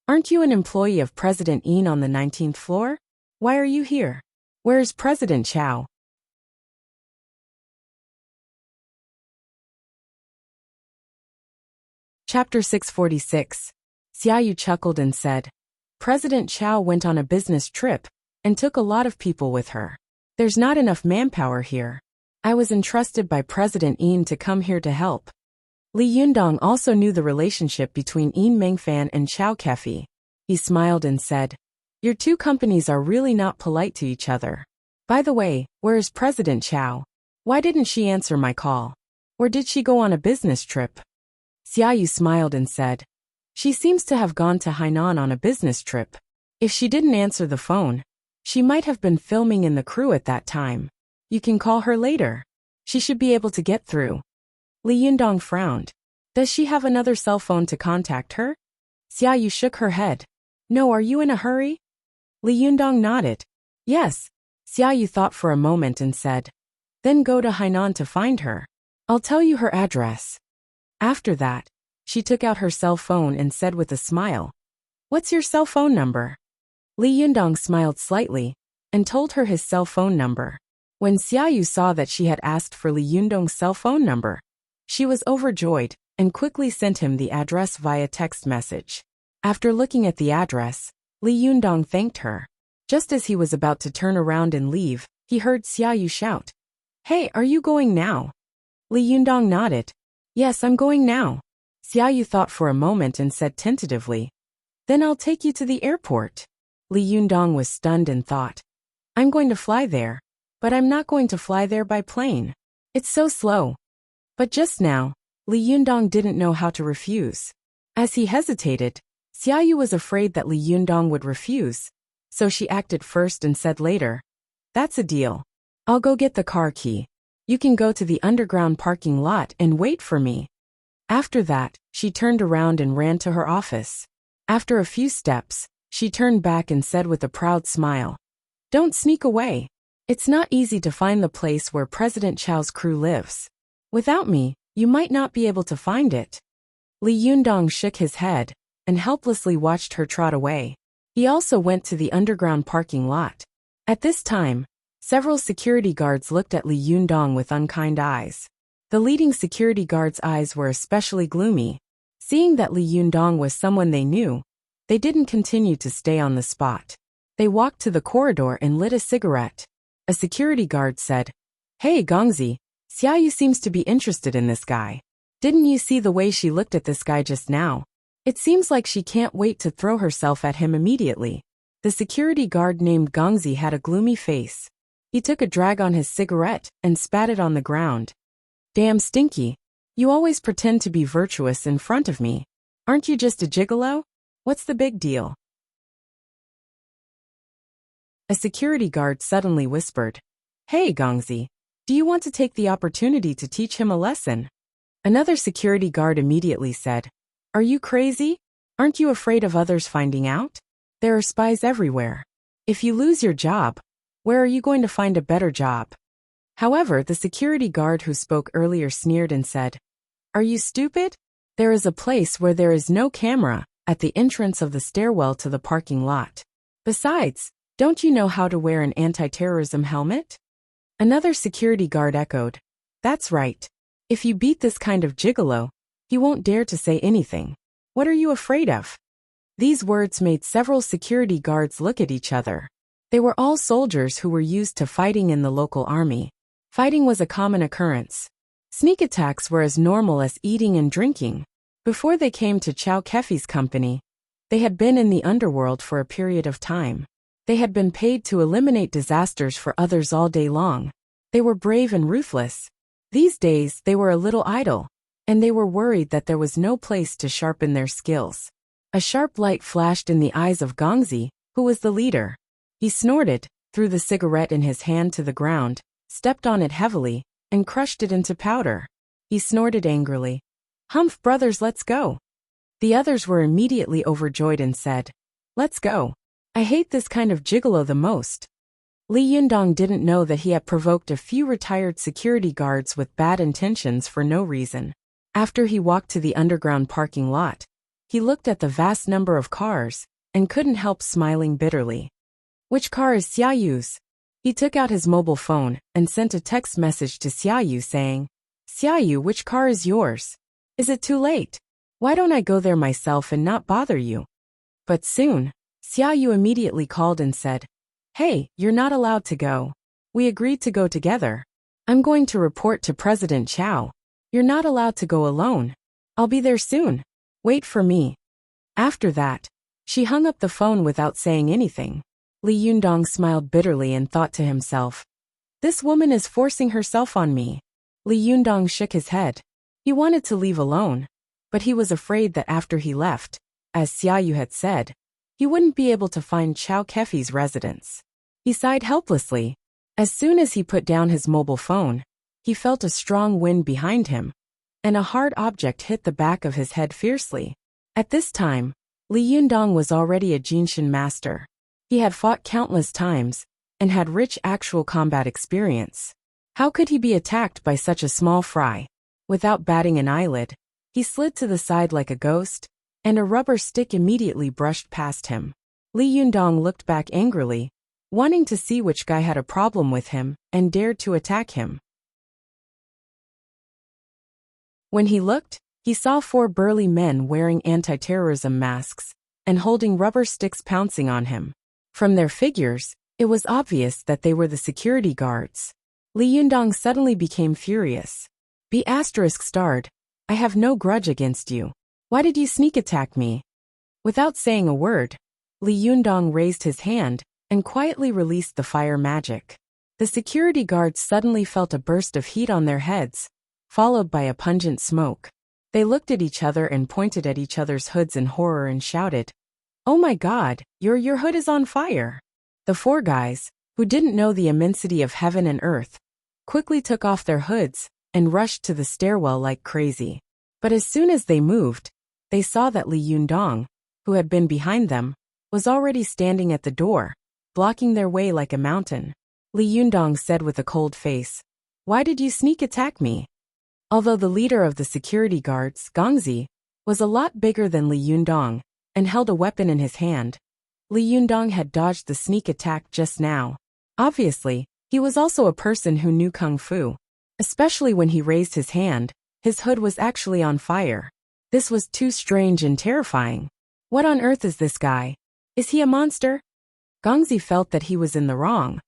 [SPEAKER 1] "Aren't you an employee of President Yin on the 19th floor? Why are you here? Where's President Chao?" Chapter 646. Xiaoyu chuckled and said, "President Chao went on a business trip and took a lot of people with her. There's not enough manpower here. I was entrusted by President Yin to come here to help." Li Yundong also knew the relationship between Yin Mengfan and Chao Kefi. He smiled and said, "Your two companies are really not polite to each other. By the way, where is President Chao? Why didn't she answer my call? Or did she go on a business trip?" Xiaoyu smiled and said, "She seems to have gone to Hainan on a business trip. If she didn't answer the phone, she might have been filming in the crew at that time. You can call her later. She should be able to get through." Li Yundong frowned. "Does she have another cell phone to contact her?" Xiaoyu shook her head. "No, are you in a hurry?" Li Yundong nodded. "Yes." Xiaoyu thought for a moment and said, "Then go to Hainan to find her. I'll tell you her address." After that, she took out her cell phone and said with a smile, "What's your cell phone number?" Li Yundong smiled slightly and told her his cell phone number. When Xiaoyu saw that she had asked for Li Yundong's cell phone number, She was overjoyed and quickly sent him the address via text message. After looking at the address, Li Yundong thanked her. Just as he was about to turn around and leave, he heard Xiaoyu shout, "Hey, are you going now?" Li Yundong nodded. "Yes, I'm going now." Xiaoyu thought for a moment and said tentatively, "Then I'll take you to the airport." Li Yundong was stunned and thought, "I'm going to fly there, but I'm not going to fly there by plane. It's so slow." But just now, Li Yundong didn't know how to refuse. As he hesitated, Xiaoyu was afraid that Li Yundong would refuse, so she acted first and said later, "That's a deal. I'll go get the car key. You can go to the underground parking lot and wait for me." After that, she turned around and ran to her office. After a few steps, she turned back and said with a proud smile, "Don't sneak away. It's not easy to find the place where President Chao's crew lives. Without me, you might not be able to find it." Li Yundong shook his head and helplessly watched her trot away. He also went to the underground parking lot. At this time, several security guards looked at Li Yundong with unkind eyes. The leading security guard's eyes were especially gloomy. Seeing that Li Yundong was someone they knew, they didn't continue to stay on the spot. They walked to the corridor and lit a cigarette. A security guard said, "Hey Gongzi, Xiaoyu seems to be interested in this guy. Didn't you see the way she looked at this guy just now? It seems like she can't wait to throw herself at him immediately." The security guard named Gongzi had a gloomy face. He took a drag on his cigarette and spat it on the ground. "Damn stinky. You always pretend to be virtuous in front of me. Aren't you just a gigolo? What's the big deal?" A security guard suddenly whispered, "Hey Gongzi, do you want to take the opportunity to teach him a lesson?" Another security guard immediately said, "Are you crazy? Aren't you afraid of others finding out? There are spies everywhere. If you lose your job, where are you going to find a better job?" However, the security guard who spoke earlier sneered and said, "Are you stupid? There is a place where there is no camera, at the entrance of the stairwell to the parking lot. Besides, don't you know how to wear an anti-terrorism helmet?" Another security guard echoed, "That's right. If you beat this kind of gigolo, he won't dare to say anything. What are you afraid of?" These words made several security guards look at each other. They were all soldiers who were used to fighting in the local army. Fighting was a common occurrence. Sneak attacks were as normal as eating and drinking. Before they came to Chow Kefi's company, they had been in the underworld for a period of time. They had been paid to eliminate disasters for others all day long. They were brave and ruthless. These days, they were a little idle, and they were worried that there was no place to sharpen their skills. A sharp light flashed in the eyes of Gongzi, who was the leader. He snorted, threw the cigarette in his hand to the ground, stepped on it heavily, and crushed it into powder. He snorted angrily, "Humph brothers, let's go." The others were immediately overjoyed and said, "Let's go. I hate this kind of gigolo the most." Li Yundong didn't know that he had provoked a few retired security guards with bad intentions for no reason. After he walked to the underground parking lot, he looked at the vast number of cars and couldn't help smiling bitterly. "Which car is Xiaoyu's?" He took out his mobile phone and sent a text message to Xiaoyu saying, "Xiaoyu, which car is yours? Is it too late? Why don't I go there myself and not bother you?" But soon, Xiaoyu immediately called and said, "Hey, you're not allowed to go. We agreed to go together. I'm going to report to President Chao. You're not allowed to go alone. I'll be there soon. Wait for me." After that, she hung up the phone without saying anything. Li Yundong smiled bitterly and thought to himself, "This woman is forcing herself on me." Li Yundong shook his head. He wanted to leave alone, but he was afraid that after he left, as Xiaoyu had said, he wouldn't be able to find Chow Kefi's residence. He sighed helplessly. As soon as he put down his mobile phone, he felt a strong wind behind him, and a hard object hit the back of his head fiercely. At this time, Li Yundong was already a Jinshin master. He had fought countless times, and had rich actual combat experience. How could he be attacked by such a small fry? Without batting an eyelid, he slid to the side like a ghost, and a rubber stick immediately brushed past him. Li Yundong looked back angrily, wanting to see which guy had a problem with him and dared to attack him. When he looked, he saw 4 burly men wearing anti-terrorism masks and holding rubber sticks pouncing on him. From their figures, it was obvious that they were the security guards. Li Yundong suddenly became furious. B****, I have no grudge against you. Why did you sneak attack me? Without saying a word, Li Yundong raised his hand and quietly released the fire magic. The security guards suddenly felt a burst of heat on their heads, followed by a pungent smoke. They looked at each other and pointed at each other's hoods in horror and shouted, "Oh my God, your hood is on fire!" The 4 guys, who didn't know the immensity of heaven and earth, quickly took off their hoods and rushed to the stairwell like crazy. But as soon as they moved, they saw that Li Yundong, who had been behind them, was already standing at the door, blocking their way like a mountain. Li Yundong said with a cold face, "Why did you sneak attack me?" Although the leader of the security guards, Gongzi, was a lot bigger than Li Yundong and held a weapon in his hand, Li Yundong had dodged the sneak attack just now. Obviously, he was also a person who knew kung fu. Especially when he raised his hand, his hood was actually on fire. This was too strange and terrifying. What on earth is this guy? Is he a monster? Gongzi felt that he was in the wrong,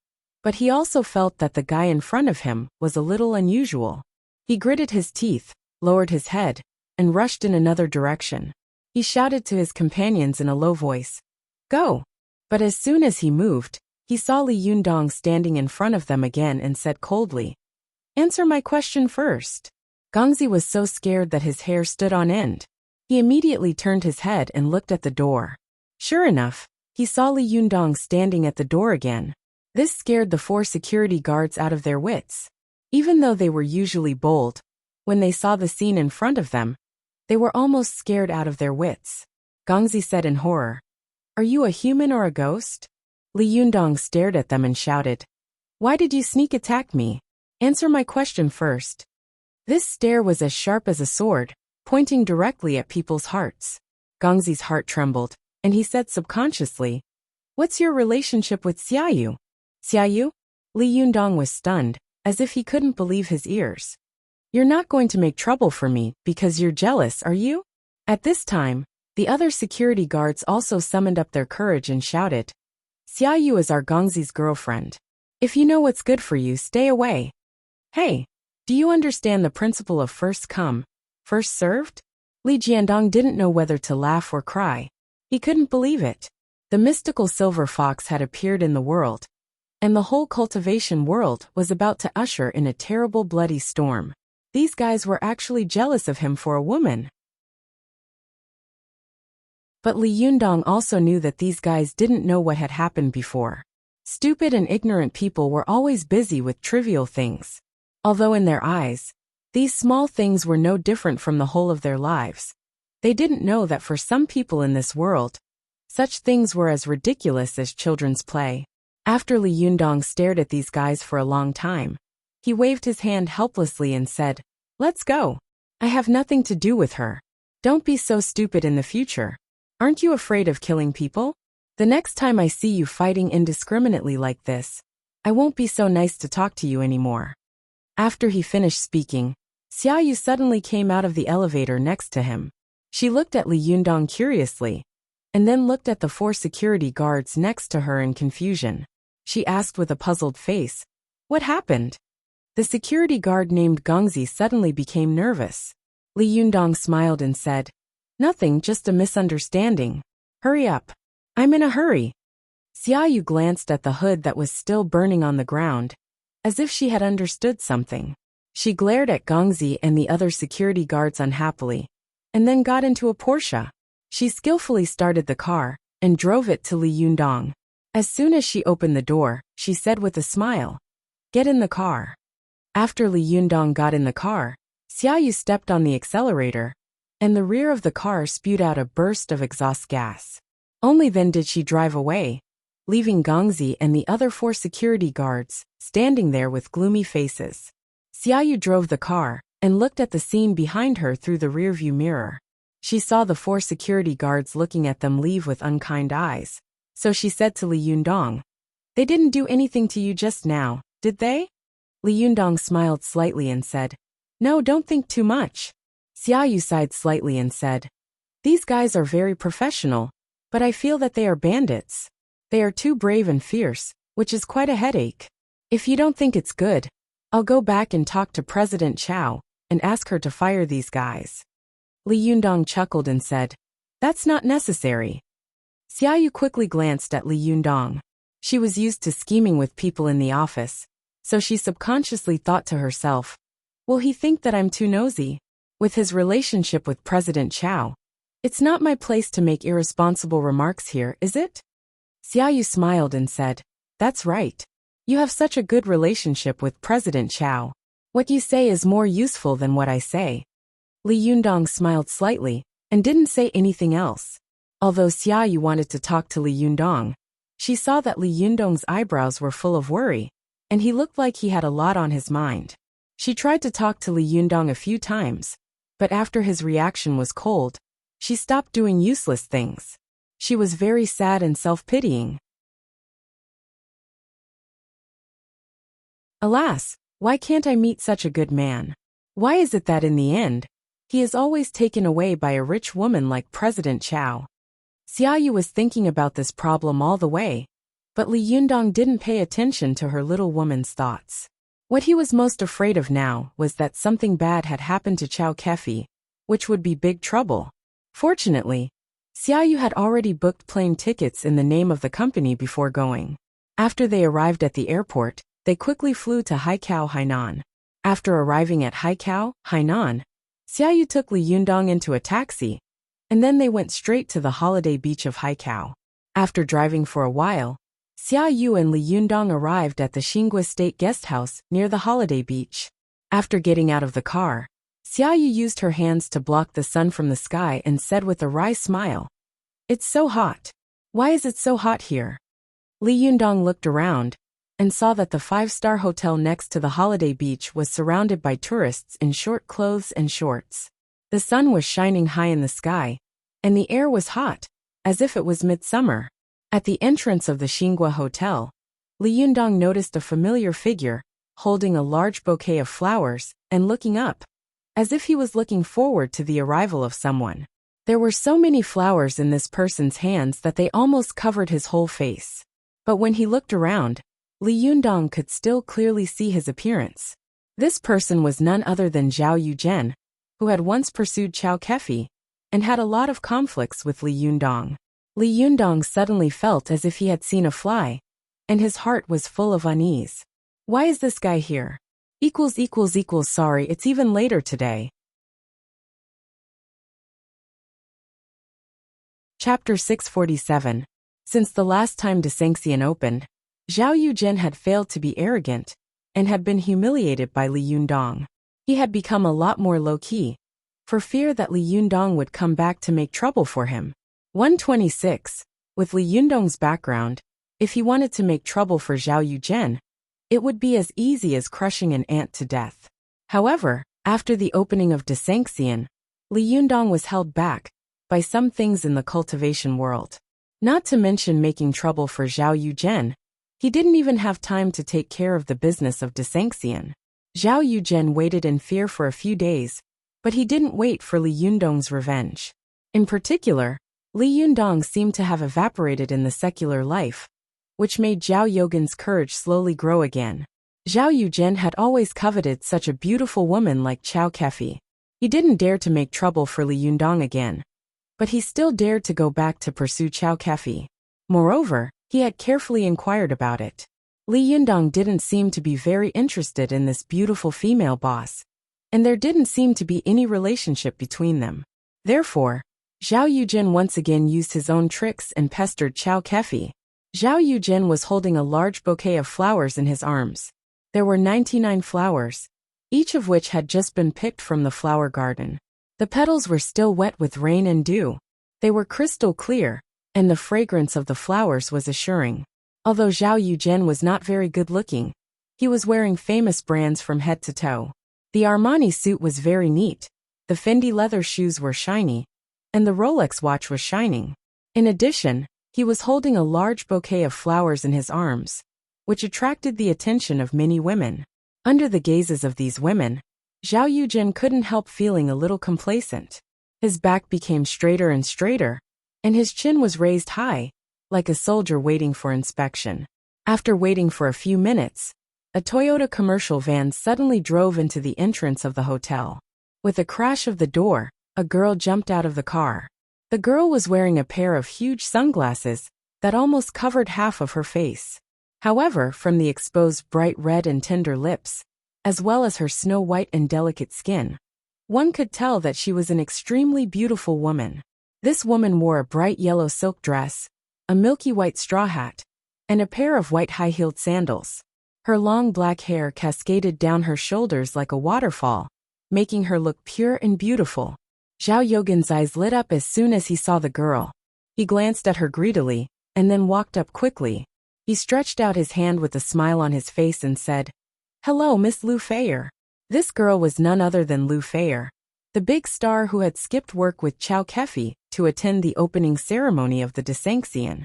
[SPEAKER 1] but he also felt that the guy in front of him was a little unusual. He gritted his teeth, lowered his head, and rushed in another direction. He shouted to his companions in a low voice, "Go!" But as soon as he moved, he saw Li Yundong standing in front of them again and said coldly, "Answer my question first." Gongzi was so scared that his hair stood on end. He immediately turned his head and looked at the door. Sure enough, he saw Li Yundong standing at the door again. This scared the 4 security guards out of their wits. Even though they were usually bold, when they saw the scene in front of them, they were almost scared out of their wits. Gongzi said in horror, "Are you a human or a ghost?" Li Yundong stared at them and shouted, "Why did you sneak attack me? Answer my question first." This stare was as sharp as a sword, pointing directly at people's hearts. Gongzi's heart trembled, and he said subconsciously, "What's your relationship with Xiaoyu?" "Xiaoyu?" Li Yundong was stunned, as if he couldn't believe his ears. "You're not going to make trouble for me because you're jealous, are you?" At this time, the other security guards also summoned up their courage and shouted, "Xiaoyu is our Gongzi's girlfriend. If you know what's good for you, stay away." "Hey, do you understand the principle of first come, first served?" Li Jiandong didn't know whether to laugh or cry. He couldn't believe it. The mystical silver fox had appeared in the world, and the whole cultivation world was about to usher in a terrible bloody storm. These guys were actually jealous of him for a woman. But Li Yundong also knew that these guys didn't know what had happened before. Stupid and ignorant people were always busy with trivial things. Although in their eyes, these small things were no different from the whole of their lives. They didn't know that for some people in this world, such things were as ridiculous as children's play. After Li Yundong stared at these guys for a long time, he waved his hand helplessly and said, "Let's go. I have nothing to do with her. Don't be so stupid in the future. Aren't you afraid of killing people? The next time I see you fighting indiscriminately like this, I won't be so nice to talk to you anymore." After he finished speaking, Xiaoyu suddenly came out of the elevator next to him. She looked at Li Yundong curiously, and then looked at the 4 security guards next to her in confusion. She asked with a puzzled face, "What happened?" The security guard named Gongzi suddenly became nervous. Li Yundong smiled and said, "Nothing, just a misunderstanding. Hurry up. I'm in a hurry." Xiaoyu glanced at the hood that was still burning on the ground, as if she had understood something. She glared at Gongzi and the other security guards unhappily, and then got into a Porsche. She skillfully started the car and drove it to Li Yundong. As soon as she opened the door, she said with a smile, "Get in the car." After Li Yundong got in the car, Xiaoyu stepped on the accelerator, and the rear of the car spewed out a burst of exhaust gas. Only then did she drive away, leaving Gongzi and the other 4 security guards standing there with gloomy faces. Xiaoyu drove the car and looked at the scene behind her through the rearview mirror. She saw the 4 security guards looking at them leave with unkind eyes, so she said to Li Yundong, "They didn't do anything to you just now, did they?" Li Yundong smiled slightly and said, "No, don't think too much. Xiaoyu sighed slightly and said, "These guys are very professional, but I feel that they are bandits. They are too brave and fierce, which is quite a headache. If you don't think it's good, I'll go back and talk to President Chow and ask her to fire these guys." Li Yundong chuckled and said, "That's not necessary." Xiaoyu quickly glanced at Li Yundong. She was used to scheming with people in the office, so she subconsciously thought to herself, "Will he think that I'm too nosy? With his relationship with President Chow, it's not my place to make irresponsible remarks here, is it?" Xiaoyu smiled and said, "That's right. You have such a good relationship with President Chow. What you say is more useful than what I say." Li Yundong smiled slightly and didn't say anything else. Although Xiaoyu wanted to talk to Li Yundong, she saw that Li Yundong's eyebrows were full of worry, and he looked like he had a lot on his mind. She tried to talk to Li Yundong a few times, but after his reaction was cold, she stopped doing useless things. She was very sad and self-pitying. Alas, why can't I meet such a good man? Why is it that in the end, he is always taken away by a rich woman like President Chow? Xiaoyu was thinking about this problem all the way, but Li Yundong didn't pay attention to her little woman's thoughts. What he was most afraid of now was that something bad had happened to Chow Kefi, which would be big trouble. Fortunately, Xiaoyu had already booked plane tickets in the name of the company before going. After they arrived at the airport, they quickly flew to Haikou, Hainan. After arriving at Haikou, Hainan, Xiaoyu took Li Yundong into a taxi, and then they went straight to the holiday beach of Haikou. After driving for a while, Xiaoyu and Li Yundong arrived at the Xingua State Guest House near the holiday beach. After getting out of the car, Xiaoyu used her hands to block the sun from the sky and said with a wry smile, "It's so hot. Why is it so hot here?" Li Yundong looked around and saw that the 5-star hotel next to the holiday beach was surrounded by tourists in short clothes and shorts. The sun was shining high in the sky, and the air was hot, as if it was midsummer. At the entrance of the Xingua Hotel, Li Yundong noticed a familiar figure, holding a large bouquet of flowers and looking up, as if he was looking forward to the arrival of someone. There were so many flowers in this person's hands that they almost covered his whole face. But when he looked around, Li Yundong could still clearly see his appearance. This person was none other than Zhao Yuzhen, who had once pursued Chow Kefi, and had a lot of conflicts with Li Yundong. Li Yundong suddenly felt as if he had seen a fly, and his heart was full of unease. Why is this guy here? Sorry, it's even later today. Chapter 647. Since the last time Desengxian opened, Zhao Yuzhen had failed to be arrogant, and had been humiliated by Li Yundong. He had become a lot more low-key, for fear that Li Yundong would come back to make trouble for him. 126. With Li Yundong's background, if he wanted to make trouble for Zhao Yuzhen, it would be as easy as crushing an ant to death. However, after the opening of Desengxian, Li Yundong was held back by some things in the cultivation world. Not to mention making trouble for Zhao Yuzhen, he didn't even have time to take care of the business of Desengxian. Zhao Yuzhen waited in fear for a few days, but he didn't wait for Li Yundong's revenge. In particular, Li Yundong seemed to have evaporated in the secular life, which made Zhao Yogan's courage slowly grow again. Zhao Yuzhen had always coveted such a beautiful woman like Chow Kefi. He didn't dare to make trouble for Li Yundong again, but he still dared to go back to pursue Chow Kefi. Moreover, he had carefully inquired about it. Li Yundong didn't seem to be very interested in this beautiful female boss, and there didn't seem to be any relationship between them. Therefore, Zhao Yuzhen once again used his own tricks and pestered Chow Kefi. Zhao Yuzhen was holding a large bouquet of flowers in his arms. There were 99 flowers, each of which had just been picked from the flower garden. The petals were still wet with rain and dew. They were crystal clear, and the fragrance of the flowers was assuring. Although Zhao Yuzhen was not very good-looking, he was wearing famous brands from head to toe. The Armani suit was very neat, the Fendi leather shoes were shiny, and the Rolex watch was shining. In addition, he was holding a large bouquet of flowers in his arms, which attracted the attention of many women. Under the gazes of these women, Zhao Yujin couldn't help feeling a little complacent. His back became straighter and straighter, and his chin was raised high, like a soldier waiting for inspection. After waiting for a few minutes, a Toyota commercial van suddenly drove into the entrance of the hotel. With a crash of the door, a girl jumped out of the car. The girl was wearing a pair of huge sunglasses that almost covered half of her face. However, from the exposed bright red and tender lips, as well as her snow-white and delicate skin, one could tell that she was an extremely beautiful woman. This woman wore a bright yellow silk dress, a milky white straw hat, and a pair of white high-heeled sandals. Her long black hair cascaded down her shoulders like a waterfall, making her look pure and beautiful. Zhao Yogan's eyes lit up as soon as he saw the girl. He glanced at her greedily, and then walked up quickly. He stretched out his hand with a smile on his face and said, "Hello, Miss Lu Feier." This girl was none other than Lu Feier, the big star who had skipped work with Chao Kefi to attend the opening ceremony of the Desanxian.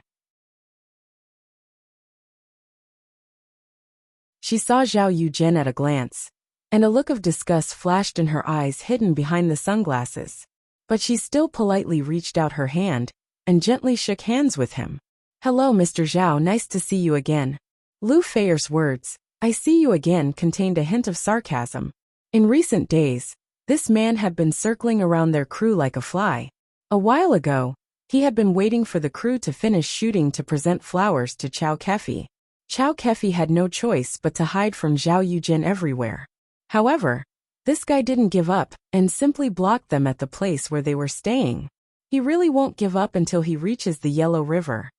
[SPEAKER 1] She saw Zhao Yujin at a glance, and a look of disgust flashed in her eyes hidden behind the sunglasses. But she still politely reached out her hand and gently shook hands with him. "Hello, Mr. Zhao, nice to see you again." Lu Feier's words, "I see you again," contained a hint of sarcasm. In recent days, this man had been circling around their crew like a fly. A while ago, he had been waiting for the crew to finish shooting to present flowers to Chao Kefi. Chao Kefi had no choice but to hide from Zhao Yujin everywhere. However, this guy didn't give up and simply blocked them at the place where they were staying. He really won't give up until he reaches the Yellow River.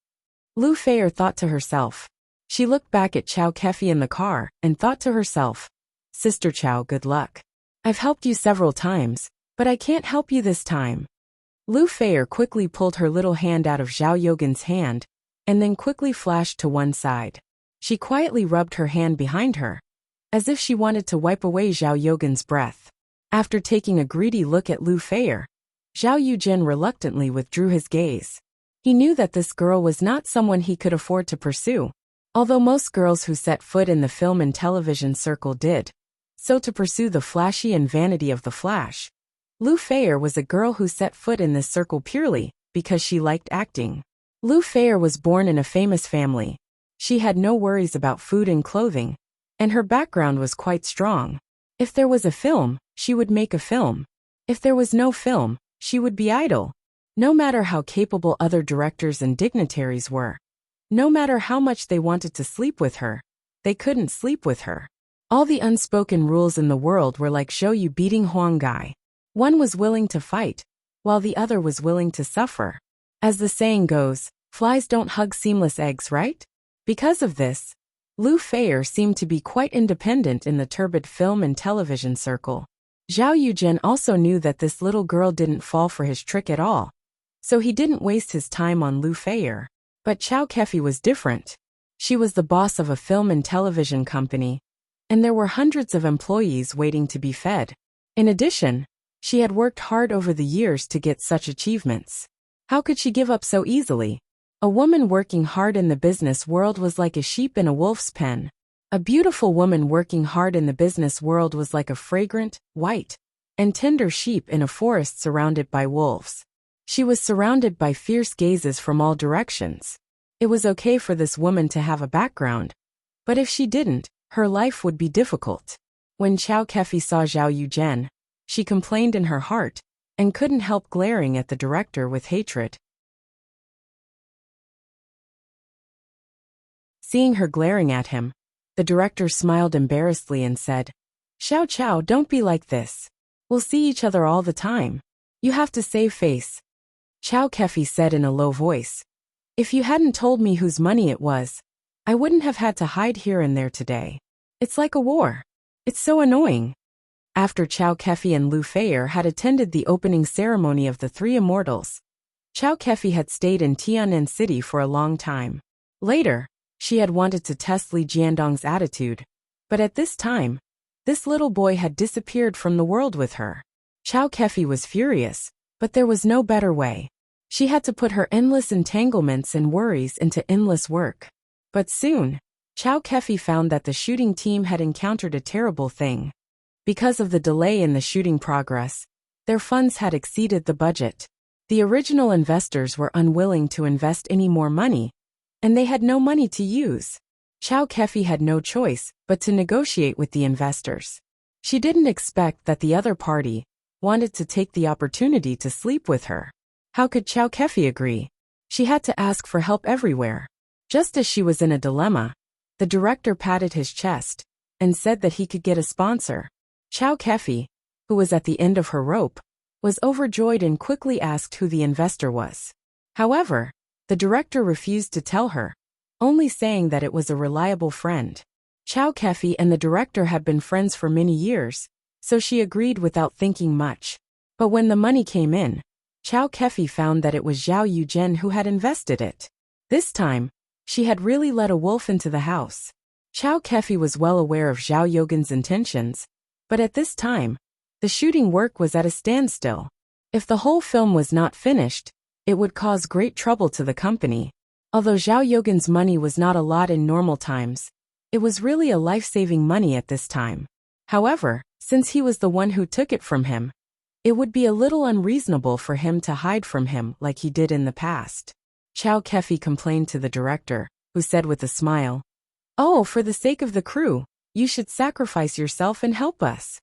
[SPEAKER 1] Lu Feier thought to herself. She looked back at Chao Kefi in the car and thought to herself, "Sister Chao, good luck. I've helped you several times, but I can't help you this time." Lu Feier quickly pulled her little hand out of Zhao Yogan's hand and then quickly flashed to one side. She quietly rubbed her hand behind her, as if she wanted to wipe away Zhao Yogan's breath. After taking a greedy look at Lu Feier, Zhao Yujin reluctantly withdrew his gaze. He knew that this girl was not someone he could afford to pursue, although most girls who set foot in the film and television circle did. So to pursue the flashy and vanity of the flash, Lu Feier was a girl who set foot in this circle purely because she liked acting. Lu Feier was born in a famous family. She had no worries about food and clothing, and her background was quite strong. If there was a film, she would make a film. If there was no film, she would be idle. No matter how capable other directors and dignitaries were, no matter how much they wanted to sleep with her, they couldn't sleep with her. All the unspoken rules in the world were like Zhou beating Huang Gai. One was willing to fight, while the other was willing to suffer. As the saying goes, flies don't hug seamless eggs, right? Because of this, Lu Feier seemed to be quite independent in the turbid film and television circle. Zhao Yujin also knew that this little girl didn't fall for his trick at all, so he didn't waste his time on Lu Feier. But Chao Kefi was different. She was the boss of a film and television company, and there were hundreds of employees waiting to be fed. In addition, she had worked hard over the years to get such achievements. How could she give up so easily? A woman working hard in the business world was like a sheep in a wolf's pen. A beautiful woman working hard in the business world was like a fragrant, white, and tender sheep in a forest surrounded by wolves. She was surrounded by fierce gazes from all directions. It was okay for this woman to have a background, but if she didn't, her life would be difficult. When Chao Kefi saw Zhao Yujin, she complained in her heart and couldn't help glaring at the director with hatred. Seeing her glaring at him, the director smiled embarrassedly and said, "Xiao Chao, don't be like this. We'll see each other all the time. You have to save face." Chao Kefi said in a low voice, "If you hadn't told me whose money it was, I wouldn't have had to hide here and there today. It's like a war. It's so annoying." After Chao Kefi and Lu Feier had attended the opening ceremony of the Three Immortals, Chao Kefi had stayed in Tian'an City for a long time. Later, she had wanted to test Li Jiandong's attitude, but at this time, this little boy had disappeared from the world with her. Chao Kefi was furious, but there was no better way. She had to put her endless entanglements and worries into endless work. But soon, Chao Kefi found that the shooting team had encountered a terrible thing. Because of the delay in the shooting progress, their funds had exceeded the budget. The original investors were unwilling to invest any more money, and they had no money to use. Chow Kefi had no choice but to negotiate with the investors. She didn't expect that the other party wanted to take the opportunity to sleep with her. How could Chow Kefi agree? She had to ask for help everywhere. Just as she was in a dilemma, the director patted his chest and said that he could get a sponsor. Chow Kefi, who was at the end of her rope, was overjoyed and quickly asked who the investor was. However, the director refused to tell her, only saying that it was a reliable friend. Chow Kefi and the director had been friends for many years, so she agreed without thinking much. But when the money came in, Chow Kefi found that it was Zhao Yuzhen who had invested it. This time, she had really let a wolf into the house. Chow Kefi was well aware of Zhao Yogan's intentions, but at this time, the shooting work was at a standstill. If the whole film was not finished, it would cause great trouble to the company. Although Zhao Yogan's money was not a lot in normal times, it was really a life-saving money at this time. However, since he was the one who took it from him, it would be a little unreasonable for him to hide from him like he did in the past. Chow Kefi complained to the director, who said with a smile, "Oh, for the sake of the crew, you should sacrifice yourself and help us."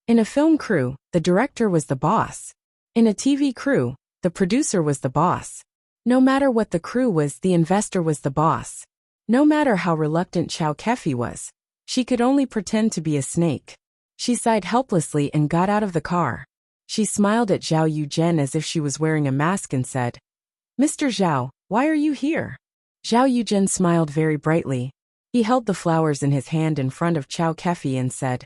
[SPEAKER 1] In a film crew, the director was the boss. In a TV crew, the producer was the boss. No matter what the crew was, the investor was the boss. No matter how reluctant Chow Kefi was, she could only pretend to be a snake. She sighed helplessly and got out of the car. She smiled at Zhao Yuzhen as if she was wearing a mask and said, "Mr. Zhao, why are you here?" Zhao Yuzhen smiled very brightly. He held the flowers in his hand in front of Chow Kefi and said,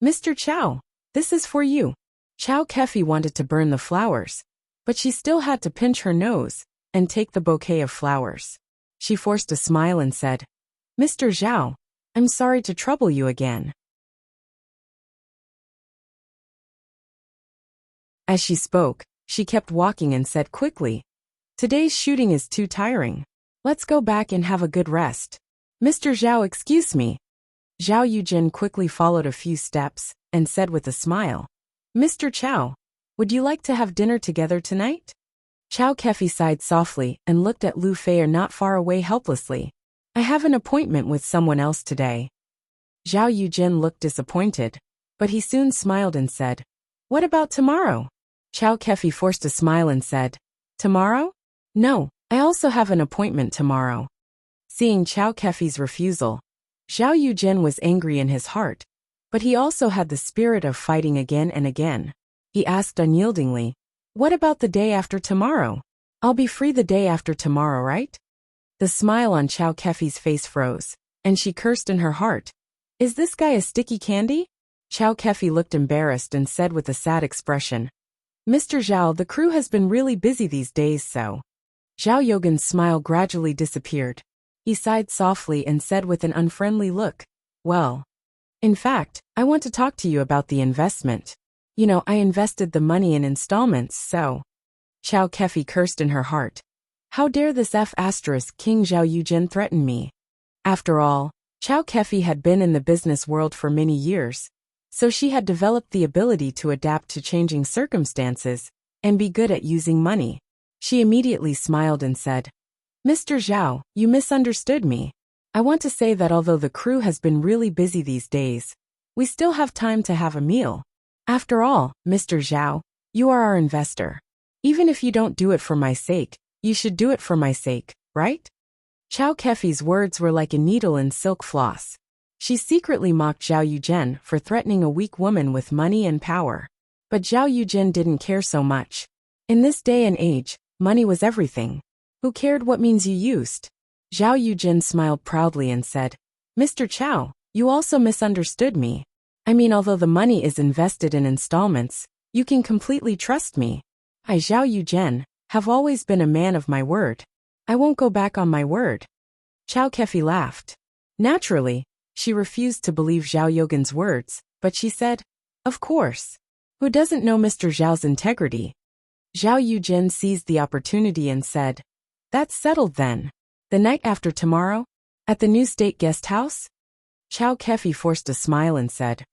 [SPEAKER 1] "Mr. Chow, this is for you." Chow Kefi wanted to burn the flowers, but she still had to pinch her nose and take the bouquet of flowers. She forced a smile and said, "Mr. Zhao, I'm sorry to trouble you again." As she spoke, she kept walking and said quickly, "Today's shooting is too tiring. Let's go back and have a good rest." "Mr. Zhao, excuse me." Zhao Yuzhen quickly followed a few steps and said with a smile, "Mr. Chow, would you like to have dinner together tonight?" Chow Kefi sighed softly and looked at Lu Fei not far away helplessly. "I have an appointment with someone else today." Zhao Yuzhen looked disappointed, but he soon smiled and said, "What about tomorrow?" Chow Kefi forced a smile and said, "Tomorrow? No, I also have an appointment tomorrow." Seeing Chow Kefi's refusal, Zhao Yuzhen was angry in his heart, but he also had the spirit of fighting again and again. He asked unyieldingly, "What about the day after tomorrow? I'll be free the day after tomorrow, right?" The smile on Chow Kefi's face froze, and she cursed in her heart, "Is this guy a sticky candy?" Chow Kefi looked embarrassed and said with a sad expression, "Mr. Zhao, the crew has been really busy these days, so." Zhao Yogan's smile gradually disappeared. He sighed softly and said with an unfriendly look, "Well, in fact, I want to talk to you about the investment. I invested the money in installments, so." Chow Kefi cursed in her heart. How dare this King Zhao Yuzhen threaten me? After all, Chow Kefi had been in the business world for many years, so she had developed the ability to adapt to changing circumstances and be good at using money. She immediately smiled and said, "Mr. Zhao, you misunderstood me. I want to say that although the crew has been really busy these days, we still have time to have a meal. After all, Mr. Zhao, you are our investor. Even if you don't do it for my sake, you should do it for my sake, right?" Chow Kefi's words were like a needle in silk floss. She secretly mocked Zhao Yuzhen for threatening a weak woman with money and power. But Zhao Yuzhen didn't care so much. In this day and age, money was everything. Who cared what means you used? Zhao Yuzhen smiled proudly and said, "Mr. Chow, you also misunderstood me. I mean, although the money is invested in installments, you can completely trust me. I, Zhao Yuzhen, have always been a man of my word. I won't go back on my word." Chow Kefi laughed. Naturally, she refused to believe Zhao Yogan's words, but she said, "Of course. Who doesn't know Mr. Zhao's integrity?" Zhao Yuzhen seized the opportunity and said, "That's settled then. The night after tomorrow? At the new state guest house?" Chow Kefi forced a smile and said,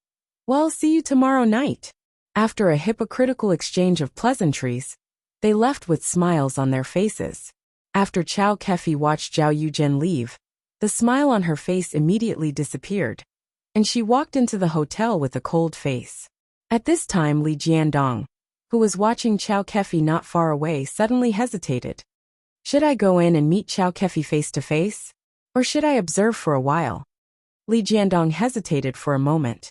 [SPEAKER 1] Well, see you tomorrow night. After a hypocritical exchange of pleasantries, they left with smiles on their faces. After Chow Kefi watched Zhao Yuzhen leave, the smile on her face immediately disappeared, and she walked into the hotel with a cold face. At this time, Li Jiandong, who was watching Chow Kefi not far away, suddenly hesitated. Should I go in and meet Chow Kefi face to face? Or should I observe for a while? Li Jiandong hesitated for a moment.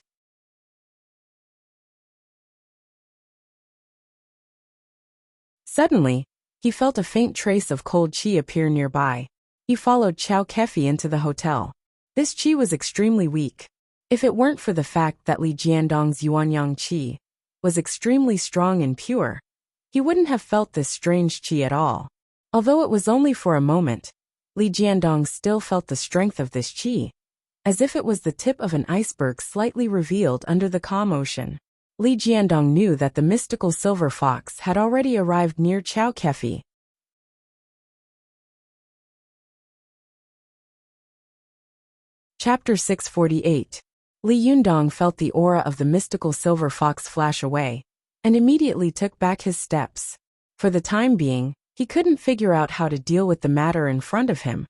[SPEAKER 1] Suddenly, he felt a faint trace of cold qi appear nearby. He followed Chow Kefi into the hotel. This qi was extremely weak. If it weren't for the fact that Li Jiandong's Yuanyang qi was extremely strong and pure, he wouldn't have felt this strange qi at all. Although it was only for a moment, Li Jiandong still felt the strength of this qi, as if it was the tip of an iceberg slightly revealed under the calm ocean. Li Jiandong knew that the mystical silver fox had already arrived near Chow Kefi. Chapter 648. Li Yundong felt the aura of the mystical silver fox flash away, and immediately took back his steps. For the time being, he couldn't figure out how to deal with the matter in front of him,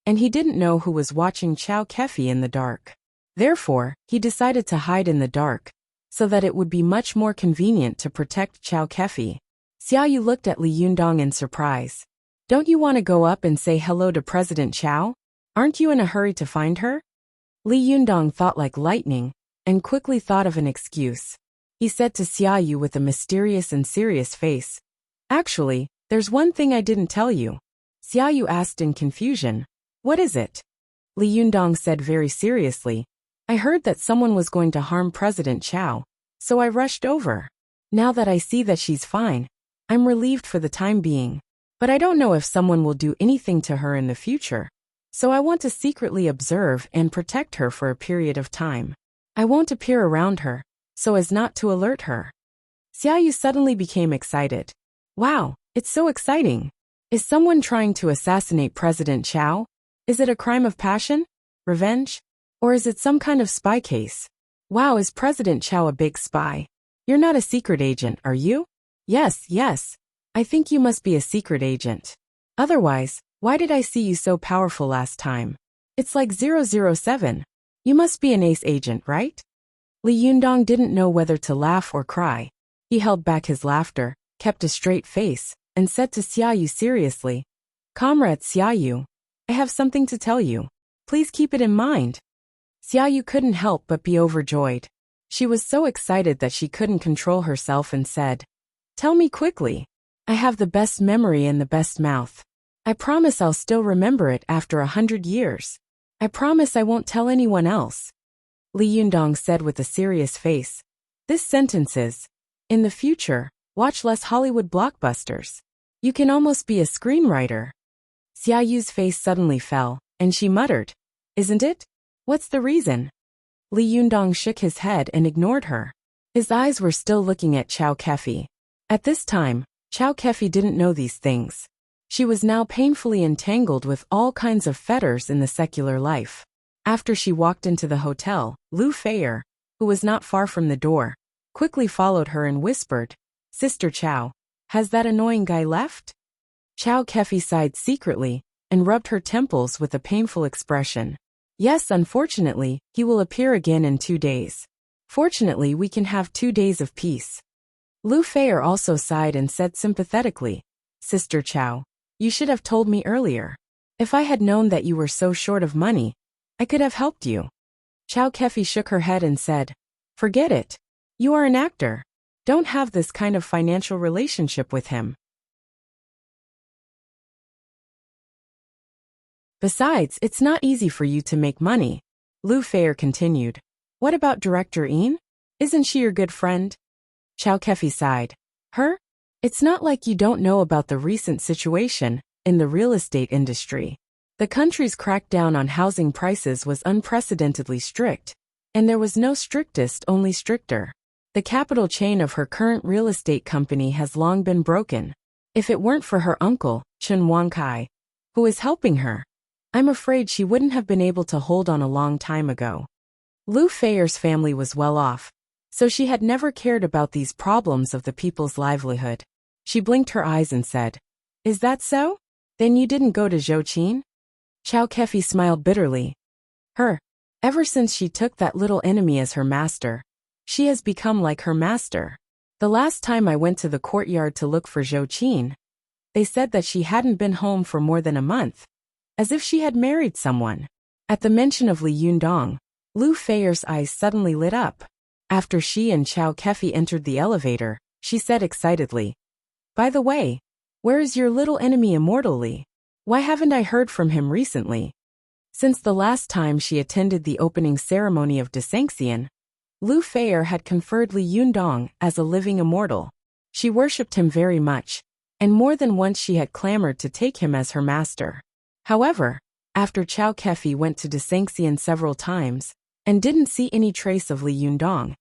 [SPEAKER 1] and he didn't know who was watching Chow Kefi in the dark. Therefore, he decided to hide in the dark, so that it would be much more convenient to protect Chow Kefi. Xiaoyu looked at Li Yundong in surprise. Don't you want to go up and say hello to President Chow? Aren't you in a hurry to find her? Li Yundong thought like lightning, and quickly thought of an excuse. He said to Xiaoyu with a mysterious and serious face, Actually, there's one thing I didn't tell you. Xiaoyu asked in confusion. What is it? Li Yundong said very seriously. I heard that someone was going to harm President Chow, so I rushed over. Now that I see that she's fine, I'm relieved for the time being. But I don't know if someone will do anything to her in the future, so I want to secretly observe and protect her for a period of time. I won't appear around her, so as not to alert her. Xiaoyu suddenly became excited. Wow, it's so exciting. Is someone trying to assassinate President Chow? Is it a crime of passion? Revenge? Or is it some kind of spy case? Wow, is President Chow a big spy? You're not a secret agent, are you? Yes. I think you must be a secret agent. Otherwise, why did I see you so powerful last time? It's like 007. You must be an ace agent, right? Li Yundong didn't know whether to laugh or cry. He held back his laughter, kept a straight face, and said to Xiaoyu seriously, Comrade Xiaoyu, I have something to tell you. Please keep it in mind. Xiaoyu couldn't help but be overjoyed. She was so excited that she couldn't control herself and said, Tell me quickly. I have the best memory and the best mouth. I promise I'll still remember it after 100 years. I promise I won't tell anyone else. Li Yundong said with a serious face. This sentence is, in the future, watch less Hollywood blockbusters. You can almost be a screenwriter. Xiaoyu's face suddenly fell, and she muttered, Isn't it? What's the reason? Li Yundong shook his head and ignored her. His eyes were still looking at Chow Kefi. At this time, Chow Kefi didn't know these things. She was now painfully entangled with all kinds of fetters in the secular life. After she walked into the hotel, Lu Feier, who was not far from the door, quickly followed her and whispered, Sister Chow, has that annoying guy left? Chow Kefi sighed secretly and rubbed her temples with a painful expression. Yes, unfortunately, he will appear again in 2 days. Fortunately, we can have 2 days of peace. Lu Feier also sighed and said sympathetically, Sister Chow, you should have told me earlier. If I had known that you were so short of money, I could have helped you. Chow Kefi shook her head and said, Forget it. You are an actor. Don't have this kind of financial relationship with him. Besides, it's not easy for you to make money. Lu Feier continued. What about Director Yin? Isn't she your good friend? Chow Kefi sighed. Her? It's not like you don't know about the recent situation in the real estate industry. The country's crackdown on housing prices was unprecedentedly strict, and there was no strictest, only stricter. The capital chain of her current real estate company has long been broken. If it weren't for her uncle, Chun Wangkai, who is helping her, I'm afraid she wouldn't have been able to hold on a long time ago. Lu Feier's family was well off, So she had never cared about these problems of the people's livelihood. She blinked her eyes and said, "Is that so? Then you didn't go to Zhouqin?" Chow Kefi smiled bitterly. Her. Ever since she took that little enemy as her master, she has become like her master. The last time I went to the courtyard to look for Zhouqin, they said that she hadn't been home for more than a month, as if she had married someone. At the mention of Li Yundong, Lu Feier's eyes suddenly lit up. After she and Chow Kefi entered the elevator, she said excitedly, "By the way, where is your little enemy Immortal Li? Why haven't I heard from him recently?" Since the last time she attended the opening ceremony of Desanxian, Lu Feier had conferred Li Yundong as a living immortal. She worshipped him very much, and more than once she had clamored to take him as her master. However, after Chow Kefi went to Desanxian several times, and didn't see any trace of Li Yundong,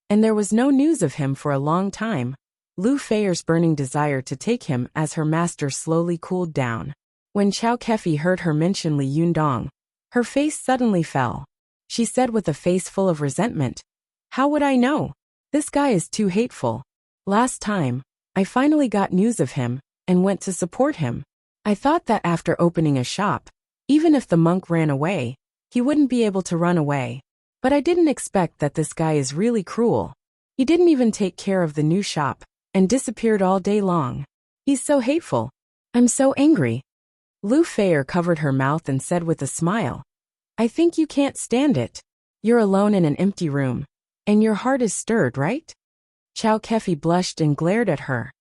[SPEAKER 1] and there was no news of him for a long time, Lu Feier's burning desire to take him as her master slowly cooled down. When Chow Kefi heard her mention Li Yundong, her face suddenly fell. She said with a face full of resentment, "How would I know? This guy is too hateful. Last time, I finally got news of him, and went to support him. I thought that after opening a shop, even if the monk ran away, he wouldn't be able to run away. But I didn't expect that this guy is really cruel. He didn't even take care of the new shop, and disappeared all day long. He's so hateful. I'm so angry." Lu Feier covered her mouth and said with a smile, "I think you can't stand it. You're alone in an empty room, and your heart is stirred, right?" Chow Kefi blushed and glared at her.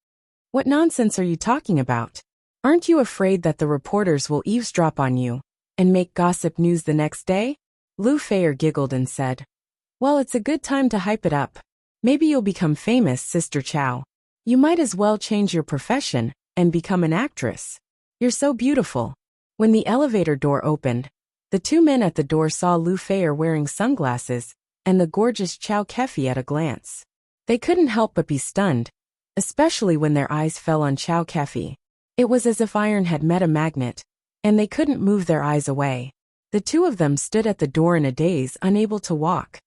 [SPEAKER 1] "What nonsense are you talking about? Aren't you afraid that the reporters will eavesdrop on you, and make gossip news the next day?" Lu Feier giggled and said, "Well, it's a good time to hype it up. Maybe you'll become famous, Sister Chow. You might as well change your profession, and become an actress. You're so beautiful." When the elevator door opened, the two men at the door saw Lu Feier wearing sunglasses, and the gorgeous Chow Kefi at a glance. They couldn't help but be stunned, especially when their eyes fell on Chow Kefi. It was as if iron had met a magnet, and they couldn't move their eyes away. The two of them stood at the door in a daze, unable to walk.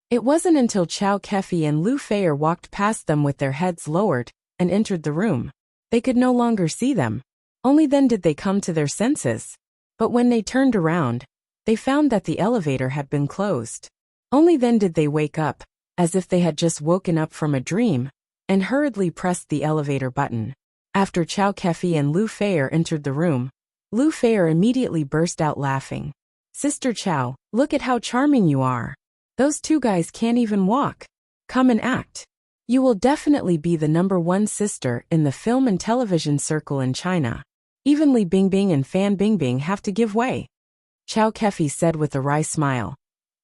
[SPEAKER 1] It wasn't until Chow Kefi and Lu Feier walked past them with their heads lowered, and entered the room. They could no longer see them. Only then did they come to their senses. But when they turned around, they found that the elevator had been closed. Only then did they wake up, as if they had just woken up from a dream, and hurriedly pressed the elevator button. After Chow Kefi and Lu Feier entered the room, Lu Feier immediately burst out laughing. "Sister Chow, look at how charming you are. Those two guys can't even walk. Come and act. You will definitely be the #1 sister in the film and television circle in China. Even Li Bingbing and Fan Bingbing have to give way." Chow Kefi said with a wry smile,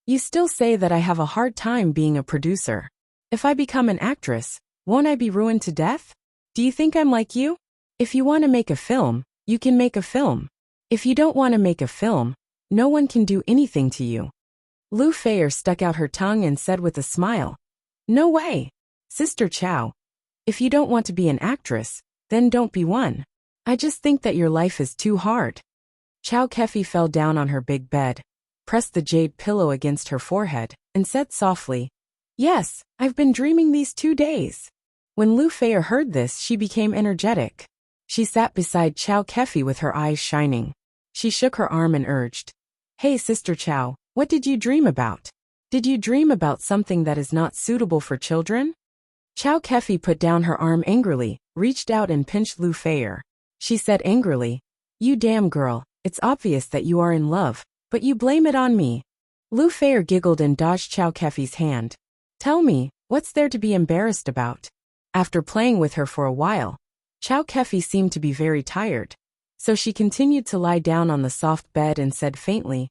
[SPEAKER 1] "You still say that I have a hard time being a producer. If I become an actress, won't I be ruined to death? Do you think I'm like you? If you want to make a film, you can make a film. If you don't want to make a film, no one can do anything to you." Lu Feier stuck out her tongue and said with a smile, "No way. Sister Chow. If you don't want to be an actress, then don't be one. I just think that your life is too hard." Chow Kefi fell down on her big bed, pressed the jade pillow against her forehead, and said softly, "Yes, I've been dreaming these 2 days." When Lu Feier heard this, she became energetic. She sat beside Chow Kefi with her eyes shining. She shook her arm and urged, "Hey, Sister Chow, what did you dream about? Did you dream about something that is not suitable for children?" Chow Kefi put down her arm angrily, reached out and pinched Lu Feier. She said angrily, "You damn girl, it's obvious that you are in love, but you blame it on me." Lu Feier giggled and dodged Chow Kefi's hand. "Tell me, what's there to be embarrassed about?" After playing with her for a while, Chow Kefi seemed to be very tired, so she continued to lie down on the soft bed and said faintly,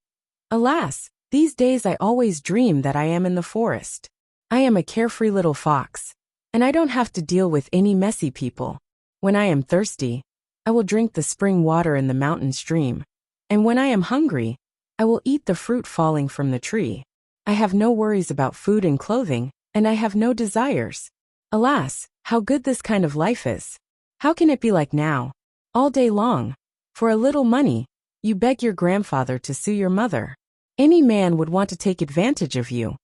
[SPEAKER 1] "Alas, these days I always dream that I am in the forest. I am a carefree little fox, and I don't have to deal with any messy people. When I am thirsty, I will drink the spring water in the mountain stream, and when I am hungry, I will eat the fruit falling from the tree. I have no worries about food and clothing, and I have no desires. Alas, how good this kind of life is. How can it be like now? All day long, for a little money, you beg your grandfather to sue your mother. Any man would want to take advantage of you."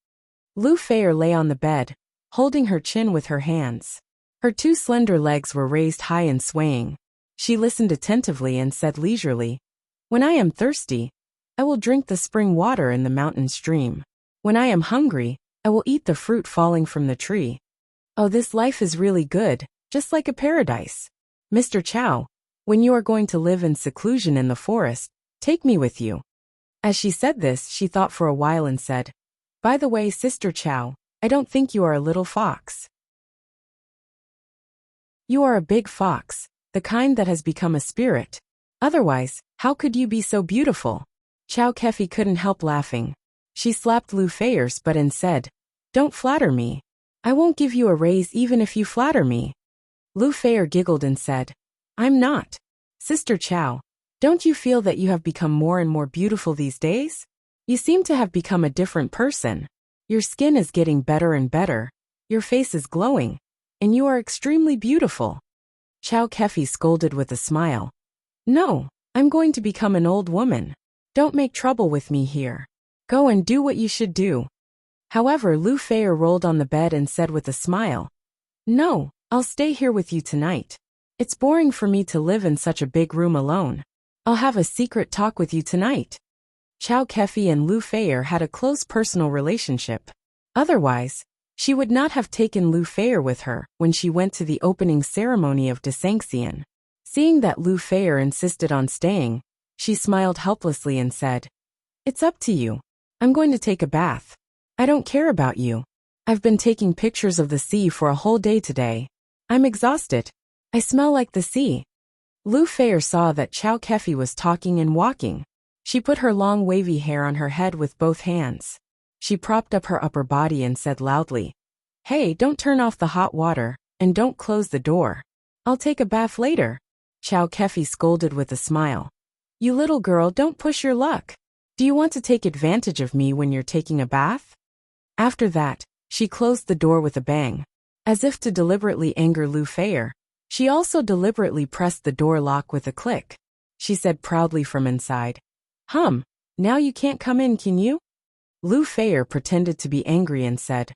[SPEAKER 1] Lu Feier lay on the bed, holding her chin with her hands. Her two slender legs were raised high and swaying. She listened attentively and said leisurely, "When I am thirsty, I will drink the spring water in the mountain stream. When I am hungry, I will eat the fruit falling from the tree. Oh, this life is really good, just like a paradise. Mr. Chow, when you are going to live in seclusion in the forest, take me with you." As she said this, she thought for a while and said, "By the way, Sister Chow, I don't think you are a little fox. You are a big fox, the kind that has become a spirit. Otherwise, how could you be so beautiful?" Chow Kefi couldn't help laughing. She slapped Lu Feier's butt and said, "Don't flatter me. I won't give you a raise even if you flatter me." Lu Feier giggled and said, "I'm not. Sister Chow, don't you feel that you have become more and more beautiful these days? You seem to have become a different person. Your skin is getting better and better, your face is glowing, and you are extremely beautiful." Chow Kefi scolded with a smile. "No, I'm going to become an old woman. Don't make trouble with me here. Go and do what you should do." However, Lu Feier rolled on the bed and said with a smile, "No, I'll stay here with you tonight. It's boring for me to live in such a big room alone. I'll have a secret talk with you tonight." Chow Kefi and Lu Feier had a close personal relationship. Otherwise, she would not have taken Lu Feier with her when she went to the opening ceremony of Desangxian. Seeing that Lu Feier insisted on staying, she smiled helplessly and said, "It's up to you. I'm going to take a bath. I don't care about you. I've been taking pictures of the sea for a whole day today. I'm exhausted. I smell like the sea." Lu Feier saw that Chow Kefi was talking and walking. She put her long wavy hair on her head with both hands. She propped up her upper body and said loudly, "Hey, don't turn off the hot water, and don't close the door. I'll take a bath later." Chow Kefi scolded with a smile. "You little girl, don't push your luck. Do you want to take advantage of me when you're taking a bath?" After that, she closed the door with a bang. As if to deliberately anger Lu Feier, she also deliberately pressed the door lock with a click. She said proudly from inside, "Now you can't come in, can you?" Lu Feier pretended to be angry and said,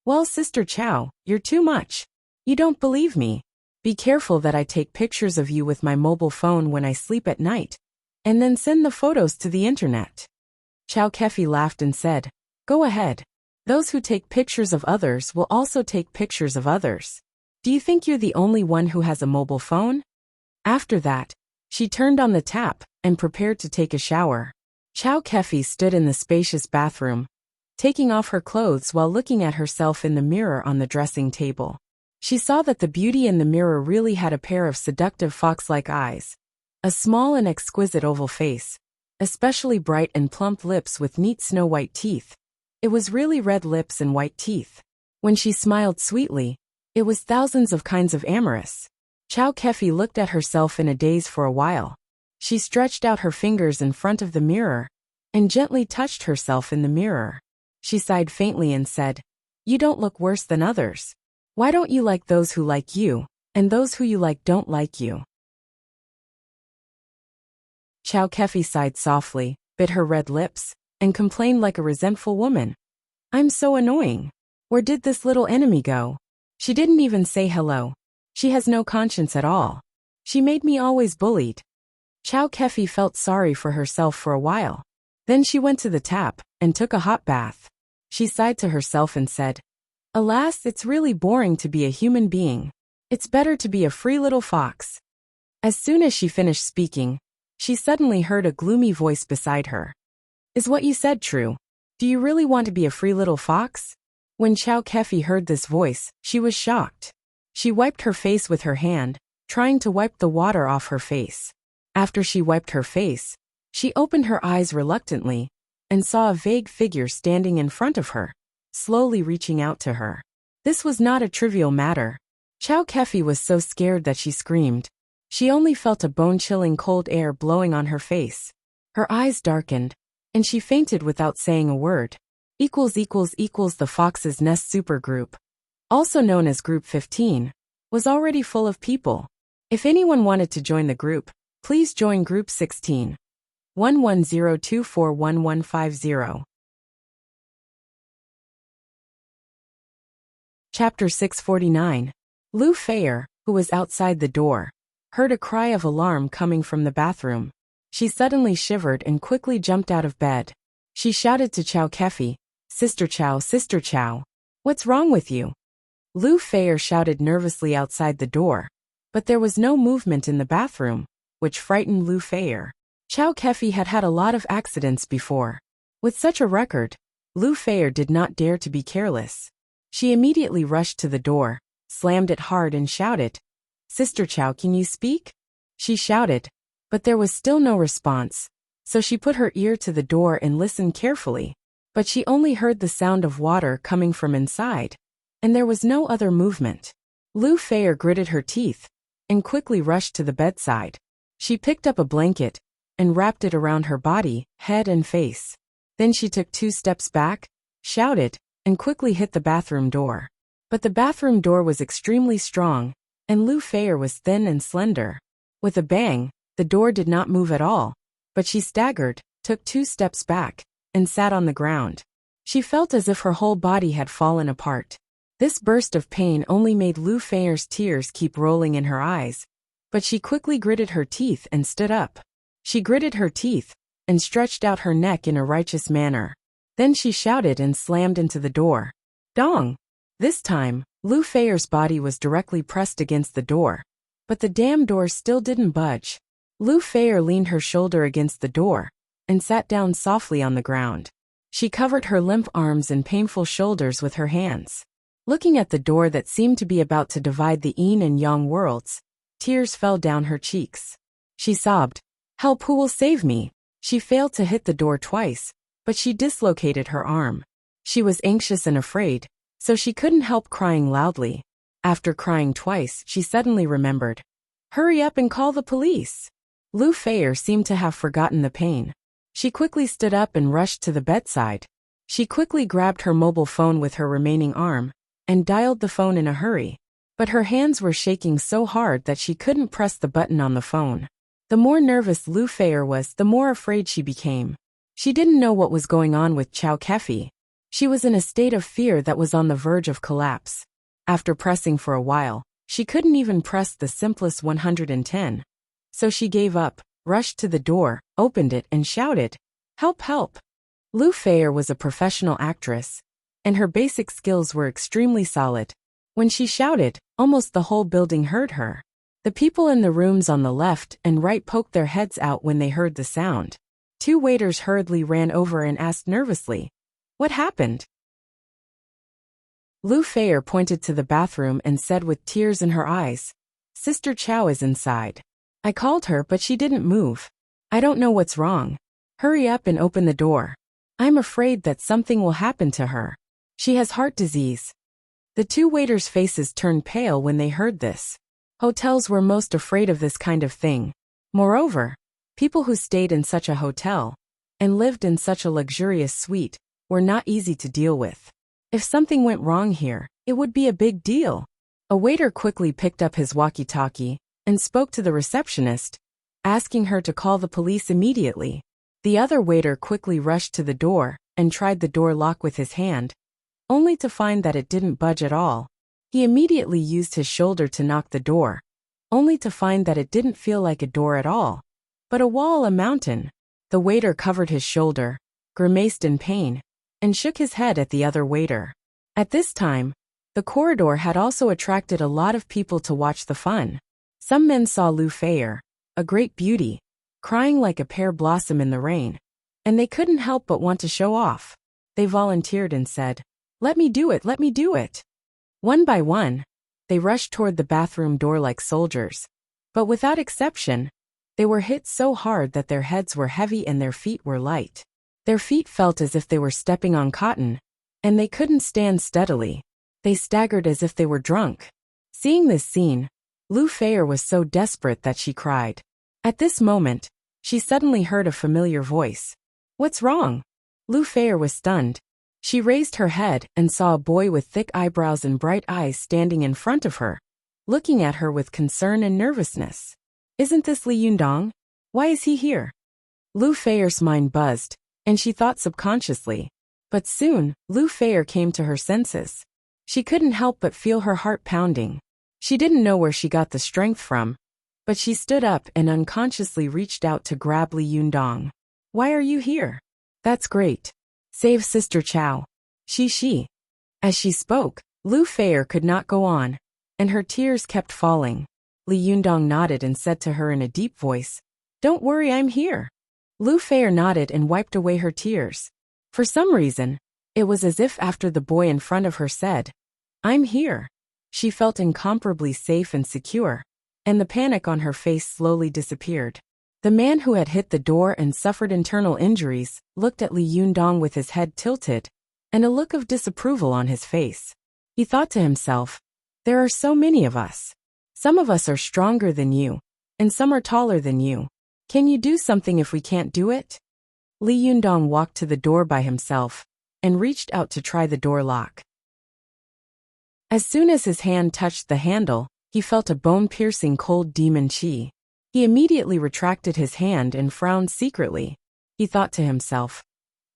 [SPEAKER 1] "Well, Sister Chow, you're too much. You don't believe me. Be careful that I take pictures of you with my mobile phone when I sleep at night, and then send the photos to the internet." Chow Kefi laughed and said, "Go ahead. Those who take pictures of others will also take pictures of others. Do you think you're the only one who has a mobile phone?" After that, she turned on the tap and prepared to take a shower. Chow Kefi stood in the spacious bathroom, taking off her clothes while looking at herself in the mirror on the dressing table. She saw that the beauty in the mirror really had a pair of seductive fox-like eyes, a small and exquisite oval face, especially bright and plump lips with neat snow-white teeth. It was really red lips and white teeth. When she smiled sweetly, it was thousands of kinds of amorous. Chow Kefi looked at herself in a daze for a while. She stretched out her fingers in front of the mirror and gently touched herself in the mirror. She sighed faintly and said, "You don't look worse than others. Why don't you like those who like you, and those who you like don't like you?" Chow Kefi sighed softly, bit her red lips, and complained like a resentful woman. "I'm so annoying. Where did this little enemy go? She didn't even say hello. She has no conscience at all. She made me always bullied." Chow Kefi felt sorry for herself for a while. Then she went to the tap and took a hot bath. She sighed to herself and said, "Alas, it's really boring to be a human being. It's better to be a free little fox." As soon as she finished speaking, she suddenly heard a gloomy voice beside her. "Is what you said true? Do you really want to be a free little fox?" When Chow Kefi heard this voice, she was shocked. She wiped her face with her hand, trying to wipe the water off her face. After she wiped her face, she opened her eyes reluctantly and saw a vague figure standing in front of her, slowly reaching out to her. This was not a trivial matter. Chow Kefi was so scared that she screamed. She only felt a bone-chilling cold air blowing on her face. Her eyes darkened, and she fainted without saying a word. The Fox's Nest Supergroup, also known as Group 15, was already full of people. If anyone wanted to join the group, please join Group 16. 1102411150. Chapter 649. Lu Feier, who was outside the door, heard a cry of alarm coming from the bathroom. She suddenly shivered and quickly jumped out of bed. She shouted to Chow Kefi, Sister Chow, what's wrong with you? Lu Feier shouted nervously outside the door, but there was no movement in the bathroom, which frightened Lu Feier. Chow Kefi had had a lot of accidents before. With such a record, Lu Feier did not dare to be careless. She immediately rushed to the door, slammed it hard and shouted, Sister Chow, can you speak? She shouted, but there was still no response, so she put her ear to the door and listened carefully. But she only heard the sound of water coming from inside, and there was no other movement. Lu Feier gritted her teeth and quickly rushed to the bedside. She picked up a blanket and wrapped it around her body, head and face. Then she took 2 steps back, shouted, and quickly hit the bathroom door. But the bathroom door was extremely strong, and Lu Feier was thin and slender. With a bang, the door did not move at all, but she staggered, took 2 steps back, and sat on the ground. She felt as if her whole body had fallen apart. This burst of pain only made Lu Feier's tears keep rolling in her eyes, but she quickly gritted her teeth and stood up. She gritted her teeth and stretched out her neck in a righteous manner. Then she shouted and slammed into the door. Dong! This time, Lu Feier's body was directly pressed against the door, but the damn door still didn't budge. Lu Feier leaned her shoulder against the door and sat down softly on the ground. She covered her limp arms and painful shoulders with her hands. Looking at the door that seemed to be about to divide the yin and yang worlds, tears fell down her cheeks. She sobbed, Help, who will save me? She failed to hit the door twice, but she dislocated her arm. She was anxious and afraid, so she couldn't help crying loudly. After crying twice, she suddenly remembered. Hurry up and call the police. Lu Feier seemed to have forgotten the pain. She quickly stood up and rushed to the bedside. She quickly grabbed her mobile phone with her remaining arm and dialed the phone in a hurry. But her hands were shaking so hard that she couldn't press the button on the phone. The more nervous Lu Feier was, the more afraid she became. She didn't know what was going on with Chow Kefi. She was in a state of fear that was on the verge of collapse. After pressing for a while, she couldn't even press the simplest 110. So she gave up, rushed to the door, opened it and shouted, Help, help! Lu Feier was a professional actress, and her basic skills were extremely solid. When she shouted, almost the whole building heard her. The people in the rooms on the left and right poked their heads out when they heard the sound. 2 waiters hurriedly ran over and asked nervously, What happened? Lu Feier pointed to the bathroom and said with tears in her eyes, Sister Chow is inside. I called her but she didn't move. I don't know what's wrong. Hurry up and open the door. I'm afraid that something will happen to her. She has heart disease. The 2 waiters' faces turned pale when they heard this. Hotels were most afraid of this kind of thing. Moreover, people who stayed in such a hotel and lived in such a luxurious suite were not easy to deal with. If something went wrong here, it would be a big deal. A waiter quickly picked up his walkie-talkie and spoke to the receptionist, asking her to call the police immediately. The other waiter quickly rushed to the door and tried the door lock with his hand, only to find that it didn't budge at all. He immediately used his shoulder to knock the door, only to find that it didn't feel like a door at all, but a wall, a mountain. The waiter covered his shoulder, grimaced in pain, and shook his head at the other waiter. At this time, the corridor had also attracted a lot of people to watch the fun. Some men saw Lu Feier, a great beauty, crying like a pear blossom in the rain, and they couldn't help but want to show off. They volunteered and said, Let me do it, let me do it. One by one, they rushed toward the bathroom door like soldiers. But without exception, they were hit so hard that their heads were heavy and their feet were light. Their feet felt as if they were stepping on cotton, and they couldn't stand steadily. They staggered as if they were drunk. Seeing this scene, Lu Feier was so desperate that she cried. At this moment, she suddenly heard a familiar voice. What's wrong? Lu Feier was stunned. She raised her head and saw a boy with thick eyebrows and bright eyes standing in front of her, looking at her with concern and nervousness. Isn't this Li Yundong? Why is he here? Lu Feier's mind buzzed, and she thought subconsciously. But soon, Lu Feier came to her senses. She couldn't help but feel her heart pounding. She didn't know where she got the strength from, but she stood up and unconsciously reached out to grab Li Yundong. Why are you here? That's great. Save Sister Chow. She. As she spoke, Lu Feier could not go on, and her tears kept falling. Li Yundong nodded and said to her in a deep voice, Don't worry, I'm here. Lu Feier nodded and wiped away her tears. For some reason, it was as if after the boy in front of her said, I'm here, she felt incomparably safe and secure, and the panic on her face slowly disappeared. The man who had hit the door and suffered internal injuries looked at Li Yundong with his head tilted, and a look of disapproval on his face. He thought to himself, there are so many of us. Some of us are stronger than you, and some are taller than you. Can you do something if we can't do it? Li Yundong walked to the door by himself, and reached out to try the door lock. As soon as his hand touched the handle, he felt a bone-piercing cold demon chi. He immediately retracted his hand and frowned secretly. He thought to himself,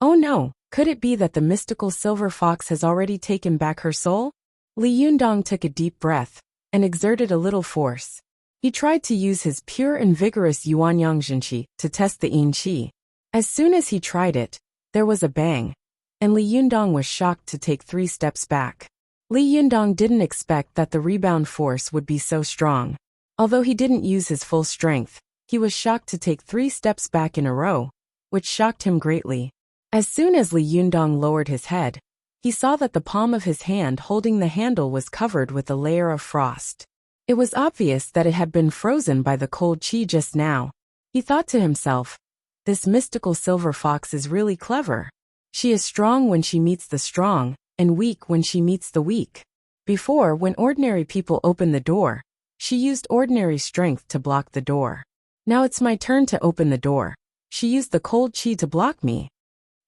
[SPEAKER 1] oh no, could it be that the mystical silver fox has already taken back her soul? Li Yundong took a deep breath, and exerted a little force. He tried to use his pure and vigorous Yuanyang Jinqi to test the Yin Qi. As soon as he tried it, there was a bang, and Li Yundong was shocked to take 3 steps back. Li Yundong didn't expect that the rebound force would be so strong. Although he didn't use his full strength, he was shocked to take 3 steps back in a row, which shocked him greatly. As soon as Li Yundong lowered his head, he saw that the palm of his hand holding the handle was covered with a layer of frost. It was obvious that it had been frozen by the cold chi just now. He thought to himself, this mystical silver fox is really clever. She is strong when she meets the strong, and weak when she meets the weak. Before, when ordinary people opened the door, she used ordinary strength to block the door. Now it's my turn to open the door. She used the cold chi to block me.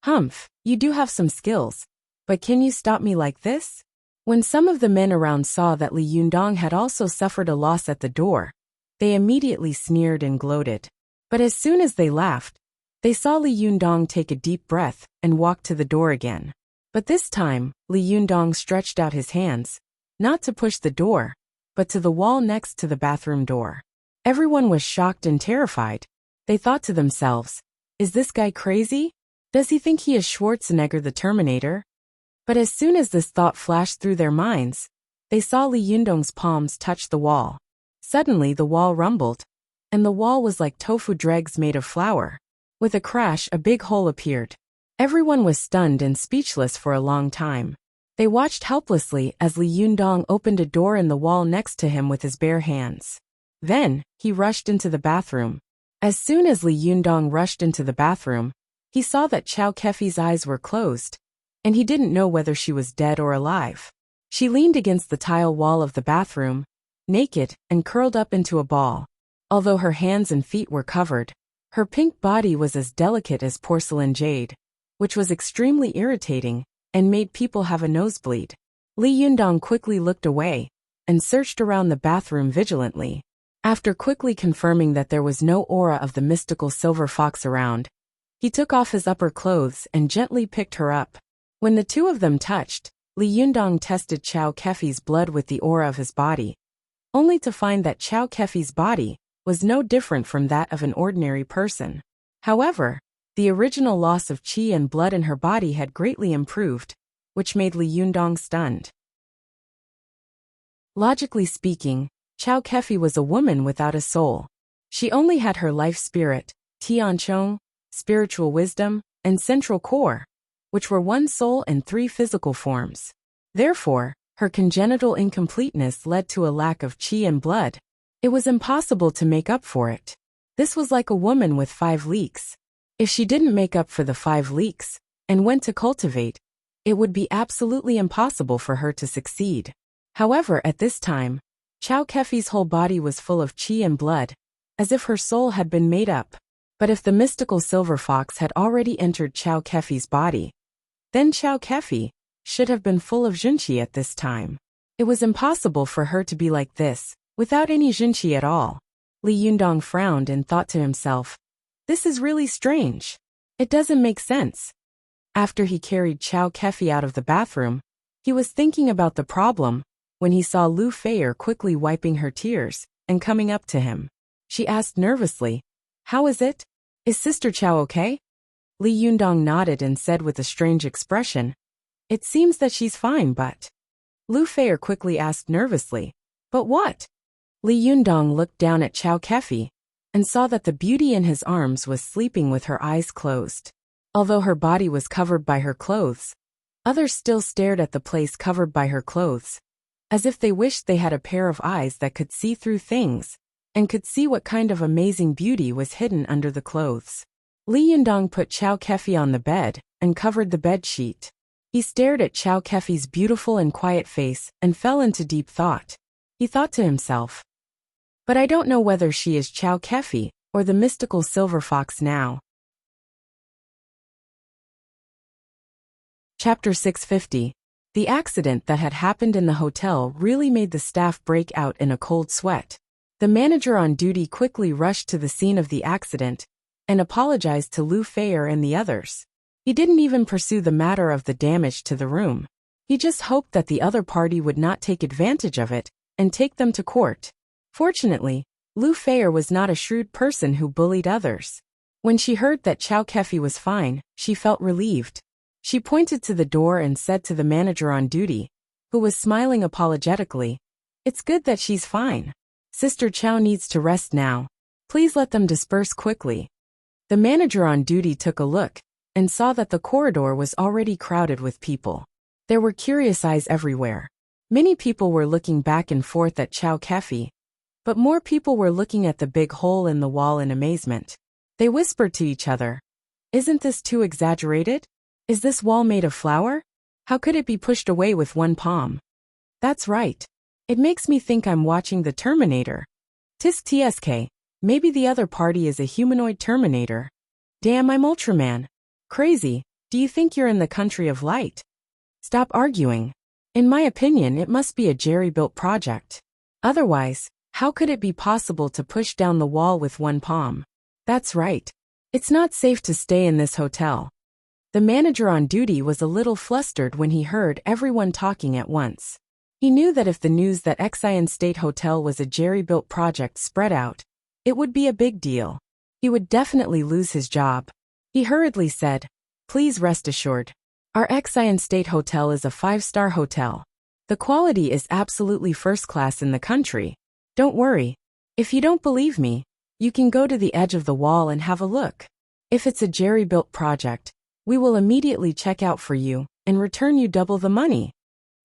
[SPEAKER 1] Humph, you do have some skills, but can you stop me like this? When some of the men around saw that Li Yundong had also suffered a loss at the door, they immediately sneered and gloated. But as soon as they laughed, they saw Li Yundong take a deep breath and walk to the door again. But this time, Li Yundong stretched out his hands, not to push the door, but to the wall next to the bathroom door. Everyone was shocked and terrified. They thought to themselves, is this guy crazy? Does he think he is Schwarzenegger the Terminator? But as soon as this thought flashed through their minds, they saw Li Yundong's palms touch the wall. Suddenly the wall rumbled, and the wall was like tofu dregs made of flour. With a crash, a big hole appeared. Everyone was stunned and speechless for a long time. They watched helplessly as Li Yundong opened a door in the wall next to him with his bare hands. Then, he rushed into the bathroom. As soon as Li Yundong rushed into the bathroom, he saw that Chow Kefi's eyes were closed, and he didn't know whether she was dead or alive. She leaned against the tile wall of the bathroom, naked and curled up into a ball. Although her hands and feet were covered, her pink body was as delicate as porcelain jade, which was extremely irritating and made people have a nosebleed. Li Yundong quickly looked away and searched around the bathroom vigilantly. After quickly confirming that there was no aura of the mystical silver fox around, he took off his upper clothes and gently picked her up. When the two of them touched, Li Yundong tested Chow Kefi's blood with the aura of his body, only to find that Chow Kefi's body was no different from that of an ordinary person. However, the original loss of qi and blood in her body had greatly improved, which made Li Yundong stunned. Logically speaking, Chow Kefi was a woman without a soul. She only had her life spirit, Tianchong, spiritual wisdom, and central core, which were 1 soul and 3 physical forms. Therefore, her congenital incompleteness led to a lack of qi and blood. It was impossible to make up for it. This was like a woman with 5 leaks. If she didn't make up for the 5 leaks, and went to cultivate, it would be absolutely impossible for her to succeed. However, at this time, Chow Kefi's whole body was full of qi and blood, as if her soul had been made up. But if the mystical silver fox had already entered Chow Kefi's body, then Chow Kefi should have been full of Jinqi at this time. It was impossible for her to be like this, without any Jinqi at all. Li Yundong frowned and thought to himself, this is really strange. It doesn't make sense. After he carried Chow Kefi out of the bathroom, He was thinking about the problem when he saw Lu Feier quickly wiping her tears and coming up to him. She asked nervously, "How is it? Is Sister Chow okay?" Li Yundong nodded and said with a strange expression, "It seems that she's fine, but..." Lu Feier quickly asked nervously, "But what?" Li Yundong looked down at Chow Kefi and saw that the beauty in his arms was sleeping with her eyes closed. Although her body was covered by her clothes, others still stared at the place covered by her clothes, as if they wished they had a pair of eyes that could see through things and could see what kind of amazing beauty was hidden under the clothes. Li Yundong put Chow Kefi on the bed and covered the bed sheet. He stared at Chow Kefi's beautiful and quiet face and fell into deep thought. He thought to himself, "But I don't know whether she is Chow Kefi or the mystical silver fox now." Chapter 650. The accident that had happened in the hotel really made the staff break out in a cold sweat. The manager on duty quickly rushed to the scene of the accident and apologized to Lu Feier and the others. He didn't even pursue the matter of the damage to the room. He just hoped that the other party would not take advantage of it and take them to court. Fortunately, Lu Feier was not a shrewd person who bullied others. When she heard that Chow Kefi was fine, she felt relieved. She pointed to the door and said to the manager on duty, who was smiling apologetically, "It's good that she's fine. Sister Chow needs to rest now. Please let them disperse quickly." The manager on duty took a look and saw that the corridor was already crowded with people. There were curious eyes everywhere. Many people were looking back and forth at Chow Kefi, but more people were looking at the big hole in the wall in amazement. They whispered to each other, "Isn't this too exaggerated? Is this wall made of flour? How could it be pushed away with one palm?" "That's right. It makes me think I'm watching the Terminator. Tisk tsk, maybe the other party is a humanoid Terminator. Damn, I'm Ultraman. Crazy, do you think you're in the country of light? Stop arguing. In my opinion, it must be a jerry-built project. Otherwise, how could it be possible to push down the wall with one palm? That's right. It's not safe to stay in this hotel." The manager on duty was a little flustered when he heard everyone talking at once. He knew that if the news that Xian State Hotel was a jerry-built project spread out, it would be a big deal. He would definitely lose his job. He hurriedly said, "Please rest assured. Our Xian State Hotel is a 5-star hotel. The quality is absolutely first class in the country. Don't worry. If you don't believe me, you can go to the edge of the wall and have a look. If it's a jerry-built project, we will immediately check out for you and return you double the money."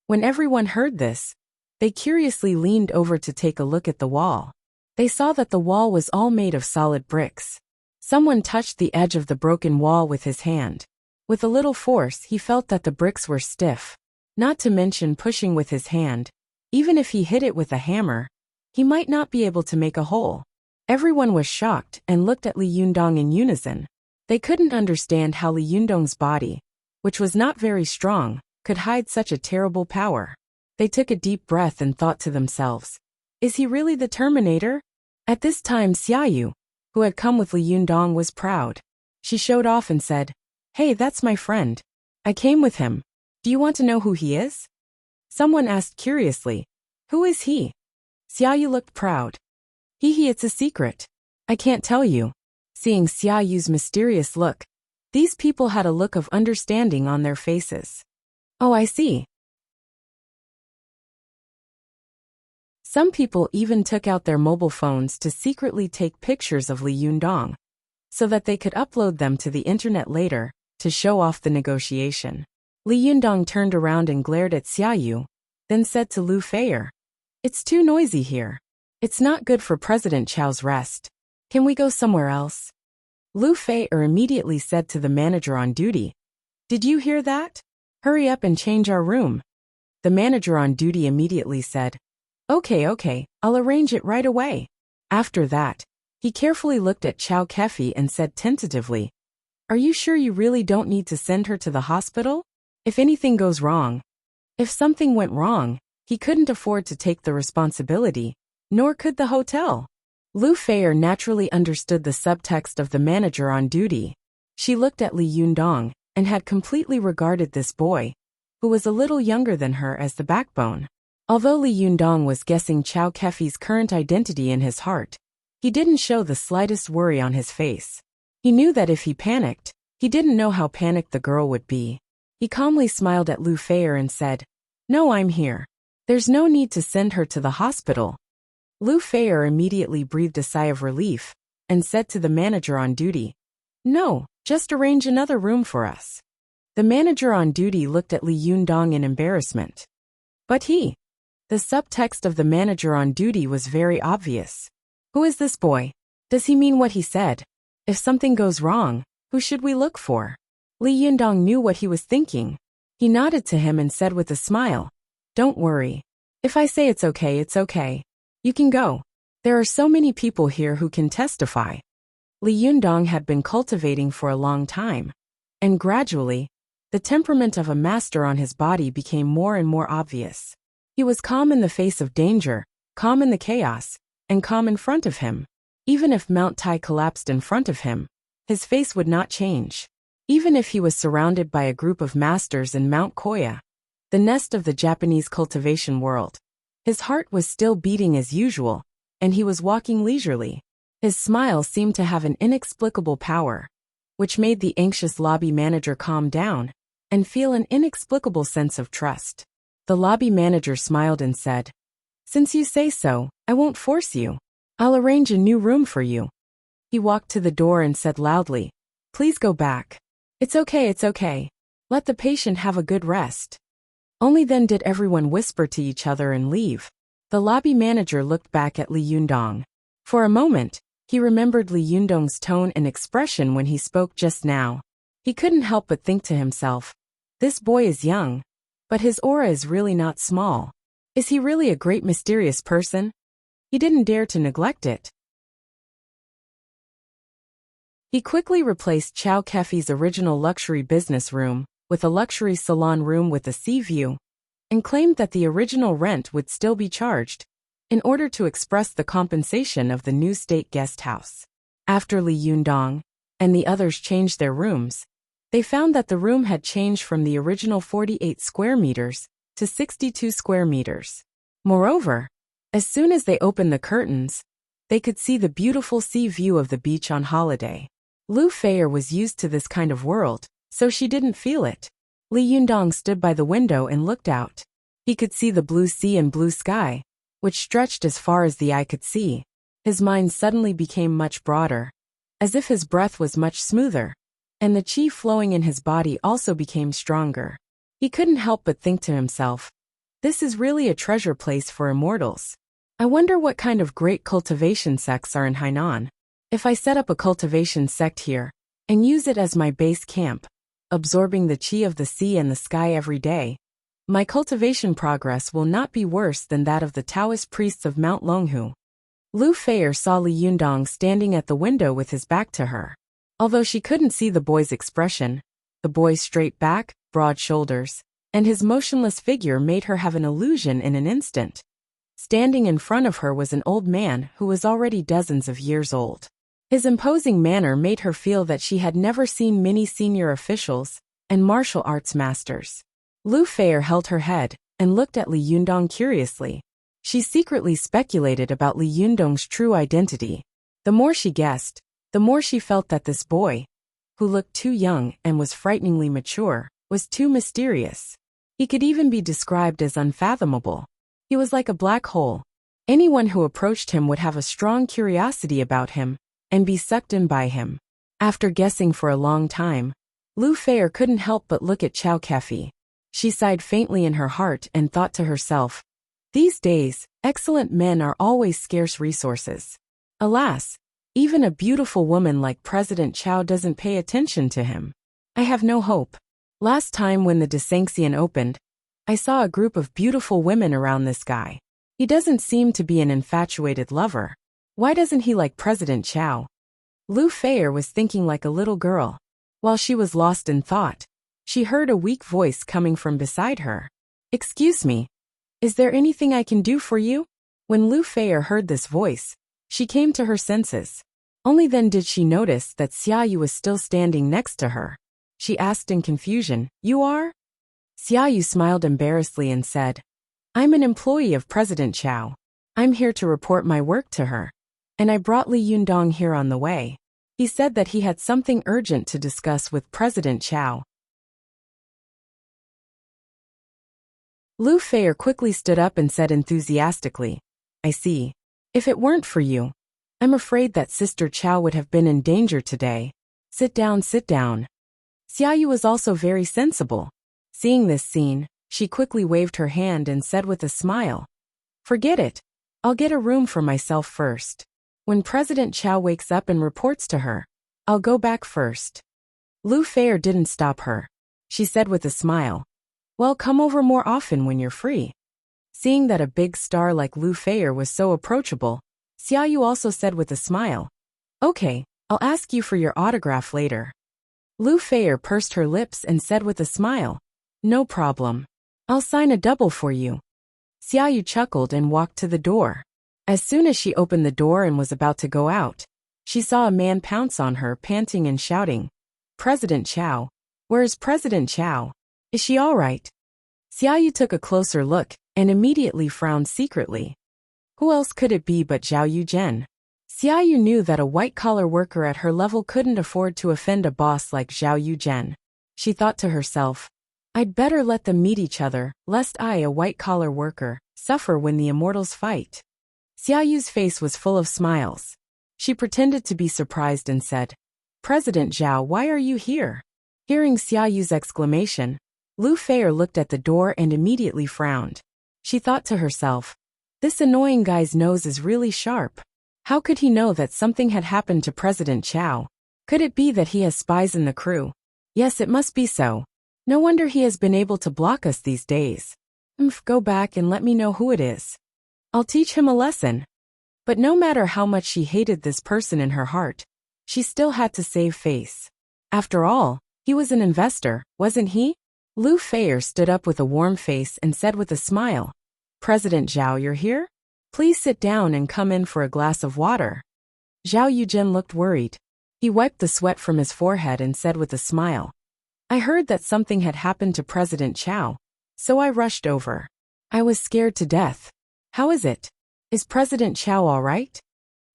[SPEAKER 1] When everyone heard this, they curiously leaned over to take a look at the wall. They saw that the wall was all made of solid bricks. Someone touched the edge of the broken wall with his hand. With a little force, he felt that the bricks were stiff. Not to mention pushing with his hand. Even if he hit it with a hammer, he might not be able to make a hole. Everyone was shocked and looked at Li Yundong in unison. They couldn't understand how Li Yundong's body, which was not very strong, could hide such a terrible power. They took a deep breath and thought to themselves, "Is he really the Terminator?" At this time, Xiaoyu, who had come with Li Yundong, was proud. She showed off and said, "Hey, that's my friend. I came with him. Do you want to know who he is?" Someone asked curiously, "Who is he?" Xiaoyu looked proud. It's a secret. I can't tell you." Seeing Xiaoyu's mysterious look, these people had a look of understanding on their faces. "Oh, I see." Some people even took out their mobile phones to secretly take pictures of Li Yundong, so that they could upload them to the internet later, to show off the negotiation. Li Yundong turned around and glared at Xiaoyu, then said to Lu Feier, "It's too noisy here. It's not good for President Chow's rest. Can we go somewhere else?" Lu Feier immediately said to the manager on duty, "Did you hear that? Hurry up and change our room." The manager on duty immediately said, Okay, I'll arrange it right away." After that, he carefully looked at Chow Kefi and said tentatively, "Are you sure you really don't need to send her to the hospital? If anything goes wrong." If something went wrong, he couldn't afford to take the responsibility, nor could the hotel. Lu Feier naturally understood the subtext of the manager on duty. She looked at Li Yundong and had completely regarded this boy, who was a little younger than her, as the backbone. Although Li Yundong was guessing Chow Kefi's current identity in his heart, he didn't show the slightest worry on his face. He knew that if he panicked, he didn't know how panicked the girl would be. He calmly smiled at Lu Feier and said, "No, I'm here. There's no need to send her to the hospital." Lu Feier immediately breathed a sigh of relief and said to the manager on duty, "No, just arrange another room for us." The manager on duty looked at Li Yundong in embarrassment. But the subtext of the manager on duty was very obvious. Who is this boy? Does he mean what he said? If something goes wrong, who should we look for? Li Yundong knew what he was thinking. He nodded to him and said with a smile, "Don't worry. If I say it's okay, it's okay. You can go. There are so many people here who can testify." Li Yundong had been cultivating for a long time, and gradually, the temperament of a master on his body became more and more obvious. He was calm in the face of danger, calm in the chaos, and calm in front of him. Even if Mount Tai collapsed in front of him, his face would not change. Even if he was surrounded by a group of masters in Mount Koya, the nest of the Japanese cultivation world, his heart was still beating as usual, and he was walking leisurely. His smile seemed to have an inexplicable power, which made the anxious lobby manager calm down and feel an inexplicable sense of trust. The lobby manager smiled and said, "Since you say so, I won't force you. I'll arrange a new room for you." He walked to the door and said loudly, "Please go back. It's okay, it's okay. Let the patient have a good rest." Only then did everyone whisper to each other and leave. The lobby manager looked back at Li Yundong. For a moment, he remembered Li Yundong's tone and expression when he spoke just now. He couldn't help but think to himself, this boy is young, but his aura is really not small. Is he really a great mysterious person? He didn't dare to neglect it. He quickly replaced Chow Kefi's original luxury business room with a luxury salon room with a sea view, and claimed that the original rent would still be charged, in order to express the compensation of the new state guest house. After Li Yundong and the others changed their rooms, they found that the room had changed from the original 48 square meters to 62 square meters. Moreover, as soon as they opened the curtains, they could see the beautiful sea view of the beach on holiday. Lu Feier was used to this kind of world, so she didn't feel it. Li Yundong stood by the window and looked out. He could see the blue sea and blue sky, which stretched as far as the eye could see. His mind suddenly became much broader, as if his breath was much smoother, and the qi flowing in his body also became stronger. He couldn't help but think to himself, this is really a treasure place for immortals. I wonder what kind of great cultivation sects are in Hainan. If I set up a cultivation sect here, and use it as my base camp, absorbing the qi of the sea and the sky every day, my cultivation progress will not be worse than that of the Taoist priests of Mount Longhu. Lu Feier saw Li Yundong standing at the window with his back to her. Although she couldn't see the boy's expression, the boy's straight back, broad shoulders, and his motionless figure made her have an illusion in an instant. Standing in front of her was an old man who was already dozens of years old. His imposing manner made her feel that she had never seen many senior officials and martial arts masters. Lu Feier held her head and looked at Li Yundong curiously. She secretly speculated about Li Yundong's true identity. The more she guessed, the more she felt that this boy, who looked too young and was frighteningly mature, was too mysterious. He could even be described as unfathomable. He was like a black hole. Anyone who approached him would have a strong curiosity about him and be sucked in by him. After guessing for a long time, Lu Feier couldn't help but look at Chow Kefi. She sighed faintly in her heart and thought to herself, these days, excellent men are always scarce resources. Alas, even a beautiful woman like President Chow doesn't pay attention to him. I have no hope. Last time when the Desanxian opened, I saw a group of beautiful women around this guy. He doesn't seem to be an infatuated lover. Why doesn't he like President Chow? Lu Feier was thinking like a little girl. While she was lost in thought, she heard a weak voice coming from beside her. Excuse me. Is there anything I can do for you? When Lu Feier heard this voice, she came to her senses. Only then did she notice that Xia Yu was still standing next to her. She asked in confusion, You are? Xiaoyu smiled embarrassedly and said, I'm an employee of President Chow. I'm here to report my work to her. And I brought Li Yundong here on the way. He said that he had something urgent to discuss with President Chow. Lu Feier quickly stood up and said enthusiastically, I see. If it weren't for you, I'm afraid that Sister Chow would have been in danger today. Sit down, sit down. Xiaoyu was also very sensible. Seeing this scene, she quickly waved her hand and said with a smile, Forget it. I'll get a room for myself first. When President Chow wakes up and reports to her, I'll go back first. Lu Feier didn't stop her. She said with a smile, Well, come over more often when you're free. Seeing that a big star like Lu Feier was so approachable, Xiaoyu also said with a smile, Okay, I'll ask you for your autograph later. Lu Feier pursed her lips and said with a smile, No problem. I'll sign a double for you. Xiaoyu chuckled and walked to the door. As soon as she opened the door and was about to go out, she saw a man pounce on her, panting and shouting, President Chow. Where is President Chow? Is she all right? Xiaoyu took a closer look and immediately frowned secretly. Who else could it be but Zhao Yuzhen? Xiaoyu knew that a white-collar worker at her level couldn't afford to offend a boss like Zhao Yuzhen. She thought to herself, I'd better let them meet each other, lest I, a white-collar worker, suffer when the immortals fight. Xiaoyu's face was full of smiles. She pretended to be surprised and said, President Zhao, why are you here? Hearing Xiaoyu's exclamation, Lu Feier looked at the door and immediately frowned. She thought to herself, This annoying guy's nose is really sharp. How could he know that something had happened to President Chow? Could it be that he has spies in the crew? Yes, it must be so. No wonder he has been able to block us these days. Go back and let me know who it is. I'll teach him a lesson. But no matter how much she hated this person in her heart, she still had to save face. After all, he was an investor, wasn't he? Lu Feier stood up with a warm face and said with a smile, President Zhao, you're here? Please sit down and come in for a glass of water. Zhao Yuzhen looked worried. He wiped the sweat from his forehead and said with a smile, I heard that something had happened to President Chow, so I rushed over. I was scared to death. How is it? Is President Chow all right?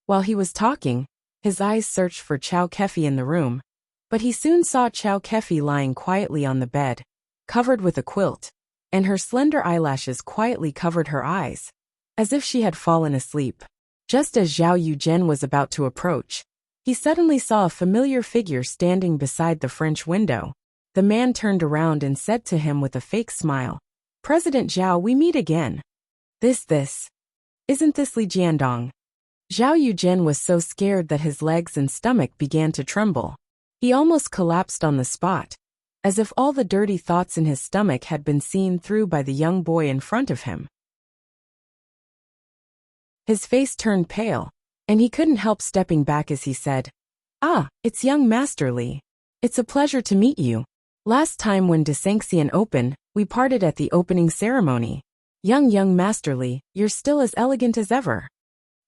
[SPEAKER 1] While he was talking, his eyes searched for Chow Kefi in the room, but he soon saw Chow Kefi lying quietly on the bed, covered with a quilt, and her slender eyelashes quietly covered her eyes, as if she had fallen asleep. Just as Zhao Yuzhen was about to approach, he suddenly saw a familiar figure standing beside the French window. The man turned around and said to him with a fake smile, President Zhao, we meet again. Isn't this Li Jiandong? Zhao Yuzhen was so scared that his legs and stomach began to tremble. He almost collapsed on the spot, as if all the dirty thoughts in his stomach had been seen through by the young boy in front of him. His face turned pale, and he couldn't help stepping back as he said, it's young Master Li. It's a pleasure to meet you. Last time when Desanxian opened, we parted at the opening ceremony. Young Master Li, you're still as elegant as ever.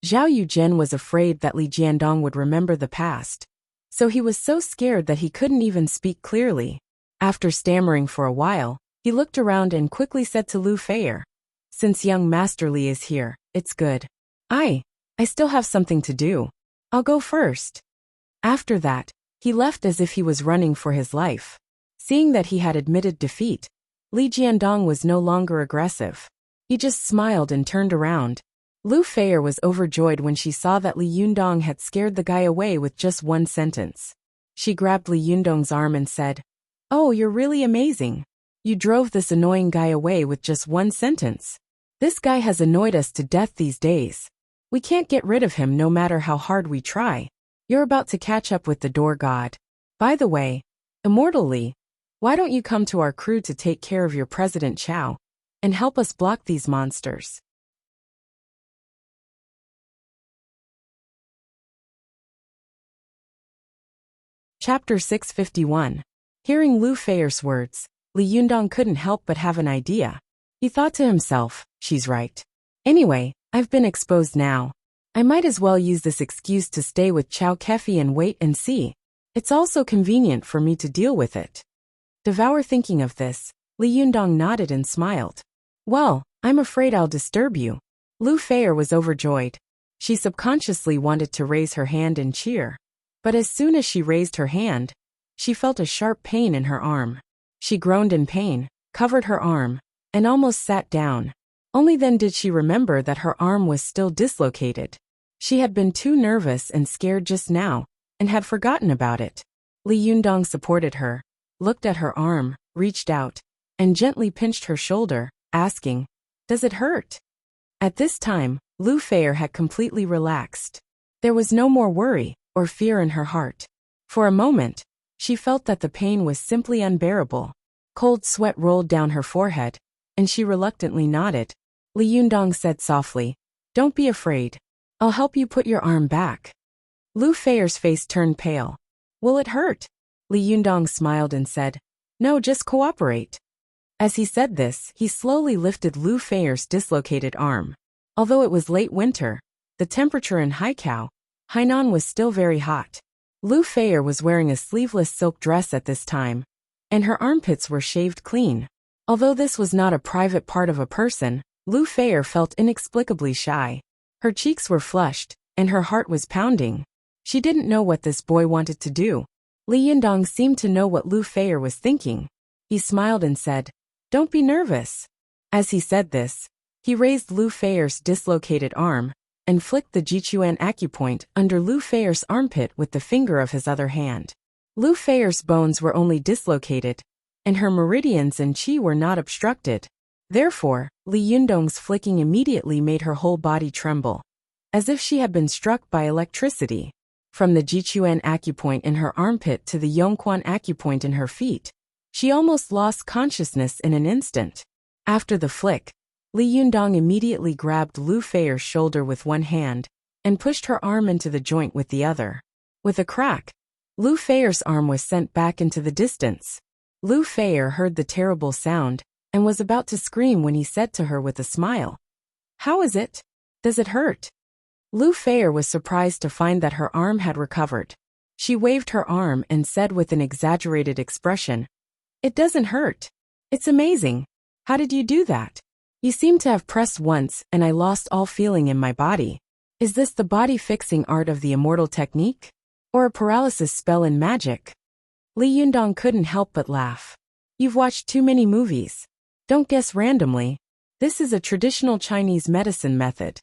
[SPEAKER 1] Zhao Yuzhen was afraid that Li Jiandong would remember the past, so he was so scared that he couldn't even speak clearly. After stammering for a while, he looked around and quickly said to Lu Feier, Since young Master Li is here, it's good. I still have something to do. I'll go first. After that, he left as if he was running for his life. Seeing that he had admitted defeat, Li Jiandong was no longer aggressive. He just smiled and turned around. Lu Feier was overjoyed when she saw that Li Yundong had scared the guy away with just one sentence. She grabbed Li Yundong's arm and said, Oh, you're really amazing. You drove this annoying guy away with just one sentence. This guy has annoyed us to death these days. We can't get rid of him no matter how hard we try. You're about to catch up with the door god. By the way, Immortal Li, why don't you come to our crew to take care of your President Chow and help us block these monsters? Chapter 651. Hearing Lu Feier's words, Li Yundong couldn't help but have an idea. He thought to himself, she's right. Anyway, I've been exposed now. I might as well use this excuse to stay with Chow Kefi and wait and see. It's also convenient for me to deal with it. Devour thinking of this, Li Yundong nodded and smiled. Well, I'm afraid I'll disturb you. Lu Feier was overjoyed. She subconsciously wanted to raise her hand and cheer. But as soon as she raised her hand, she felt a sharp pain in her arm. She groaned in pain, covered her arm, and almost sat down. Only then did she remember that her arm was still dislocated. She had been too nervous and scared just now, and had forgotten about it. Li Yundong supported her, looked at her arm, reached out, and gently pinched her shoulder, asking, "Does it hurt?" At this time, Lu Feier had completely relaxed. There was no more worry or fear in her heart. For a moment, she felt that the pain was simply unbearable. Cold sweat rolled down her forehead, and she reluctantly nodded. Li Yundong said softly, "Don't be afraid. I'll help you put your arm back." Lu Feier's face turned pale. "Will it hurt?" Li Yundong smiled and said, "No, just cooperate." As he said this, he slowly lifted Lu Feier's dislocated arm. Although it was late winter, the temperature in Haikou, Hainan was still very hot. Lu Feier was wearing a sleeveless silk dress at this time, and her armpits were shaved clean. Although this was not a private part of a person, Lu Feier felt inexplicably shy. Her cheeks were flushed, and her heart was pounding. She didn't know what this boy wanted to do. Li Yundong seemed to know what Lu Feier was thinking. He smiled and said, "Don't be nervous." As he said this, he raised Lu Feier's dislocated arm and flicked the Jichuan acupoint under Lu Feier's armpit with the finger of his other hand. Lu Feier's bones were only dislocated, and her meridians and qi were not obstructed. Therefore, Li Yundong's flicking immediately made her whole body tremble, as if she had been struck by electricity. From the Jichuan acupoint in her armpit to the Yongquan acupoint in her feet, she almost lost consciousness in an instant. After the flick, Li Yundong immediately grabbed Lu Feier's shoulder with one hand and pushed her arm into the joint with the other. With a crack, Lu Feier's arm was sent back into the distance. Lu Feier heard the terrible sound and was about to scream when he said to her with a smile, "How is it? Does it hurt?" Lu Feier was surprised to find that her arm had recovered. She waved her arm and said with an exaggerated expression, "It doesn't hurt. It's amazing. How did you do that? You seem to have pressed once and I lost all feeling in my body. Is this the body-fixing art of the immortal technique? Or a paralysis spell in magic?" Li Yundong couldn't help but laugh. "You've watched too many movies. Don't guess randomly. This is a traditional Chinese medicine method.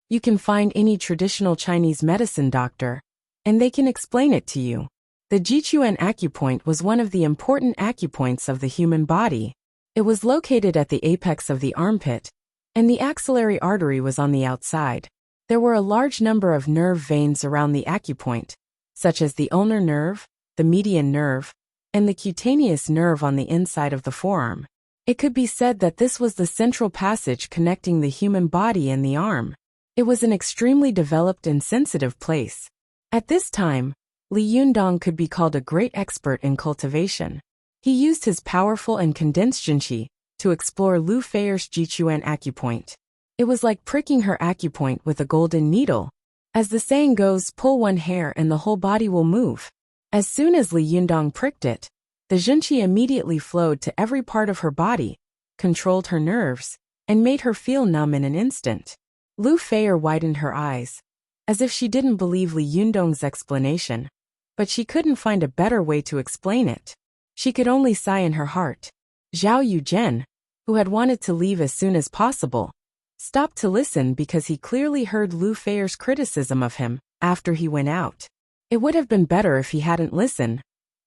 [SPEAKER 1] You can find any traditional Chinese medicine doctor, and they can explain it to you." The Jichuan acupoint was one of the important acupoints of the human body. It was located at the apex of the armpit, and the axillary artery was on the outside. There were a large number of nerve veins around the acupoint, such as the ulnar nerve, the median nerve, and the cutaneous nerve on the inside of the forearm. It could be said that this was the central passage connecting the human body and the arm. It was an extremely developed and sensitive place. At this time, Li Yundong could be called a great expert in cultivation. He used his powerful and condensed jinqi to explore Lu Feier's Jichuan acupoint. It was like pricking her acupoint with a golden needle. As the saying goes, pull one hair and the whole body will move. As soon as Li Yundong pricked it, the jinqi immediately flowed to every part of her body, controlled her nerves, and made her feel numb in an instant. Lu Feier widened her eyes, as if she didn't believe Li Yundong's explanation, but she couldn't find a better way to explain it. She could only sigh in her heart. Zhao Yuzhen, who had wanted to leave as soon as possible, stopped to listen because he clearly heard Lu Feier's criticism of him after he went out. It would have been better if he hadn't listened,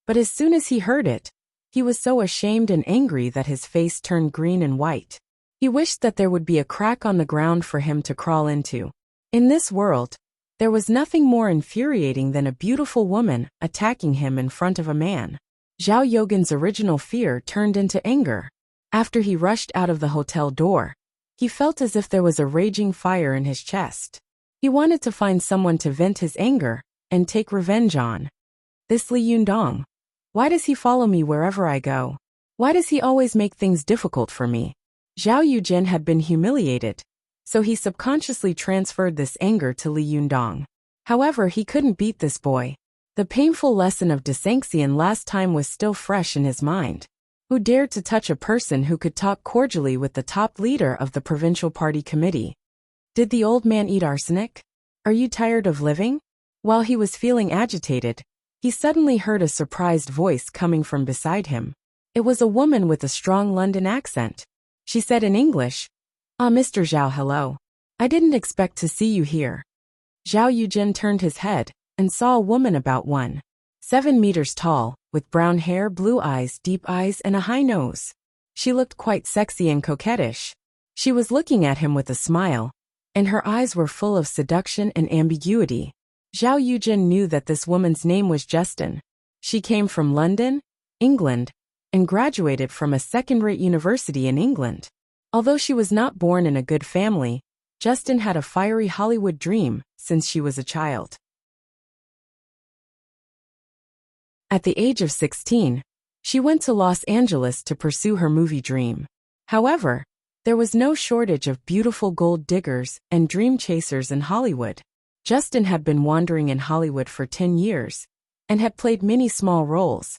[SPEAKER 1] but as soon as he heard it, he was so ashamed and angry that his face turned green and white. He wished that there would be a crack on the ground for him to crawl into. In this world, there was nothing more infuriating than a beautiful woman attacking him in front of a man. Zhao Yogan's original fear turned into anger. After he rushed out of the hotel door, he felt as if there was a raging fire in his chest. He wanted to find someone to vent his anger and take revenge on. This Li Yundong. Why does he follow me wherever I go? Why does he always make things difficult for me? Zhao Yuzhen had been humiliated, so he subconsciously transferred this anger to Li Yundong. However, he couldn't beat this boy. The painful lesson of distinction last time was still fresh in his mind. Who dared to touch a person who could talk cordially with the top leader of the provincial party committee? Did the old man eat arsenic? Are you tired of living? While he was feeling agitated, he suddenly heard a surprised voice coming from beside him. It was a woman with a strong London accent. She said in English, "Ah, Mr. Zhao, hello. I didn't expect to see you here." Zhao Yujin turned his head and saw a woman about 1.7 meters tall, with brown hair, blue eyes, deep eyes, and a high nose. She looked quite sexy and coquettish. She was looking at him with a smile, and her eyes were full of seduction and ambiguity. Zhao Yujin knew that this woman's name was Justin. She came from London, England, and graduated from a second-rate university in England. Although she was not born in a good family, Justin had a fiery Hollywood dream since she was a child. At the age of 16, she went to Los Angeles to pursue her movie dream. However, there was no shortage of beautiful gold diggers and dream chasers in Hollywood. Justin had been wandering in Hollywood for 10 years and had played many small roles,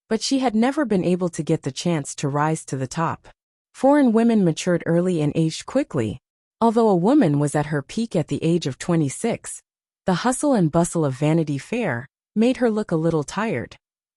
[SPEAKER 1] but she had never been able to get the chance to rise to the top. Foreign women matured early and aged quickly. Although a woman was at her peak at the age of 26, the hustle and bustle of Vanity Fair made her look a little tired,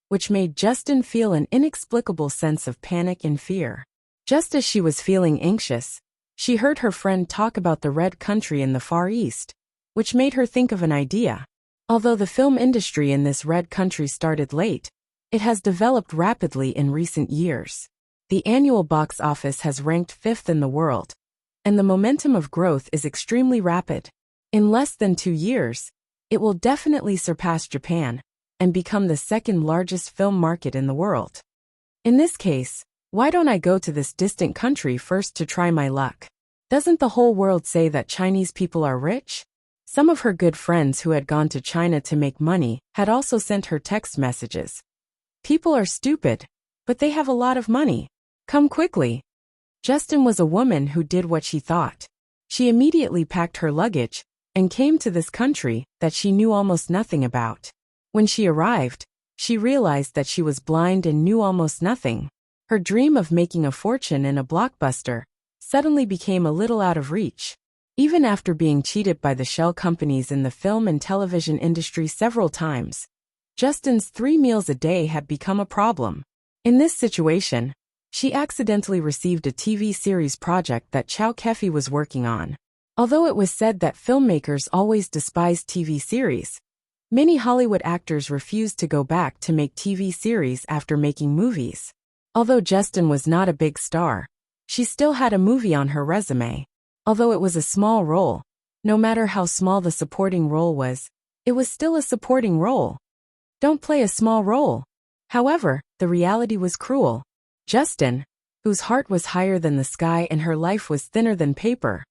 [SPEAKER 1] which made Justin feel an inexplicable sense of panic and fear. Just as she was feeling anxious, she heard her friend talk about the Red Country in the Far East, which made her think of an idea. Although the film industry in this Red Country started late, it has developed rapidly in recent years. The annual box office has ranked 5th in the world, and the momentum of growth is extremely rapid. In less than 2 years, it will definitely surpass Japan and become the second largest film market in the world. In this case, why don't I go to this distant country first to try my luck? Doesn't the whole world say that Chinese people are rich? Some of her good friends who had gone to China to make money had also sent her text messages. People are stupid, but they have a lot of money. Come quickly. Justin was a woman who did what she thought. She immediately packed her luggage and came to this country that she knew almost nothing about. When she arrived, she realized that she was blind and knew almost nothing. Her dream of making a fortune in a blockbuster suddenly became a little out of reach. Even after being cheated by the shell companies in the film and television industry several times, Justin's 3 meals a day had become a problem. In this situation, she accidentally received a TV series project that Chow Kefi was working on. Although it was said that filmmakers always despise TV series, many Hollywood actors refused to go back to make TV series after making movies. Although Justin was not a big star, she still had a movie on her resume. Although it was a small role, no matter how small the supporting role was, it was still a supporting role. Don't play a small role. However, the reality was cruel. Justin, whose heart was higher than the sky and her life was thinner than paper,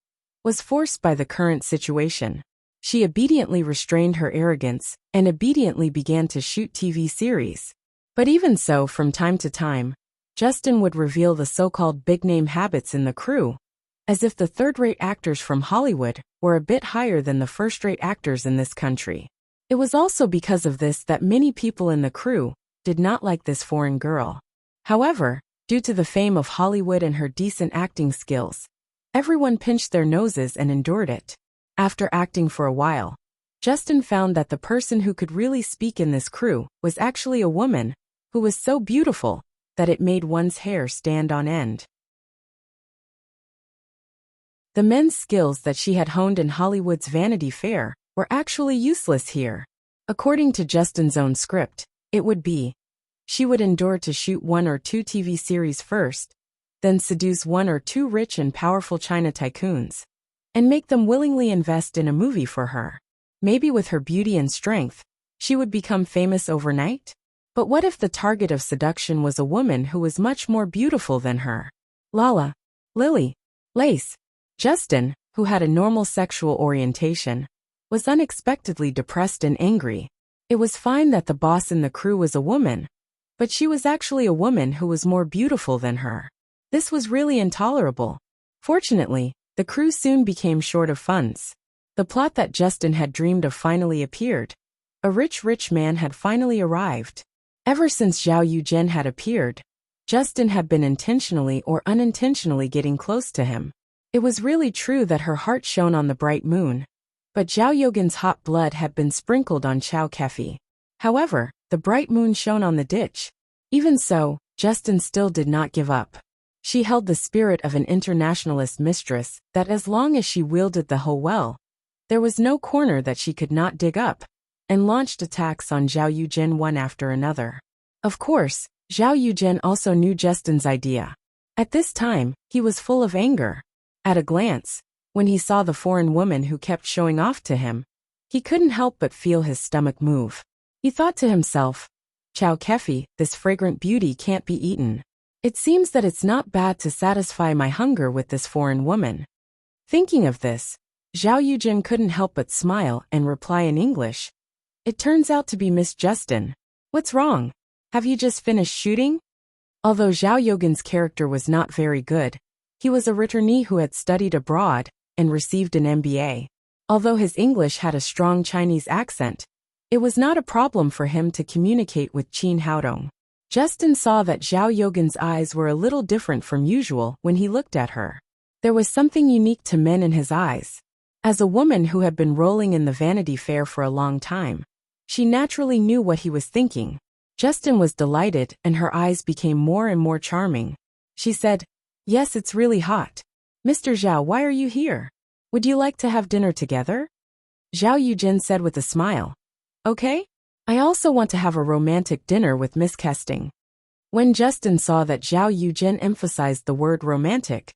[SPEAKER 1] was forced by the current situation. She obediently restrained her arrogance and obediently began to shoot TV series. But even so, from time to time, Justin would reveal the so-called big-name habits in the crew, as if the third-rate actors from Hollywood were a bit higher than the first-rate actors in this country. It was also because of this that many people in the crew did not like this foreign girl. However, due to the fame of Hollywood and her decent acting skills, everyone pinched their noses and endured it. After acting for a while, Justin found that the person who could really speak in this crew was actually a woman who was so beautiful that it made one's hair stand on end. The men's skills that she had honed in Hollywood's Vanity Fair were actually useless here. According to Justin's own script, it would be, she would endure to shoot 1 or 2 TV series first, then seduce 1 or 2 rich and powerful China tycoons, and make them willingly invest in a movie for her. Maybe with her beauty and strength, she would become famous overnight? But what if the target of seduction was a woman who was much more beautiful than her? Lala, Lily, Lace. Justin, who had a normal sexual orientation, was unexpectedly depressed and angry. It was fine that the boss in the crew was a woman, but she was actually a woman who was more beautiful than her. This was really intolerable. Fortunately, the crew soon became short of funds. The plot that Justin had dreamed of finally appeared. A rich man had finally arrived. Ever since Zhao Yuzhen had appeared, Justin had been intentionally or unintentionally getting close to him. It was really true that her heart shone on the bright moon, but Zhao Yugen's hot blood had been sprinkled on Xiao Kefi. However, the bright moon shone on the ditch. Even so, Justin still did not give up. She held the spirit of an internationalist mistress that as long as she wielded the hoe well, there was no corner that she could not dig up, and launched attacks on Zhao Yuzhen one after another. Of course, Zhao Yuzhen also knew Justin's idea. At this time, he was full of anger. At a glance, when he saw the foreign woman who kept showing off to him, he couldn't help but feel his stomach move. He thought to himself, Xiao Kefi, this fragrant beauty can't be eaten. It seems that it's not bad to satisfy my hunger with this foreign woman. Thinking of this, Zhao Yuzhen couldn't help but smile and reply in English. It turns out to be Miss Justin. What's wrong? Have you just finished shooting? Although Zhao Yugen's character was not very good, he was a returnee who had studied abroad and received an MBA. Although his English had a strong Chinese accent, it was not a problem for him to communicate with Qin Haodong. Justin saw that Zhao Yugen's eyes were a little different from usual when he looked at her. There was something unique to men in his eyes. As a woman who had been rolling in the Vanity Fair for a long time, she naturally knew what he was thinking. Justin was delighted and her eyes became more and more charming. She said, "Yes, it's really hot. Mr. Zhao, why are you here? Would you like to have dinner together?" Zhao Yuzhen said with a smile, "Okay. I also want to have a romantic dinner with Miss Kesting." When Justin saw that Zhao Yuzhen emphasized the word romantic,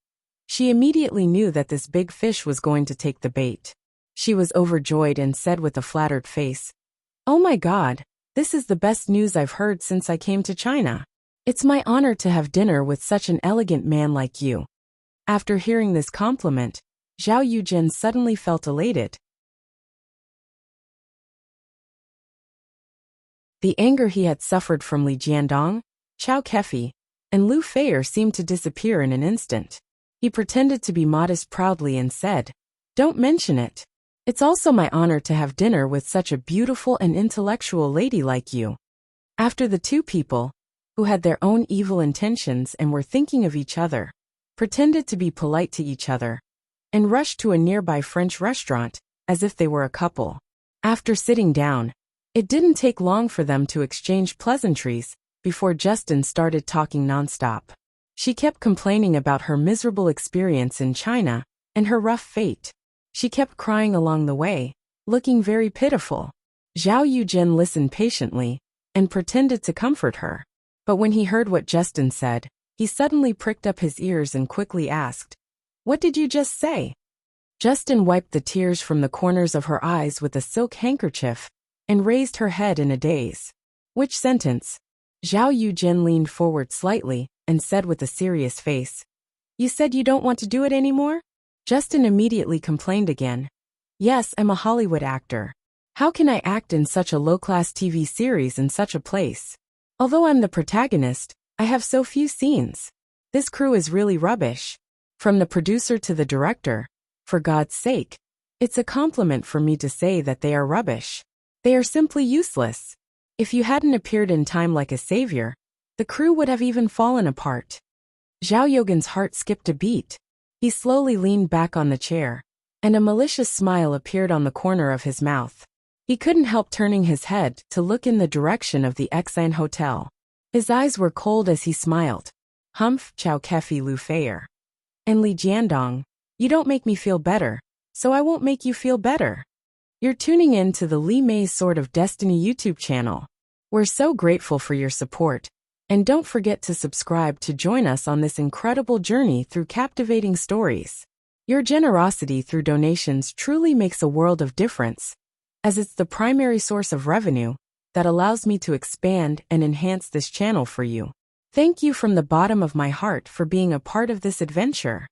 [SPEAKER 1] she immediately knew that this big fish was going to take the bait. She was overjoyed and said with a flattered face, "Oh my God, this is the best news I've heard since I came to China. It's my honor to have dinner with such an elegant man like you." After hearing this compliment, Zhao Yuzhen suddenly felt elated. The anger he had suffered from Li Jiandong, Xiao Kefi, and Lu Feier seemed to disappear in an instant. He pretended to be modest proudly and said, "Don't mention it. It's also my honor to have dinner with such a beautiful and intellectual lady like you." After the two people, who had their own evil intentions and were thinking of each other, pretended to be polite to each other, and rushed to a nearby French restaurant, as if they were a couple. After sitting down, it didn't take long for them to exchange pleasantries before Justin started talking nonstop. She kept complaining about her miserable experience in China and her rough fate. She kept crying along the way, looking very pitiful. Zhao Yuzhen listened patiently and pretended to comfort her. But when he heard what Justin said, he suddenly pricked up his ears and quickly asked, "What did you just say?" Justin wiped the tears from the corners of her eyes with a silk handkerchief and raised her head in a daze. "Which sentence?" Zhao Yuzhen leaned forward slightly and said with a serious face, "You said you don't want to do it anymore?" Justin immediately complained again. "Yes, I'm a Hollywood actor. How can I act in such a low-class TV series in such a place? Although I'm the protagonist, I have so few scenes. This crew is really rubbish. From the producer to the director, for God's sake, it's a compliment for me to say that they are rubbish. They are simply useless. If you hadn't appeared in time like a savior, the crew would have even fallen apart." Zhao Yugen's heart skipped a beat. He slowly leaned back on the chair, and a malicious smile appeared on the corner of his mouth. He couldn't help turning his head to look in the direction of the Exan Hotel. His eyes were cold as he smiled. "Humph, Xiao Kefi Lu Feier. And Li Jiandong, you don't make me feel better, so I won't make you feel better. You're tuning in to the Li Mei's Sword of Destiny YouTube channel. We're so grateful for your support, and don't forget to subscribe to join us on this incredible journey through captivating stories. Your generosity through donations truly makes a world of difference, as it's the primary source of revenue that allows me to expand and enhance this channel for you. Thank you from the bottom of my heart for being a part of this adventure.